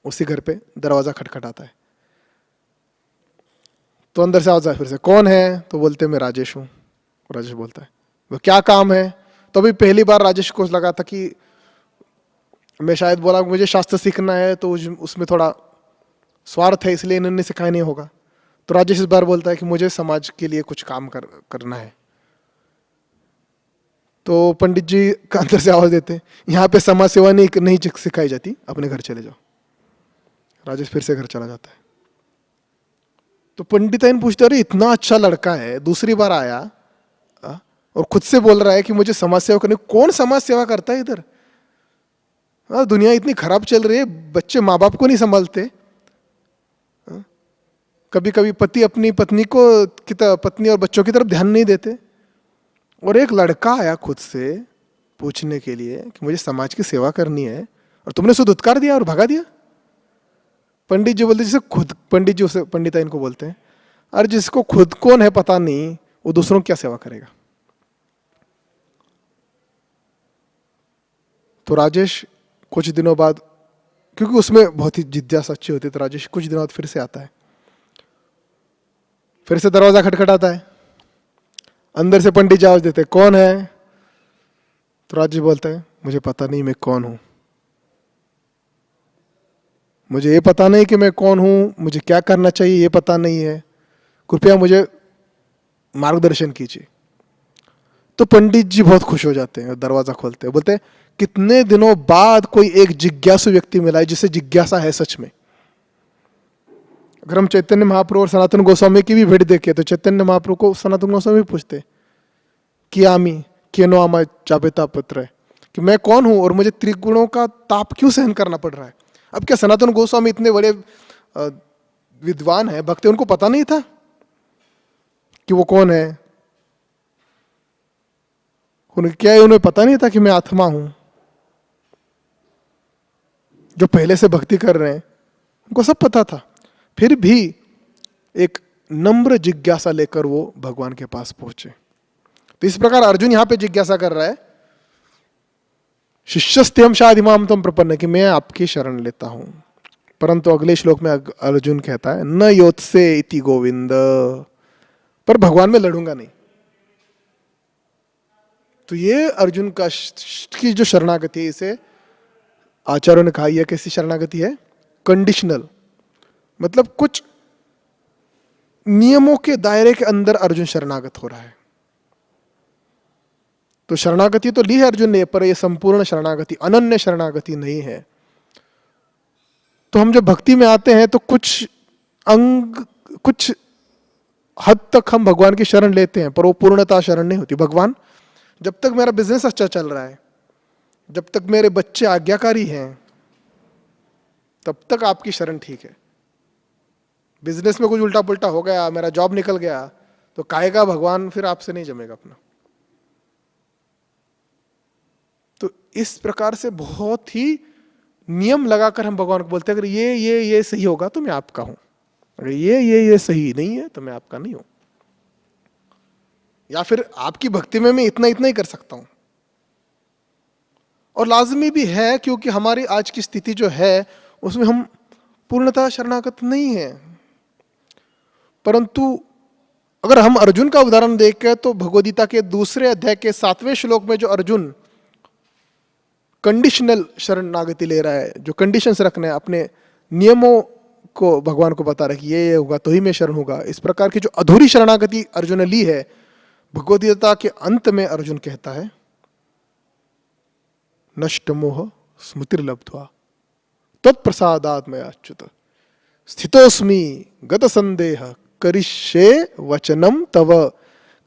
[SPEAKER 4] उसी घर पे, दरवाजा खटखटाता है, तो अंदर से आवाज आए फिर से कौन है, तो बोलते मैं राजेश हूं। राजेश बोलता है वो क्या काम है, तो अभी पहली बार राजेश को लगा था कि मैं शायद बोला मुझे शास्त्र सीखना है, तो उसमें थोड़ा स्वार्थ है, इसलिए इन्होंने सिखाया नहीं होगा। तो राजेश इस बार बोलता है कि मुझे समाज के लिए कुछ काम करना है। तो पंडित जी का अंदर से आवाज देते हैं यहाँ पे समाज सेवा नहीं सिखाई जाती, अपने घर चले जाओ। राजेश फिर से घर चला जाता है। तो पंडिताइन पूछते अरे इतना अच्छा लड़का है, दूसरी बार आया और खुद से बोल रहा है कि मुझे समाज सेवा करनी। कौन समाज सेवा करता है इधर, दुनिया इतनी खराब चल रही है, बच्चे माँ बाप को नहीं संभालते। कभी कभी पति अपनी पत्नी और बच्चों की तरफ ध्यान नहीं देते, और एक लड़का आया खुद से पूछने के लिए कि मुझे समाज की सेवा करनी है, और तुमने उसे धुतकार दिया और भगा दिया। पंडित जी बोलते जिसे खुद, पंडित जी उसे पंडिताइन को बोलते हैं अरे जिसको खुद कौन है पता नहीं, वो दूसरों की क्या सेवा करेगा। तो राजेश कुछ दिनों बाद, क्योंकि उसमें बहुत ही जिज्ञासा अच्छी होती है, तो राजेश कुछ दिनों बाद फिर से आता है, फिर से दरवाजा खटखटाता है। अंदर से पंडित जी आवाज देते कौन है, तो राजेश बोलता है मुझे पता नहीं मैं कौन हूं, मुझे ये पता नहीं कि मैं कौन हूं, मुझे क्या करना चाहिए ये पता नहीं है, कृपया मुझे मार्गदर्शन कीजिए। तो पंडित जी बहुत खुश हो जाते हैं, दरवाजा खोलते हैं, बोलते हैं कितने दिनों बाद कोई एक जिज्ञासु व्यक्ति मिला है जिसे जिज्ञासा है सच में। अगर हम चैतन्य महाप्रभु और सनातन गोस्वामी की भी भेंट देखें तो चैतन्य महाप्रभु को सनातन गोस्वामी पूछते कि आमी केनो आमा चापेता पत्र है, कि मैं कौन हूं और मुझे त्रिगुणों का ताप क्यों सहन करना पड़ रहा है। अब क्या सनातन गोस्वामी इतने बड़े विद्वान है, भक्त, उनको पता नहीं था कि वो कौन है? उन्हें पता नहीं था कि मैं आत्मा हूं? जो पहले से भक्ति कर रहे हैं उनको सब पता था, फिर भी एक नम्र जिज्ञासा लेकर वो भगवान के पास पहुंचे। तो इस प्रकार अर्जुन यहां पे जिज्ञासा कर रहा है, शिष्यस्त्यम शादिमाम तम प्रपन्न, कि मैं आपकी शरण लेता हूं। परंतु अगले श्लोक में अर्जुन कहता है न योत्से इति गोविंद, पर भगवान में लड़ूंगा नहीं। तो ये अर्जुन की जो शरणागति है, इसे आचार्यों ने कहा यह कैसी शरणागति है? कंडीशनल, मतलब कुछ नियमों के दायरे के अंदर अर्जुन शरणागत हो रहा है। तो शरणागति तो ली है अर्जुन ने, पर यह संपूर्ण शरणागति, अनन्य शरणागति नहीं है। तो हम जब भक्ति में आते हैं तो कुछ हद तक हम भगवान की शरण लेते हैं, पर वो पूर्णता शरण नहीं होती। भगवान, जब तक मेरा बिजनेस अच्छा चल रहा है, जब तक मेरे बच्चे आज्ञाकारी हैं, तब तक आपकी शरण ठीक है। बिजनेस में कुछ उल्टा पुल्टा हो गया, मेरा जॉब निकल गया, तो काहेगा भगवान, फिर आपसे नहीं जमेगा अपना। तो इस प्रकार से बहुत ही नियम लगाकर हम भगवान को बोलते हैं, अगर ये सही होगा तो मैं आपका हूं, अगर ये सही नहीं है तो मैं आपका नहीं हूं, या फिर आपकी भक्ति में मैं इतना ही कर सकता हूं। और लाजमी भी है, क्योंकि हमारी आज की स्थिति जो है उसमें हम पूर्णतः शरणागत नहीं है। परंतु अगर हम अर्जुन का उदाहरण देखें तो भगवद्गीता के दूसरे अध्याय के 7वें श्लोक में जो अर्जुन कंडीशनल शरणागति ले रहा है, जो कंडीशंस रखने हैं, अपने नियमों को भगवान को बता रहा है कि ये होगा तो ही मैं शरण होगा, इस प्रकार की जो अधूरी शरणागति अर्जुन ने ली है, भगवद्गीता के अंत में अर्जुन कहता है नष्ट मोह स्मृतिर्लब्ध्वा तत्प्रसादात् मया अच्युत स्थितोस्मि गत संदेह करिष्ये वचनम तव।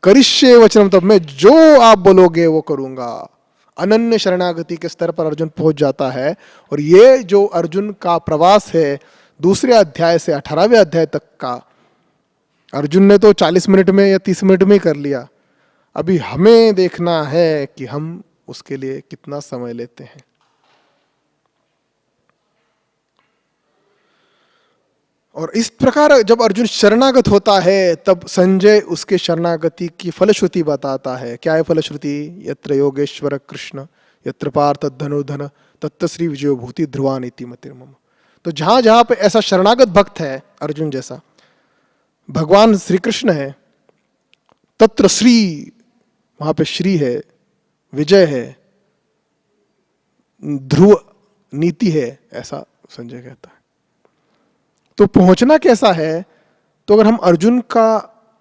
[SPEAKER 4] करिष्ये वचनम तव, मैं जो आप बोलोगे वो करूंगा। अनन्य शरणागति के स्तर पर अर्जुन पहुंच जाता है। और ये जो अर्जुन का प्रवास है दूसरे अध्याय से 18वें अध्याय तक का, अर्जुन ने तो 40 मिनट में या 30 मिनट में ही कर लिया। अभी हमें देखना है कि हम उसके लिए कितना समय लेते हैं। और इस प्रकार जब अर्जुन शरणागत होता है तब संजय उसके शरणागति की फलश्रुति बताता है। क्या है फलश्रुति? यत्र योगेश्वर कृष्ण यत्र पार्थ धनुर्धन तत्र श्री विजयो भूति ध्रुवानीति मतिर्मम। तो जहां जहां पे ऐसा शरणागत भक्त है अर्जुन जैसा, भगवान श्री कृष्ण है, तत्र श्री, वहां पे श्री है, विजय है, ध्रुव नीति है, ऐसा संजय कहता है। तो पहुंचना कैसा है? तो अगर हम अर्जुन का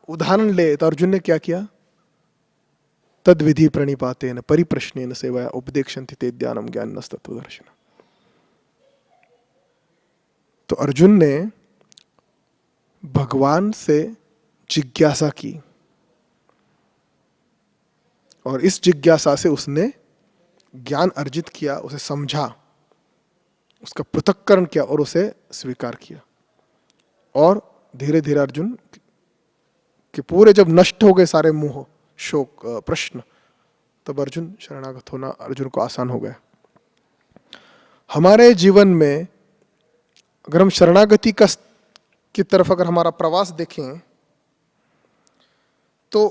[SPEAKER 4] उदाहरण ले तो अर्जुन ने क्या किया? तद विधि प्रणिपातेन परिप्रश्नेन सेवया उपदेक्षन्ति ते ज्ञानम ज्ञानस्तत्त्वदर्शिनः। तो अर्जुन ने भगवान से जिज्ञासा की और इस जिज्ञासा से उसने ज्ञान अर्जित किया, उसे समझा, उसका पृथक्करण किया और उसे स्वीकार किया। और धीरे धीरे अर्जुन के पूरे जब नष्ट हो गए सारे मोह शोक प्रश्न, तब अर्जुन शरणागत होना अर्जुन को आसान हो गया। हमारे जीवन में अगर हम शरणागति की तरफ अगर हमारा प्रवास देखें तो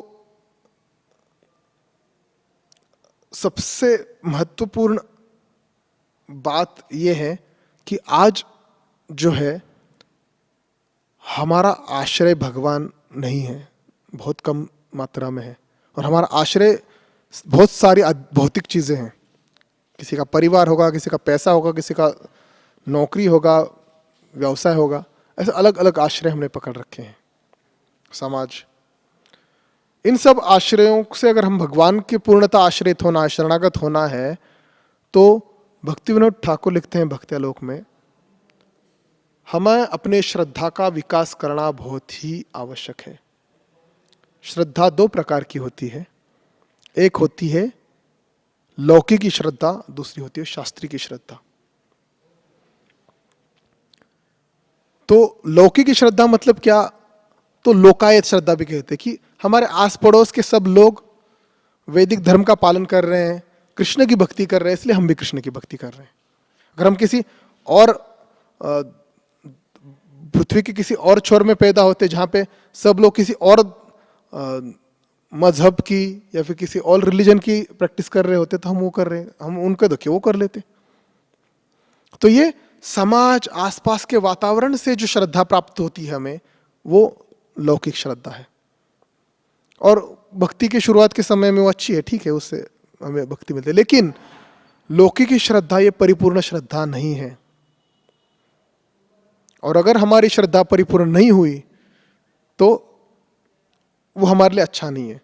[SPEAKER 4] सबसे महत्वपूर्ण बात यह है कि आज जो है हमारा आश्रय भगवान नहीं है, बहुत कम मात्रा में है। और हमारा आश्रय बहुत सारी भौतिक चीज़ें हैं। किसी का परिवार होगा, किसी का पैसा होगा, किसी का नौकरी होगा, व्यवसाय होगा, ऐसे अलग अलग आश्रय हमने पकड़ रखे हैं। समाज, इन सब आश्रयों से अगर हम भगवान के पूर्णतः आश्रित होना, शरणागत होना है, तो भक्ति विनोद ठाकुर लिखते हैं भक्त्यालोक में, हमें अपने श्रद्धा का विकास करना बहुत ही आवश्यक है। श्रद्धा दो प्रकार की होती है, एक होती है लौकिक की श्रद्धा, दूसरी होती है शास्त्री की श्रद्धा। तो लौकिक की श्रद्धा मतलब क्या? तो लोकायत श्रद्धा भी कहते हैं कि हमारे आस पड़ोस के सब लोग वैदिक धर्म का पालन कर रहे हैं, कृष्ण की भक्ति कर रहे हैं, इसलिए हम भी कृष्ण की भक्ति कर रहे हैं। अगर हम किसी और पृथ्वी के किसी और छोर में पैदा होते जहाँ पे सब लोग किसी और मजहब की या फिर किसी और रिलीजन की प्रैक्टिस कर रहे होते, तो हम वो कर रहे हैं, हम उनके देखिए वो कर लेते। तो ये समाज, आसपास के वातावरण से जो श्रद्धा प्राप्त होती है हमें, वो लौकिक श्रद्धा है। और भक्ति के शुरुआत के समय में वो अच्छी है, ठीक है, उससे हमें भक्ति मिलती है। लेकिन लौकिक की श्रद्धा ये परिपूर्ण श्रद्धा नहीं है। और अगर हमारी श्रद्धा परिपूर्ण नहीं हुई तो वो हमारे लिए अच्छा नहीं है।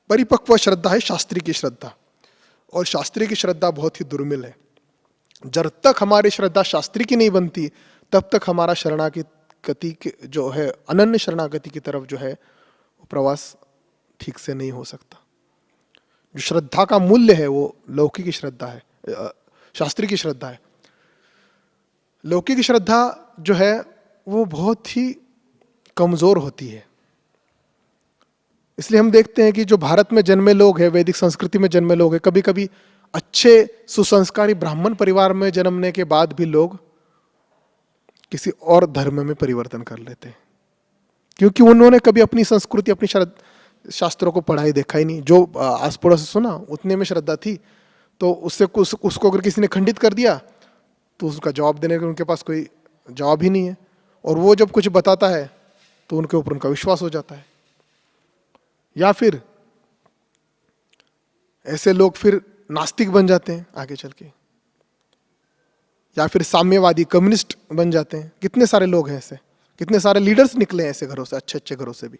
[SPEAKER 4] परिपक्व श्रद्धा है शास्त्री की श्रद्धा, और शास्त्री की श्रद्धा बहुत ही दुर्मिल है। जब तक हमारी श्रद्धा शास्त्री की नहीं बनती तब तक हमारा शरणागति जो है, अनन्य शरणागति की तरफ जो है, वो प्रवास ठीक से नहीं हो सकता। जो श्रद्धा का मूल्य है वो लौकिक की श्रद्धा है, शास्त्री की श्रद्धा है। लौकिक की श्रद्धा जो है वो बहुत ही कमजोर होती है। इसलिए हम देखते हैं कि जो भारत में जन्मे लोग हैं, वैदिक संस्कृति में जन्मे लोग हैं, कभी कभी अच्छे सुसंस्कारी ब्राह्मण परिवार में जन्मने के बाद भी लोग किसी और धर्म में परिवर्तन कर लेते हैं, क्योंकि उन्होंने कभी अपनी संस्कृति, अपनी शास्त्रों को पढ़ाई देखा ही नहीं। जो आस पड़ोस से सुना उतने में श्रद्धा थी, तो उससे उसको अगर किसी ने खंडित कर दिया तो उसका जवाब देने का उनके पास कोई जवाब ही नहीं है, और वो जब कुछ बताता है तो उनके ऊपर उनका विश्वास हो जाता है। या फिर ऐसे लोग फिर नास्तिक बन जाते हैं आगे चल के, या फिर साम्यवादी कम्युनिस्ट बन जाते हैं। कितने सारे लोग हैं ऐसे, कितने सारे लीडर्स निकले हैं ऐसे घरों से, अच्छे अच्छे घरों से भी।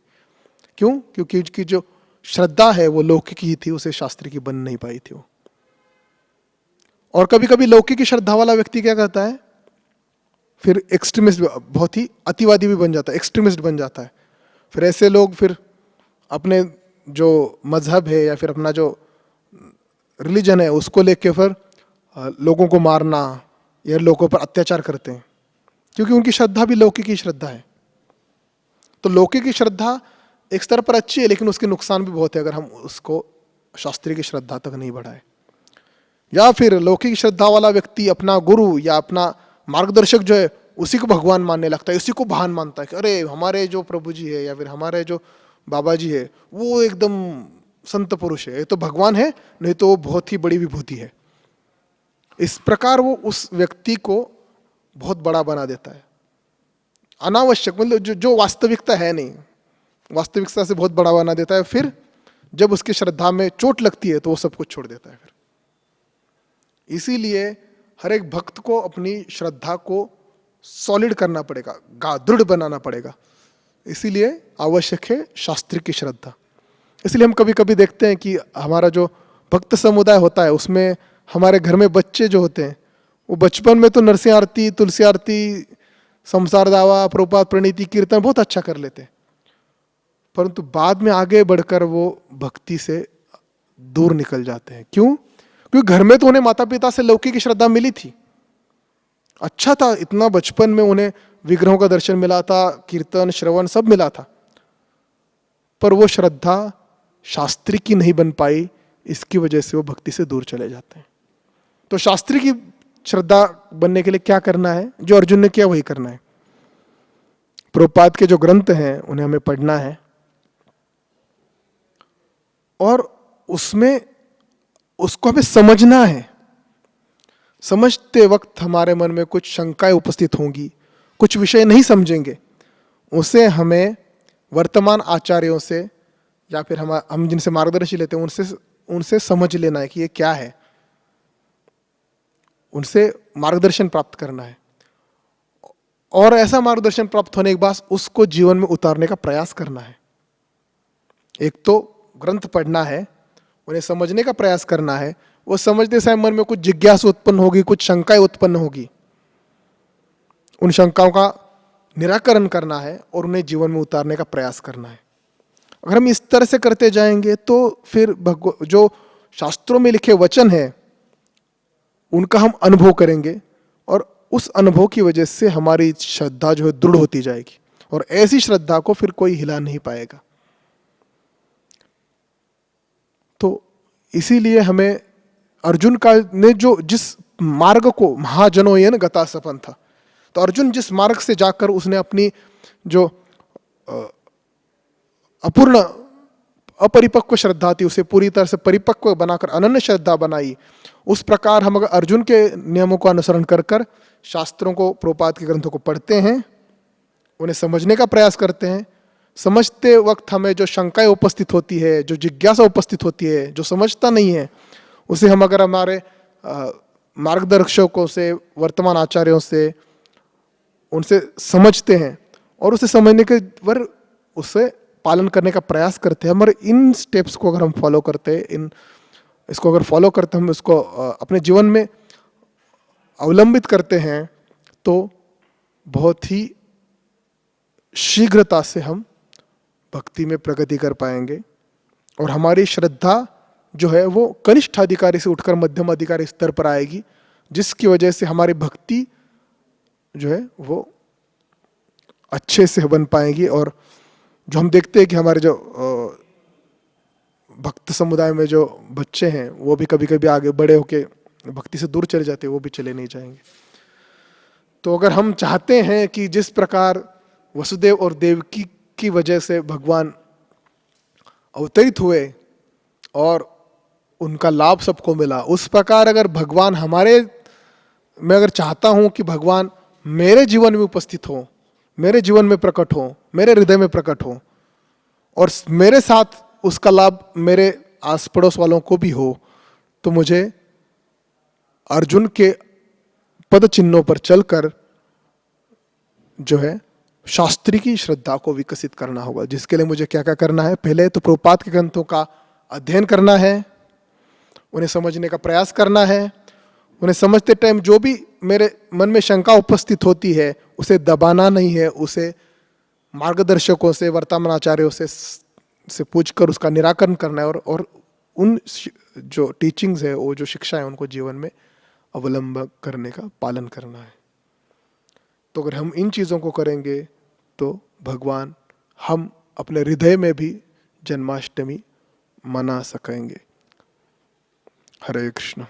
[SPEAKER 4] क्यों? क्योंकि उसकी जो श्रद्धा है वो लौकिक ही थी, उसे शास्त्र की बन नहीं पाई थी वो। और कभी कभी लौकिक की श्रद्धा वाला व्यक्ति क्या करता है, फिर एक्सट्रीमिस्ट, बहुत ही अतिवादी भी बन जाता है, एक्सट्रीमिस्ट बन जाता है। फिर ऐसे लोग फिर अपने जो मजहब है या फिर अपना जो रिलीजन है उसको लेके फिर लोगों को मारना या लोगों पर अत्याचार करते हैं, क्योंकि उनकी श्रद्धा भी लौकिक की श्रद्धा है। तो लौकिक की श्रद्धा एक स्तर पर अच्छी है, लेकिन उसके नुकसान भी बहुत है अगर हम उसको शास्त्रीय की श्रद्धा तक नहीं बढ़ाए। या फिर लौकिक श्रद्धा वाला व्यक्ति अपना गुरु या अपना मार्गदर्शक जो है उसी को भगवान मानने लगता है, उसी को महान मानता है कि अरे हमारे जो प्रभु जी है या फिर हमारे जो बाबा जी है वो एकदम संत पुरुष है, ये तो भगवान है, नहीं तो वो बहुत ही बड़ी विभूति है। इस प्रकार वो उस व्यक्ति को बहुत बड़ा बना देता है, अनावश्यक, मतलब जो वास्तविकता है नहीं, वास्तविकता से बहुत बड़ा बना देता है। फिर जब उसकी श्रद्धा में चोट लगती है तो वो सब कुछ छोड़ देता है फिर। इसीलिए हर एक भक्त को अपनी श्रद्धा को सॉलिड करना पड़ेगा, दृढ़ बनाना पड़ेगा। इसीलिए आवश्यक है शास्त्र की श्रद्धा। इसलिए हम कभी कभी देखते हैं कि हमारा जो भक्त समुदाय होता है उसमें हमारे घर में बच्चे जो होते हैं वो बचपन में तो नरसिंह आरती, तुलसी आरती, संसार दावा, प्रभुपाद प्रणीति, कीर्तन बहुत अच्छा कर लेते हैं, परंतु बाद में आगे बढ़कर वो भक्ति से दूर निकल जाते हैं। क्यों? क्योंकि घर में तो उन्हें माता पिता से लौकिक की श्रद्धा मिली थी, अच्छा था, इतना बचपन में उन्हें विग्रहों का दर्शन मिला था, कीर्तन श्रवण सब मिला था, पर वो श्रद्धा शास्त्री की नहीं बन पाई, इसकी वजह से वो भक्ति से दूर चले जाते हैं। तो शास्त्री की श्रद्धा बनने के लिए क्या करना है? जो अर्जुन ने किया वही करना है। प्रभुपाद के जो ग्रंथ हैं उन्हें हमें पढ़ना है, और उसमें उसको हमें समझना है। समझते वक्त हमारे मन में कुछ शंकाएं उपस्थित होंगी, कुछ विषय नहीं समझेंगे, उसे हमें वर्तमान आचार्यों से या फिर हम जिनसे मार्गदर्शन लेते हैं उनसे समझ लेना है कि ये क्या है, उनसे मार्गदर्शन प्राप्त करना है। और ऐसा मार्गदर्शन प्राप्त होने के बाद उसको जीवन में उतारने का प्रयास करना है। एक तो ग्रंथ पढ़ना है, उन्हें समझने का प्रयास करना है, वो समझते समय मन में कुछ जिज्ञासा उत्पन्न होगी, कुछ शंकाएं उत्पन्न होगी, उन शंकाओं का निराकरण करना है और उन्हें जीवन में उतारने का प्रयास करना है। अगर हम इस तरह से करते जाएंगे तो फिर जो शास्त्रों में लिखे वचन हैं उनका हम अनुभव करेंगे, और उस अनुभव की वजह से हमारी श्रद्धा जो है दृढ़ होती जाएगी, और ऐसी श्रद्धा को फिर कोई हिला नहीं पाएगा। तो इसीलिए हमें अर्जुन का ने जो जिस मार्ग को महाजनो येन गता सपन था, तो अर्जुन जिस मार्ग से जाकर उसने अपनी जो अपूर्ण अपरिपक्व श्रद्धा थी उसे पूरी तरह से परिपक्व बनाकर अनन्य श्रद्धा बनाई, उस प्रकार हम अगर अर्जुन के नियमों का अनुसरण कर कर शास्त्रों को, प्रभुपाद के ग्रंथों को पढ़ते हैं, उन्हें समझने का प्रयास करते हैं, समझते वक्त हमें जो शंकाएं उपस्थित होती है, जो जिज्ञासा उपस्थित होती है, जो समझता नहीं है, उसे हम अगर हमारे मार्गदर्शकों से, वर्तमान आचार्यों से, उनसे समझते हैं और उसे समझने के पर उससे पालन करने का प्रयास करते हैं, हमारे इन स्टेप्स को अगर हम फॉलो करते हैं, इसको अगर फॉलो करते हैं, हम इसको अपने जीवन में अवलंबित करते हैं, तो बहुत ही शीघ्रता से हम भक्ति में प्रगति कर पाएंगे, और हमारी श्रद्धा जो है वो कनिष्ठ अधिकारी से उठकर मध्यम अधिकारी स्तर पर आएगी, जिसकी वजह से हमारी भक्ति जो है वो अच्छे से बन पाएगी। और जो हम देखते हैं कि हमारे जो भक्त समुदाय में जो बच्चे हैं वो भी कभी कभी आगे बड़े होके भक्ति से दूर चले जाते हैं, वो भी चले नहीं जाएंगे। तो अगर हम चाहते हैं कि जिस प्रकार वसुदेव और देवकी की वजह से भगवान अवतरित हुए और उनका लाभ सबको मिला, उस प्रकार अगर भगवान मैं अगर चाहता हूं कि भगवान मेरे जीवन में उपस्थित हो, मेरे जीवन में प्रकट हो, मेरे हृदय में प्रकट हो, और मेरे साथ उसका लाभ मेरे आस पड़ोस वालों को भी हो, तो मुझे अर्जुन के पद चिन्हों पर चलकर जो है शास्त्री की श्रद्धा को विकसित करना होगा। जिसके लिए मुझे क्या क्या करना है, पहले तो प्रभुपाद के ग्रंथों का अध्ययन करना है, उन्हें समझने का प्रयास करना है। उन्हें समझते टाइम जो भी मेरे मन में शंका उपस्थित होती है उसे दबाना नहीं है, उसे मार्गदर्शकों से, वर्तमान आचार्यों से पूछकर उसका निराकरण करना है, और उन जो टीचिंग्स है, वो जो शिक्षा है, उनको जीवन में अवलंब करने का पालन करना है। तो अगर हम इन चीज़ों को करेंगे तो भगवान हम अपने हृदय में भी जन्माष्टमी मना सकेंगे। हरे कृष्ण।